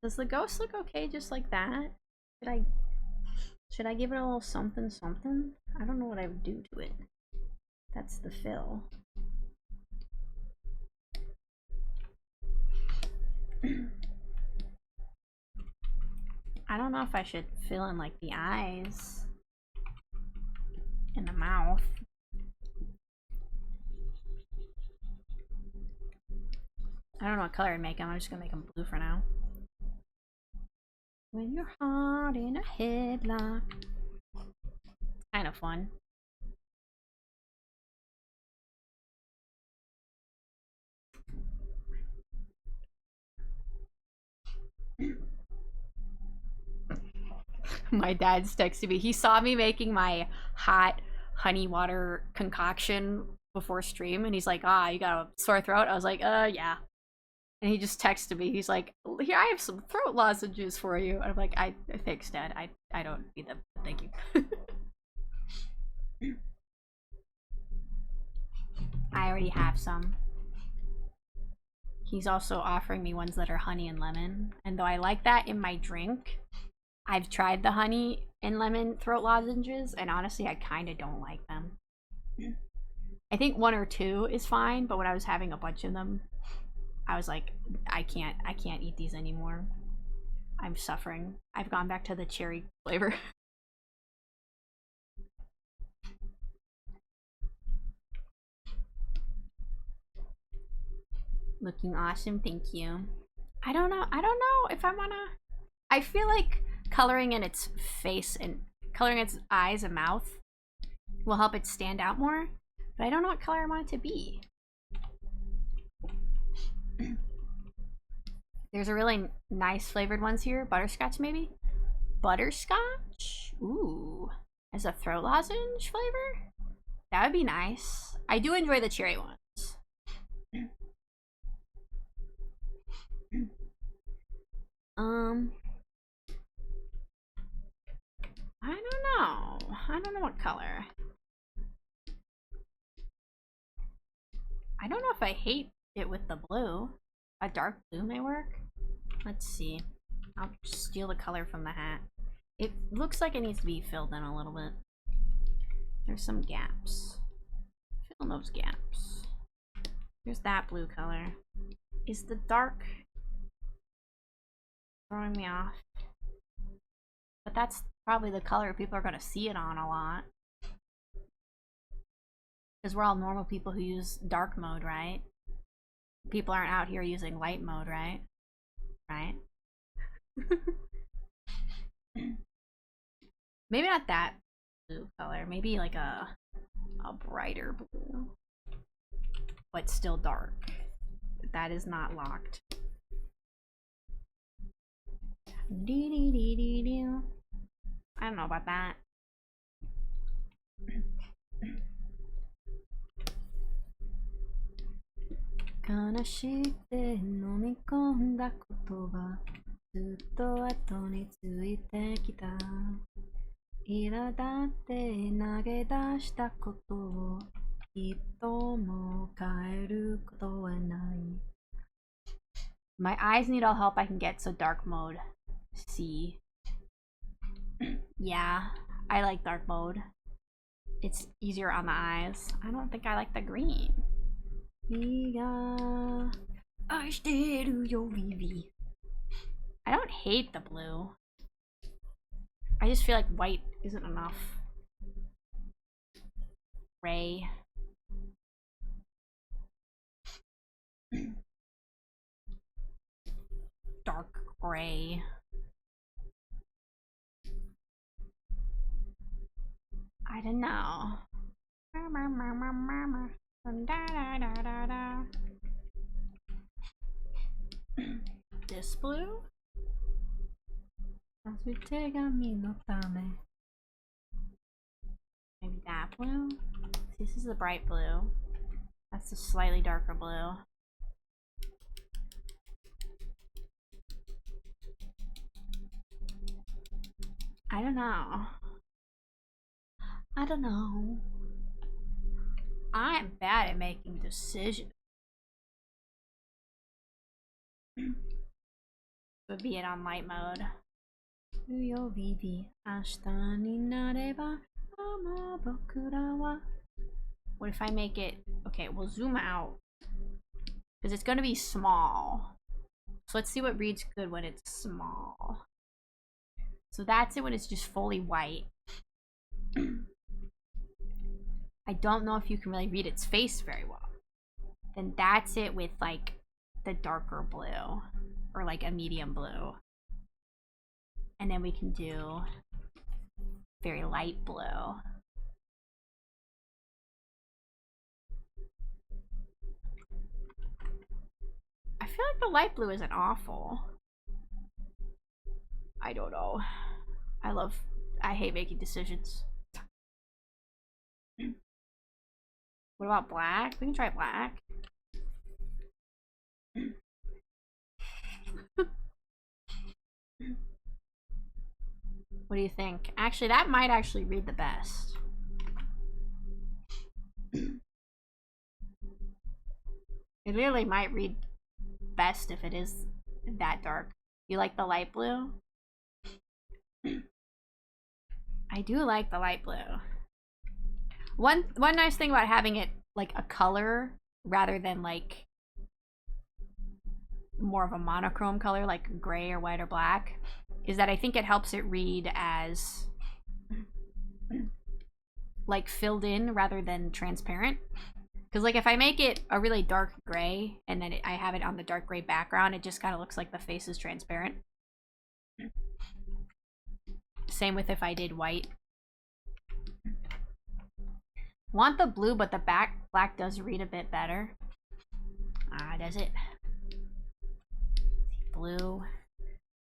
Does the ghost look okay just like that? Should I give it a little something something? I don't know what I would do to it. That's the fill. I don't know if I should fill in like the eyes and the mouth. I don't know what color I'd make them. I'm just gonna make them blue for now. When you're hard in a headlock. Kind of fun. My dad's texting me. He saw me making my hot honey water concoction before stream, and he's like, "Ah, you got a sore throat?" I was like, yeah." And he just texted me. He's like, "Here, I have some throat lozenges for you." And I'm like, thanks, Dad. I don't need them. Thank you." I already have some. He's also offering me ones that are honey and lemon. And though I like that in my drink, I've tried the honey and lemon throat lozenges, and honestly, I kind of don't like them. I think 1 or 2 is fine, but when I was having a bunch of them, I was like, I can't eat these anymore. I'm suffering. I've gone back to the cherry flavor. Looking awesome, thank you. I don't know if I wanna. I feel like coloring in its face and coloring its eyes and mouth will help it stand out more, but I don't know what color I want it to be. There's a really nice flavored ones here. Butterscotch, maybe? Butterscotch? Ooh. As a throat lozenge flavor? That would be nice. I do enjoy the cherry ones. I don't know. I don't know what color. I don't know if I hate it with the blue. A dark blue may work. Let's see. I'll steal the color from the hat. It looks like it needs to be filled in a little bit. There's some gaps. Fill in those gaps. Here's that blue color. Is the dark throwing me off? But that's probably the color people are going to see it on a lot. Because we're all normal people who use dark mode, right? People aren't out here using light mode, right? Right? Maybe not that blue color. Maybe like a brighter blue. But still dark. That is not locked. I don't know about that. 悲しいって飲み込んだ言葉ずっと後についてきた苛立って投げ出したことをきっともう変えることはない My eyes need all help I can get, so dark mode. C. Yeah, I like dark mode. It's easier on the eyes. I don't think I like the green. I don't hate the blue. I just feel like white isn't enough. Gray. Dark gray. I don't know. This blue? Maybe that blue? This is the bright blue. That's the slightly darker blue. I don't know. I don't know. I am bad at making decisions. Would be it on light mode. What if I make it... Okay, we'll zoom out. Because it's going to be small. So let's see what reads good when it's small. So that's it when it's just fully white. I don't know if you can really read its face very well. Then that's it with like the darker blue. Or like a medium blue. And then we can do very light blue. I feel like the light blue isn't awful. I don't know. I hate making decisions. What about black? We can try black. What do you think? Actually, that might actually read the best. It literally might read best if it is that dark. You like the light blue? I do like the light blue. One nice thing about having it like a color rather than like more of a monochrome color like gray or white or black is that I think it helps it read as like filled in rather than transparent. Because like if I make it a really dark gray and then I have it on the dark gray background, it just kind of looks like the face is transparent. Same with if I did white. Want the blue, but the black does read a bit better. Does it? Blue,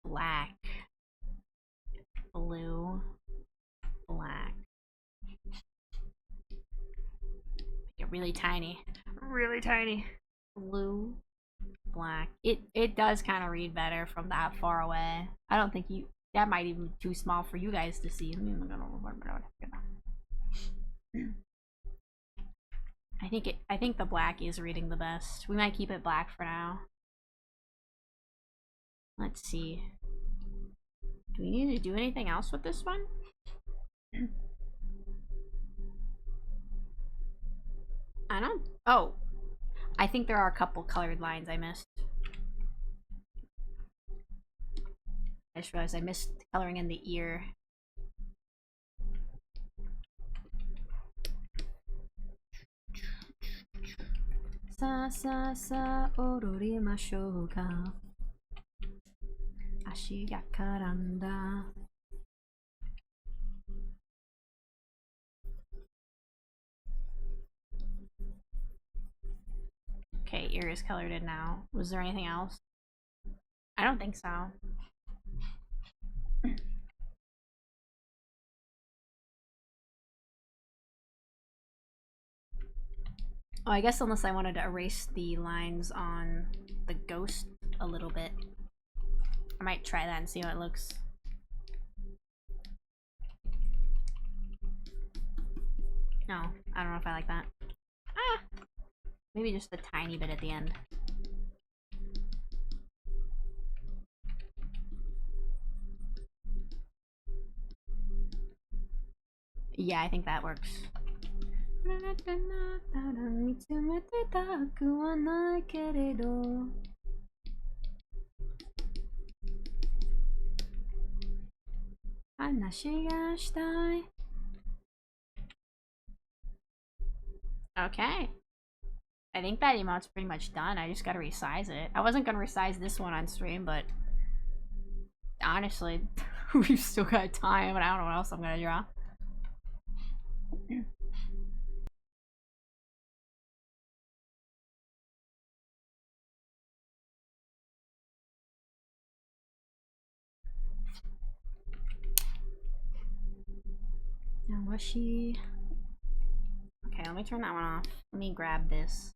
black, blue, black. Make it really tiny. Really tiny. Blue, black. It does kind of read better from that far away. I don't think that might even be too small for you guys to see. I think the black is reading the best. We might keep it black for now. Let's see. Do we need to do anything else with this one? I don't... Oh. I think there are a couple colored lines I missed. I just realized I missed coloring in the ear. Sa sa sa ororimashou ka. Ashi ga karanda. Okay, ear is colored in now. Was there anything else? I don't think so. Oh, I guess unless I wanted to erase the lines on the ghost a little bit. I might try that and see how it looks. No, I don't know if I like that. Maybe just a tiny bit at the end. Yeah, I think that works. Okay. I think that emote's pretty much done. I just gotta resize it. I wasn't gonna resize this one on stream, but honestly, we've still got time, and I don't know what else I'm gonna draw. Washi. Okay, let me turn that one off. Let me grab this.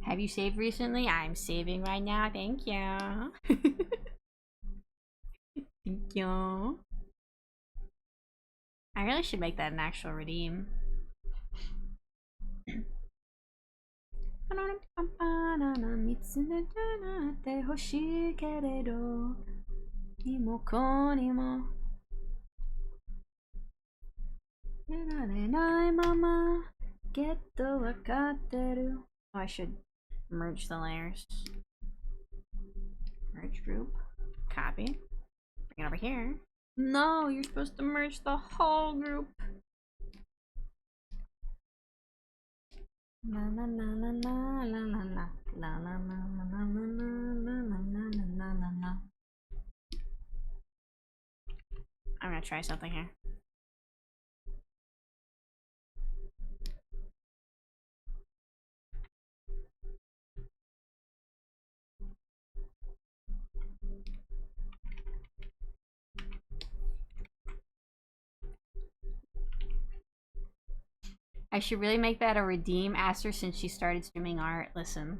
Have you saved recently? I'm saving right now. Thank you. Thank you. I really should make that an actual redeem. 見つめたなって欲しいけれどにもこにも寝られないままきっとわかってる Oh, I should merge the layers. Merge group. Copy. Bring it over here. No, you're supposed to merge the whole group. La la la la la la la la la la la la la la la. I'm gonna try something here. I should really make that a redeem. Asked her since she started streaming art. Listen.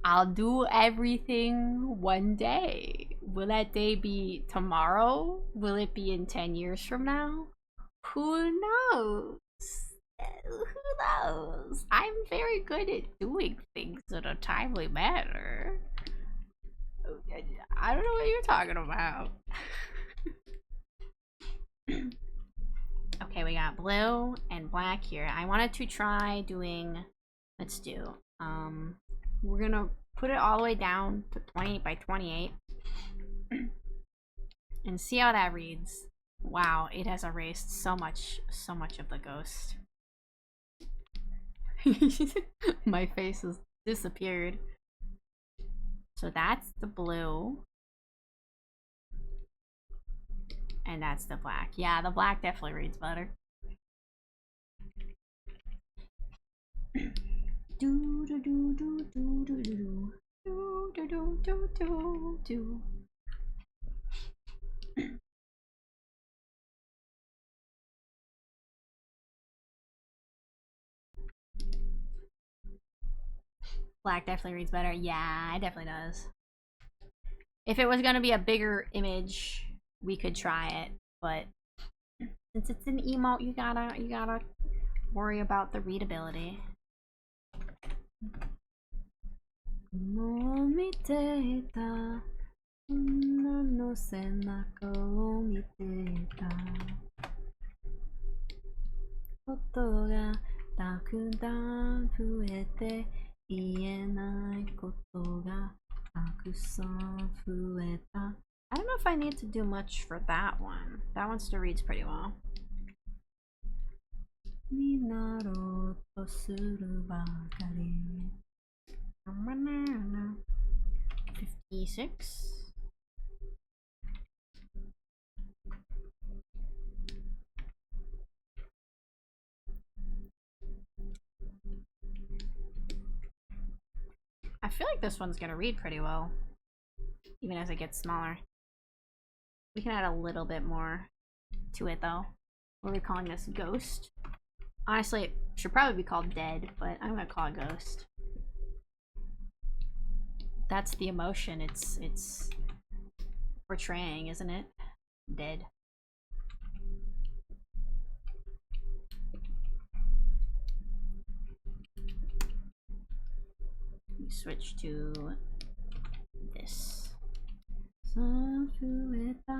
I'll do everything one day. Will that day be tomorrow? Will it be in 10 years from now? Who knows? Who knows? I'm very good at doing things in a timely manner. I don't know what you're talking about. Okay, we got blue and black here. I wanted to try doing, let's do, we're gonna put it all the way down to 28 by 28 and see how that reads. Wow, it has erased so much of the ghost. My face has disappeared. So that's the blue. And that's the black. Yeah, the black definitely reads better. Do do do do do do do do do do do do do. Black definitely reads better. Yeah, it definitely does. If it was gonna be a bigger image, we could try it, but since it's an emote, you gotta worry about the readability. もう見ていた女の背中を見ていたことがたくさん増えて言えないことがたくさん増えた I don't know if I need to do much for that one. That one still reads pretty well. になろうとするばかり 56. I feel like this one's gonna read pretty well, even as it gets smaller. We can add a little bit more to it though. What are we calling this? Ghost? Honestly, it should probably be called Dead, but I'm gonna call it Ghost. That's the emotion it's portraying, isn't it? Dead. We switch to this. さあ増えた、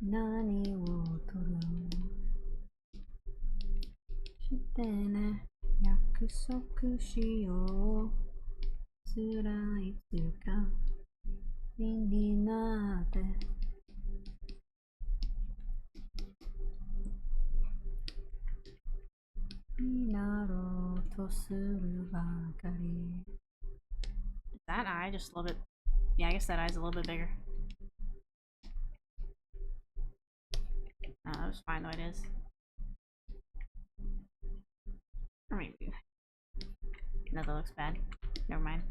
何を取るしてね、約束しよう、辛いつかになってになろうとするばかり That eye just a little bit... Yeah, I guess that eye's a little bit bigger. That was fine though it is. Or maybe... No, that looks bad. Never mind.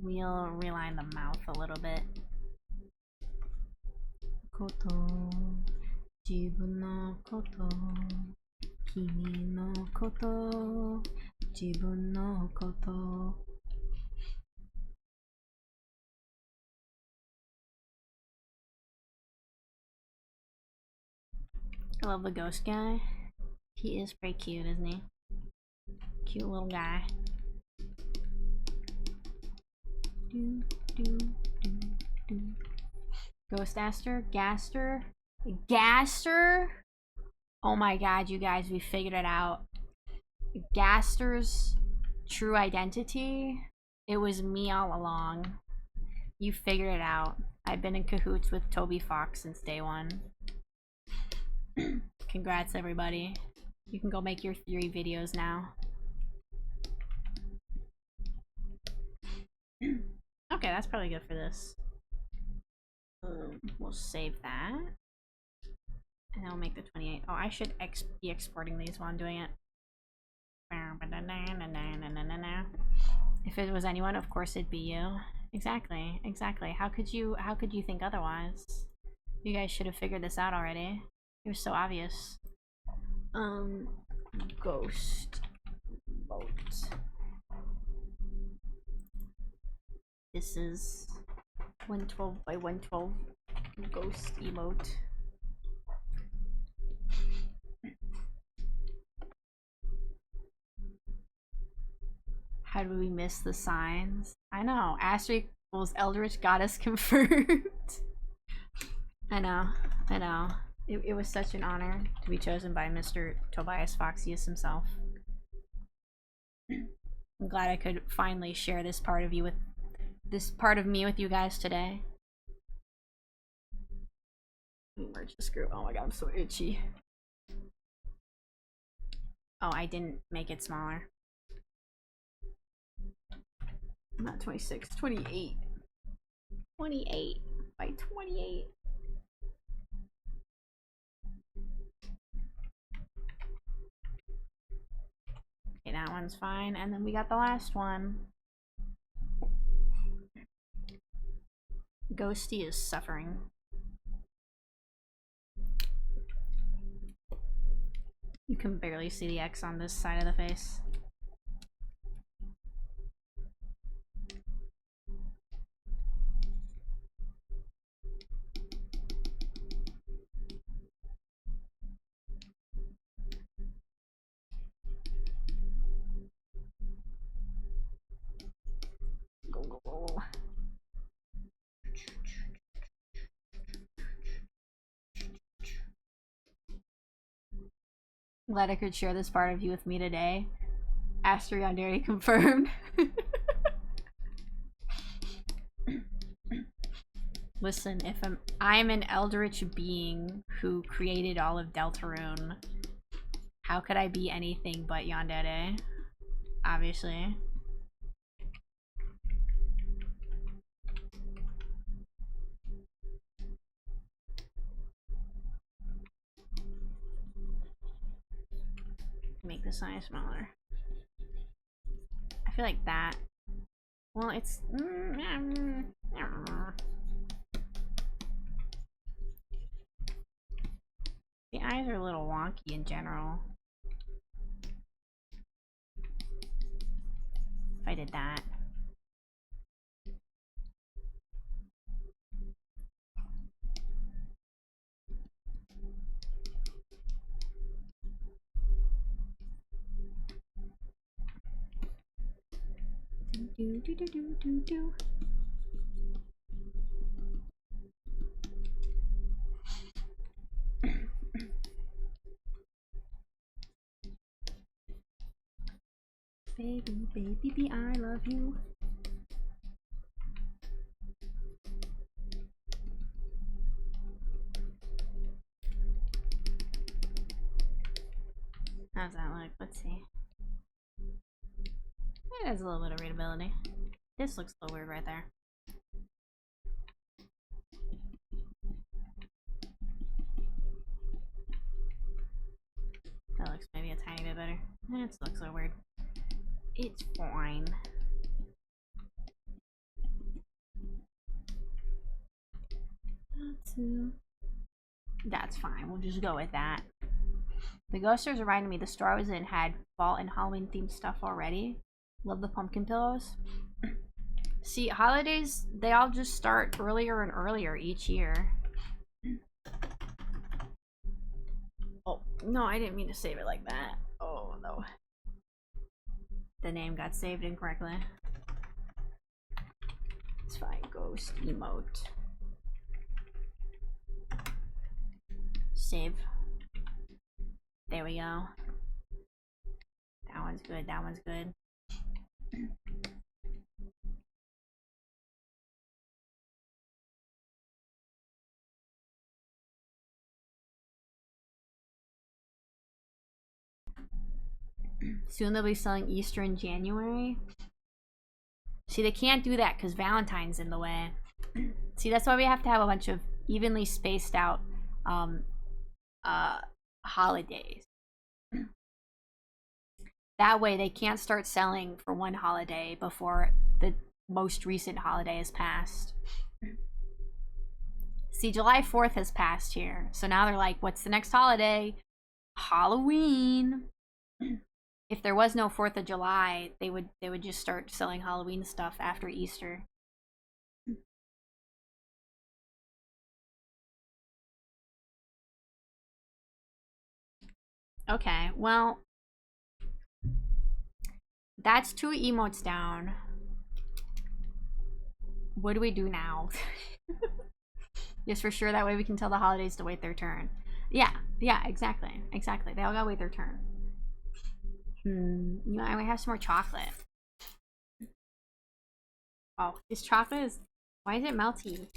We'll realign the mouth a little bit. Koto, jibun no koto, kimi no koto, jibun no koto. I love the ghost guy. He is pretty cute, isn't he? Cute little guy. Do, do, do, do. Ghost Aster? Gaster? Gaster? Oh my god, you guys, we figured it out. Gaster's true identity, it was me all along. You figured it out. I've been in cahoots with Toby Fox since day one. Congrats, everybody. You can go make your theory videos now. Okay, that's probably good for this. We'll save that. And then we'll make the 28. Oh, I should be exporting these while I'm doing it. If it was anyone, of course it'd be you. Exactly, exactly. How could you think otherwise? You guys should have figured this out already. It was so obvious. Ghost boat. This is 112 by 112 ghost emote. How do we miss the signs? I know. Aster equals Eldritch Goddess confirmed. I know. I know. It was such an honor to be chosen by Mr. Tobias Foxius himself. I'm glad I could finally share this part of me with you guys today. Let me merge this group. Oh my god, I'm so itchy. Oh, I didn't make it smaller. Not 26, 28. 28 by 28. Okay, that one's fine. And then we got the last one. Ghosty is suffering. You can barely see the X on this side of the face. Go. I'm glad I could share this part of you with me today. Aster Yandere confirmed. Listen, if I'm an eldritch being who created all of Deltarune, how could I be anything but Yandere? Obviously. Make the size smaller. I feel like that. Well, it's the eyes are a little wonky in general. If I did that. Do. Baby, I love you. How's that look? Let's see. It has a little bit of readability. This looks a little weird right there. That looks maybe a tiny bit better. It looks so weird. It's fine. That's fine. We'll just go with that. The Ghosters reminded me the store I was in had fall and Halloween themed stuff already. Love the pumpkin pillows. See, holidays, they all just start earlier and earlier each year. Oh, no, I didn't mean to save it like that. Oh, no. The name got saved incorrectly. It's fine. Ghost emote. Save. There we go. That one's good. That one's good. Soon they'll be selling Easter in January. See, they can't do that because Valentine's in the way. See, that's why we have to have a bunch of evenly spaced out holidays. That way they can't start selling for one holiday before the most recent holiday has passed. See, July 4th has passed here. So now they're like, what's the next holiday? Halloween. If there was no 4th of July, they would just start selling Halloween stuff after Easter. Okay, well, that's 2 emotes down. What do we do now? Just for sure, that way we can tell the holidays to wait their turn. Yeah, exactly. They all gotta wait their turn. You know, I might have some more chocolate. Oh, this chocolate is... Why is it melty?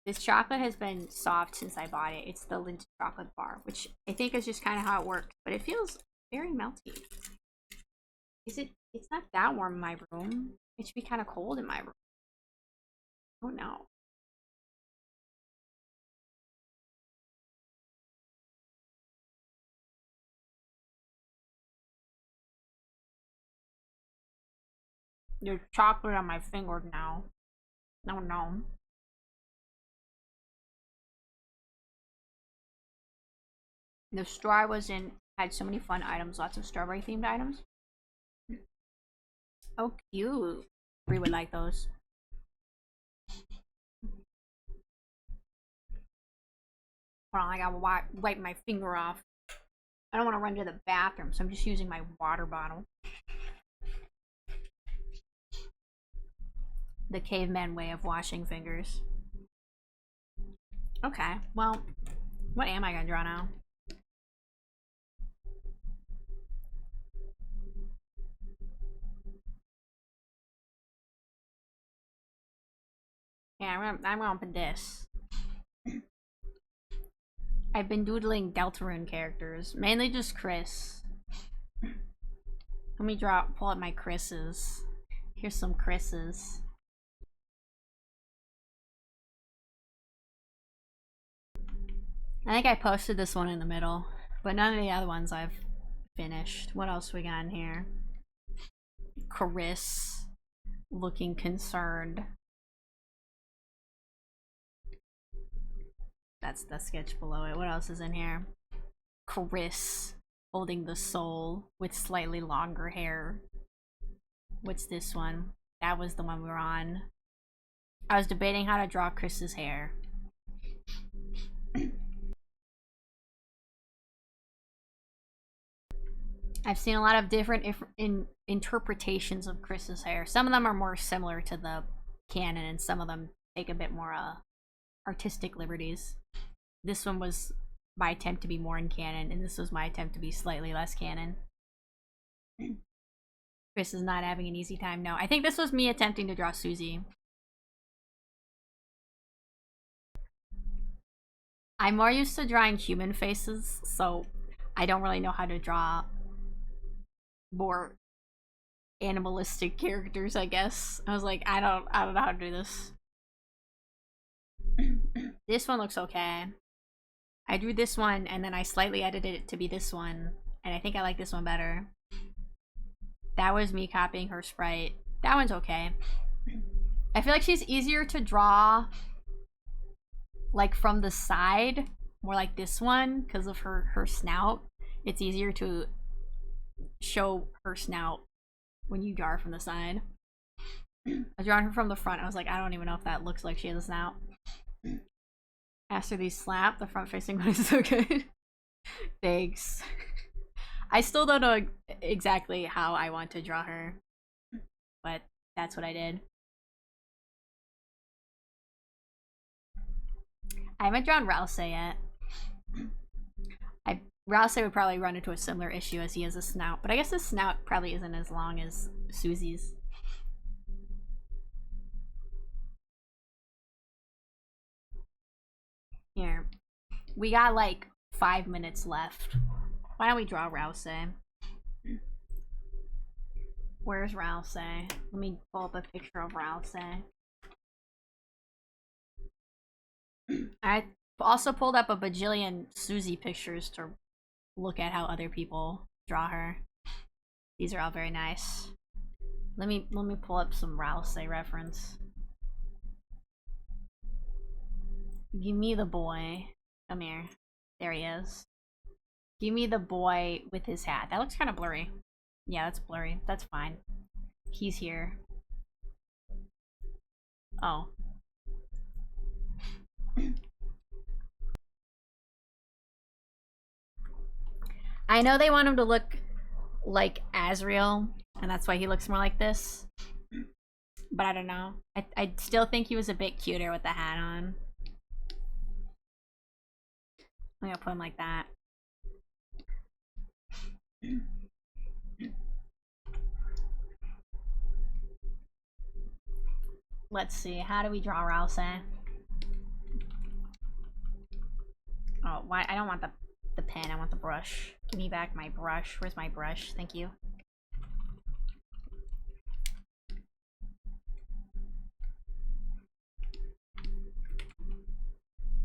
This chocolate has been soft since I bought it. It's the Lindt chocolate bar, which I think is just kind of how it works. But it feels very melty. Is it? It's not that warm in my room. It should be kind of cold in my room. Oh no. There's chocolate on my finger now. No, no. The store I was in had so many fun items, lots of strawberry themed items. Oh, cute. Bree would like those. Hold on, I gotta wipe my finger off. I don't want to run to the bathroom, so I'm just using my water bottle. The caveman way of washing fingers. Okay, well, what am I gonna draw now? Yeah, I'm gonna put this. I've been doodling Deltarune characters, mainly just Chris. Let me pull up my Chris's. Here's some Chris's. I think I posted this one in the middle, but none of the other ones I've finished. What else we got in here? Chris looking concerned. That's the sketch below it. What else is in here? Chris holding the soul with slightly longer hair. What's this one? That was the one we were on. I was debating how to draw Chris's hair. I've seen a lot of different interpretations of Chris's hair. Some of them are more similar to the canon, and some of them take a bit more artistic liberties. This one was my attempt to be more in canon, and this was my attempt to be slightly less canon. Chris is not having an easy time. No, I think this was me attempting to draw Susie. I'm more used to drawing human faces, so I don't really know how to draw more animalistic characters, I guess. I was like, I don't know how to do this. This one looks okay. I drew this one and then I slightly edited it to be this one, and I think I like this one better. That was me copying her sprite. That one's okay. I feel like she's easier to draw like from the side, more like this one, because of her snout. It's easier to show her snout when you draw her from the side. I drawn her from the front. I was like, I don't even know if that looks like she has a snout. After these slap, the front facing one is so good. Thanks. I still don't know exactly how I want to draw her, but that's what I did. I haven't drawn Rouse yet. Rouse would probably run into a similar issue as he has a snout, but I guess his snout probably isn't as long as Susie's. Here. We got like 5 minutes left. Why don't we draw Rouse? Where's Rouse? Let me pull up a picture of Rouse. I also pulled up a bajillion Susie pictures to look at how other people draw her. These are all very nice. Let me pull up some Rouse reference. Give me the boy. Come here. There he is. Give me the boy with his hat. That looks kind of blurry. Yeah, that's blurry. That's fine. He's here. Oh. I know they want him to look like Azrael, and that's why he looks more like this. But I don't know. I still think he was a bit cuter with the hat on. I'm gonna put him like that. Let's see. How do we draw Rouse? Oh, why? I don't want the pen. I want the brush. Give me back my brush. Where's my brush? Thank you.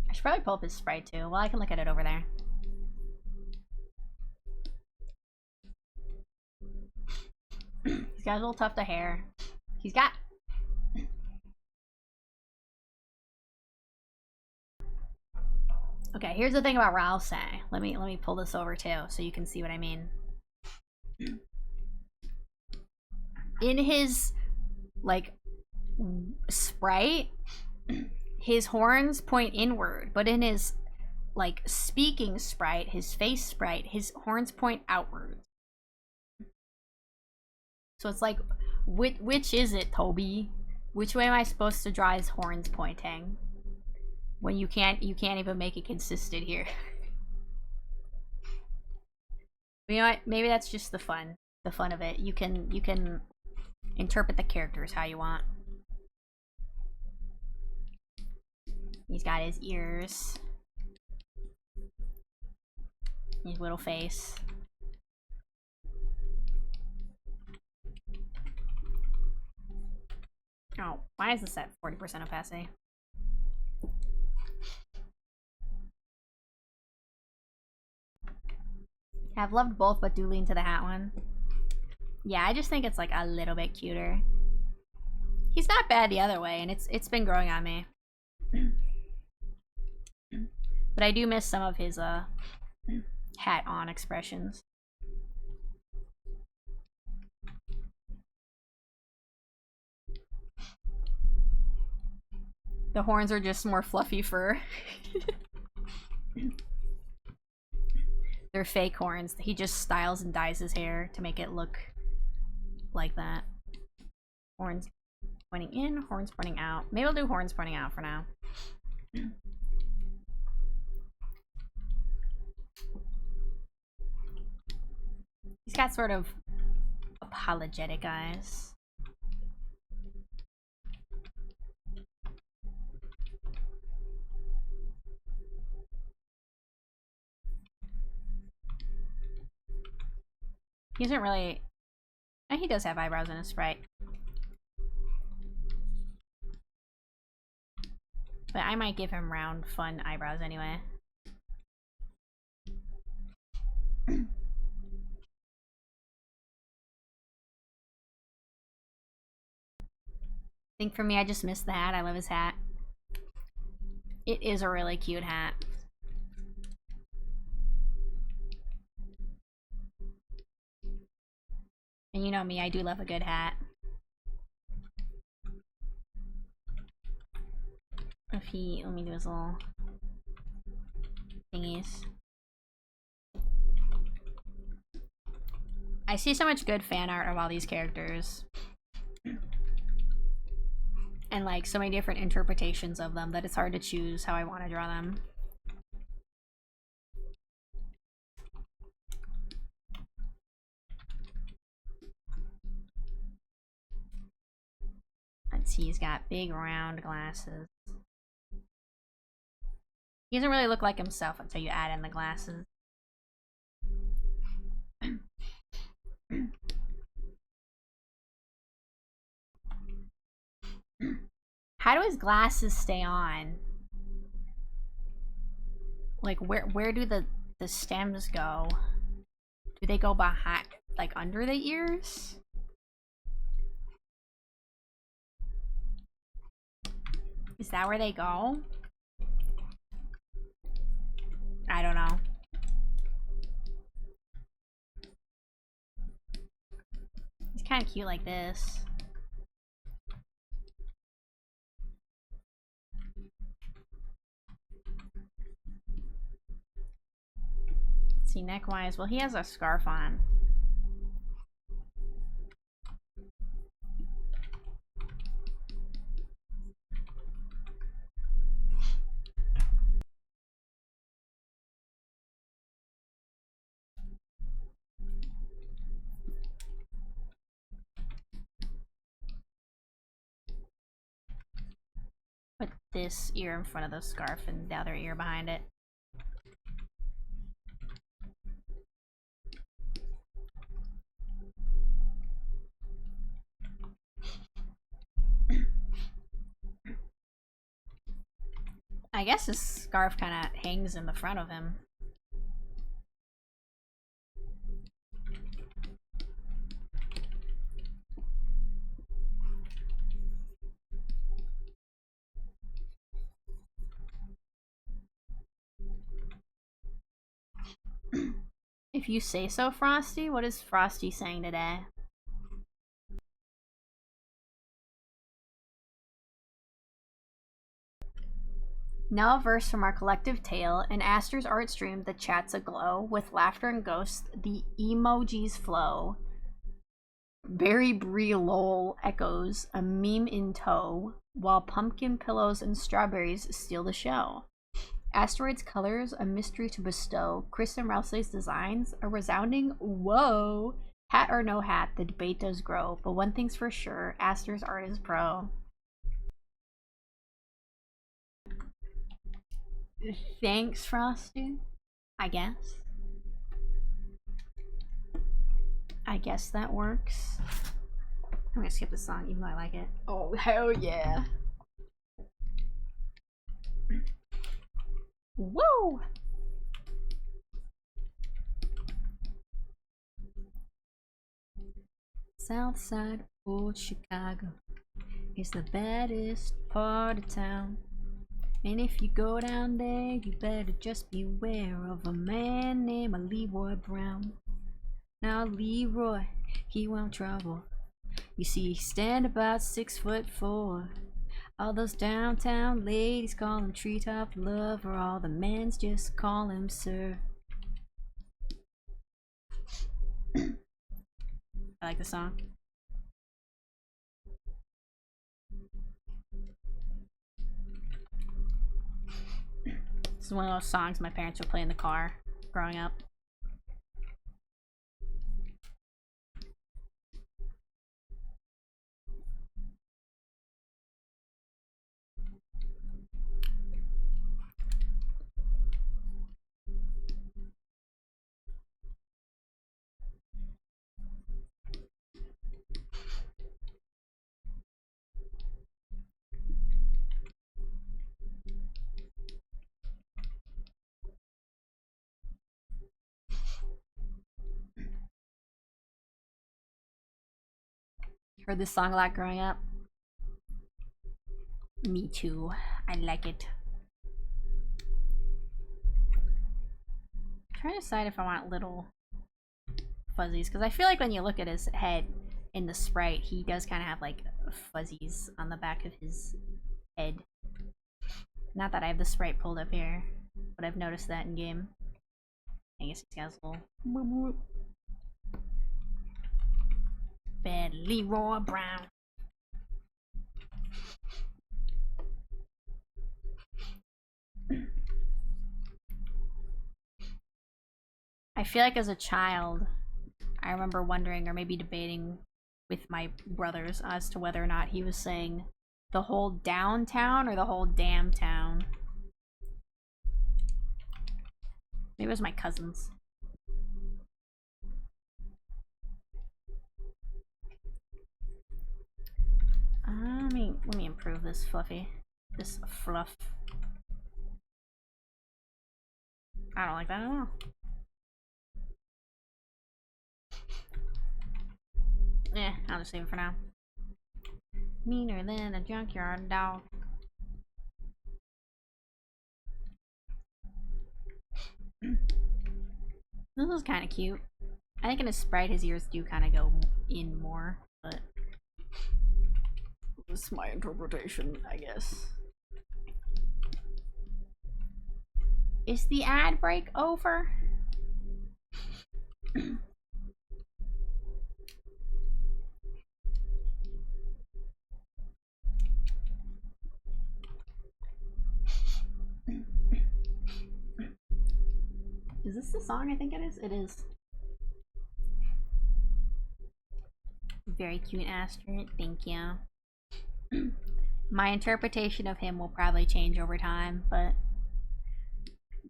I should probably pull up his sprite too. Well, I can look at it over there. He's got a little tuft of hair. He's got... Okay, here's the thing about Rouse. Let me pull this over too, so you can see what I mean. In his like sprite, his horns point inward, but in his like speaking sprite, his face sprite, his horns point outward. So it's like, which is it, Toby? Which way am I supposed to draw his horns pointing? When you can't even make it consistent here. You know what? Maybe that's just the fun of it. You can interpret the characters how you want. He's got his ears, his little face. Oh, why is this at 40% opacity? I've loved both, but do lean to the hat one. Yeah, I just think it's like a little bit cuter. He's not bad the other way, and it's been growing on me. But I do miss some of his hat on expressions. The horns are just more fluffy fur. They're fake horns. He just styles and dyes his hair to make it look like that. Horns pointing in, horns pointing out. Maybe I'll do horns pointing out for now. He's got sort of apologetic eyes. He isn't really... he does have eyebrows in his sprite. But I might give him round, fun eyebrows anyway. I think for me, I just missed the hat. I love his hat. It is a really cute hat. And you know me, I do love a good hat. If he, let me do his little thingies. I see so much good fan art of all these characters. And like so many different interpretations of them that it's hard to choose how I want to draw them. Let's see, he's got big round glasses. He doesn't really look like himself until you add in the glasses. How do his glasses stay on? Like where do the stems go? Do they go behind, like under the ears? Is that where they go? I don't know. He's kind of cute like this. Let's see, neck-wise, well, he has a scarf on. Put this ear in front of the scarf and the other ear behind it. I guess his scarf kind of hangs in the front of him. If you say so, Frosty. What is Frosty saying today? Now a verse from our collective tale. In Aster's art stream, the chat's aglow. With laughter and ghosts, the emojis flow. Barry Bree lol echoes, a meme in tow, while pumpkin pillows and strawberries steal the show. Asteroid's colors, a mystery to bestow. Chris and Rousley's designs, a resounding whoa. Hat or no hat, the debate does grow, but one thing's for sure, Aster's art is pro. Thanks, Frosty. I guess. I guess that works. I'm gonna skip the song even though I like it. Oh, hell yeah. Woo! Southside old Chicago is the baddest part of town. And if you go down there, you better just beware of a man named Leroy Brown. Now Leroy, he want trouble. You see, he stand about 6'4". All those downtown ladies call him treetop lover. All the men's just call him sir. I like the song. This is one of those songs my parents would play in the car growing up. Heard this song a lot growing up. Me too. I like it. trying to decide if I want little fuzzies, because I feel like when you look at his head in the sprite, he does kind of have like fuzzies on the back of his head. Not that I have the sprite pulled up here, but I've noticed that in game. I guess he's got a little bad Leroy Brown. I feel like as a child, I remember wondering or maybe debating with my brothers as to whether or not he was saying the whole downtown or the whole damn town. Maybe it was my cousins. Let me improve this fluffy. This fluff. I don't like that at all. I'll just save it for now. Meaner than a junkyard dog. This is kind of cute. I think in a sprite his ears do kind of go in more, but this is my interpretation, I guess. Is the ad break over? Is this the song I think it is? It is. Very cute, Astrid. Thank you. My interpretation of him will probably change over time, but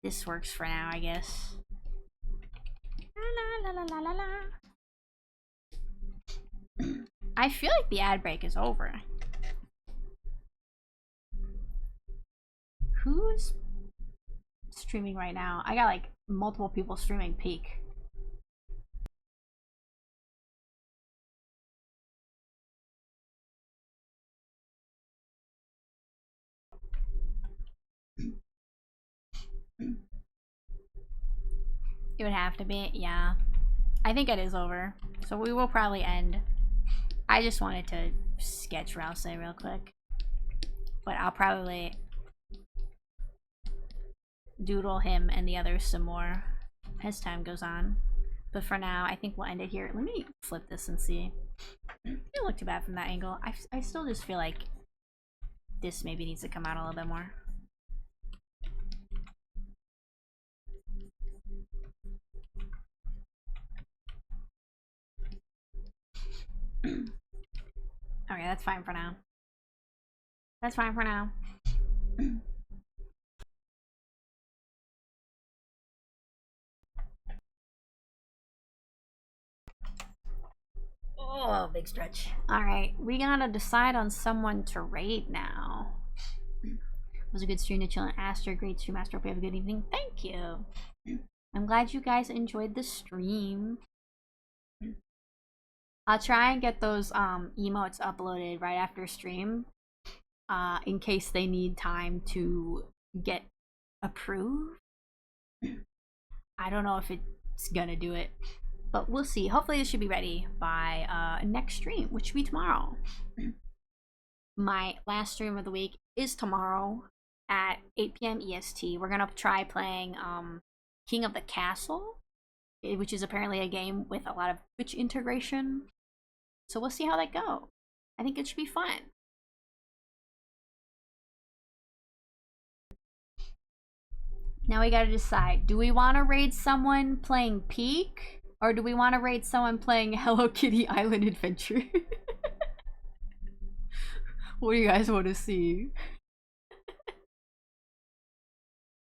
this works for now, I guess. La, la, la, la, la, la. I feel like the ad break is over. Who's streaming right now? I got like multiple people streaming Peak. It would have to be, yeah. I think it is over. So we will probably end. I just wanted to sketch Rouse real quick. But I'll probably doodle him and the others some more as time goes on. But for now, I think we'll end it here. Let me flip this and see. It didn't look too bad from that angle. I still just feel like this maybe needs to come out a little bit more. Okay, that's fine for now. That's fine for now. Oh, big stretch. Alright, we gotta decide on someone to raid now. It was a good stream to chill and Aster. Great stream, Aster. Hope you have a good evening. Thank you. I'm glad you guys enjoyed the stream. I'll try and get those emotes uploaded right after stream. In case they need time to get approved. I don't know if it's gonna do it, but we'll see. Hopefully this should be ready by next stream, which should be tomorrow. My last stream of the week is tomorrow at 8 p.m. EST. We're gonna try playing King of the Castle, which is apparently a game with a lot of Twitch integration. So we'll see how that goes. I think it should be fun. Now we gotta decide, do we want to raid someone playing Peak, or do we want to raid someone playing Hello Kitty Island Adventure? What do you guys want to see?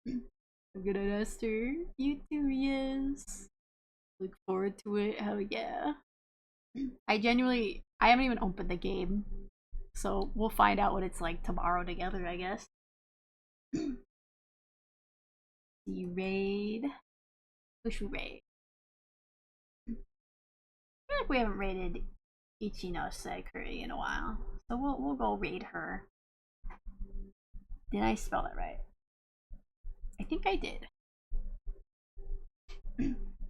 Good at Esther. You too, yes. Look forward to it. Hell yeah. I haven't even opened the game. So we'll find out what it's like tomorrow together, I guess. See raid. Who should we raid? I feel like we haven't raided Ichinose Curry in a while. So we'll go raid her. Did I spell that right? I think I did.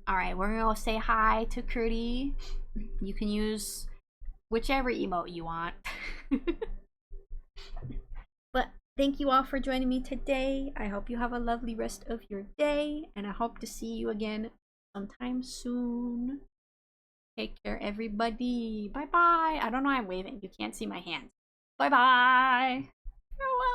Alright, we're gonna say hi to Curdy. You can use whichever emote you want. But thank you all for joining me today. I hope you have a lovely rest of your day, and I hope to see you again sometime soon. Take care, everybody. Bye bye. I don't know why I'm waving. You can't see my hands. Bye bye. Farewell.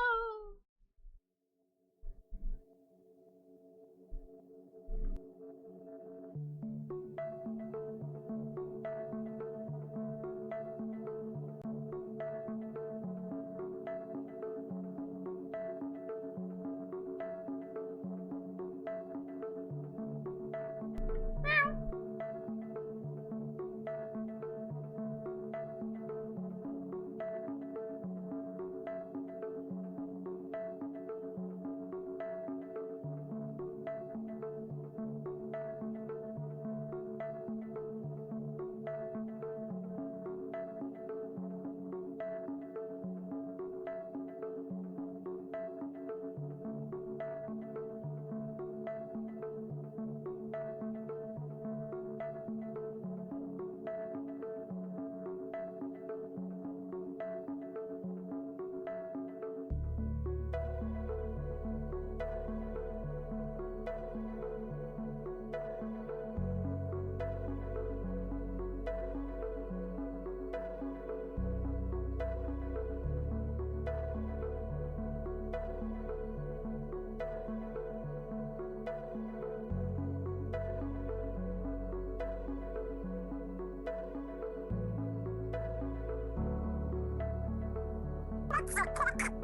What the fuck?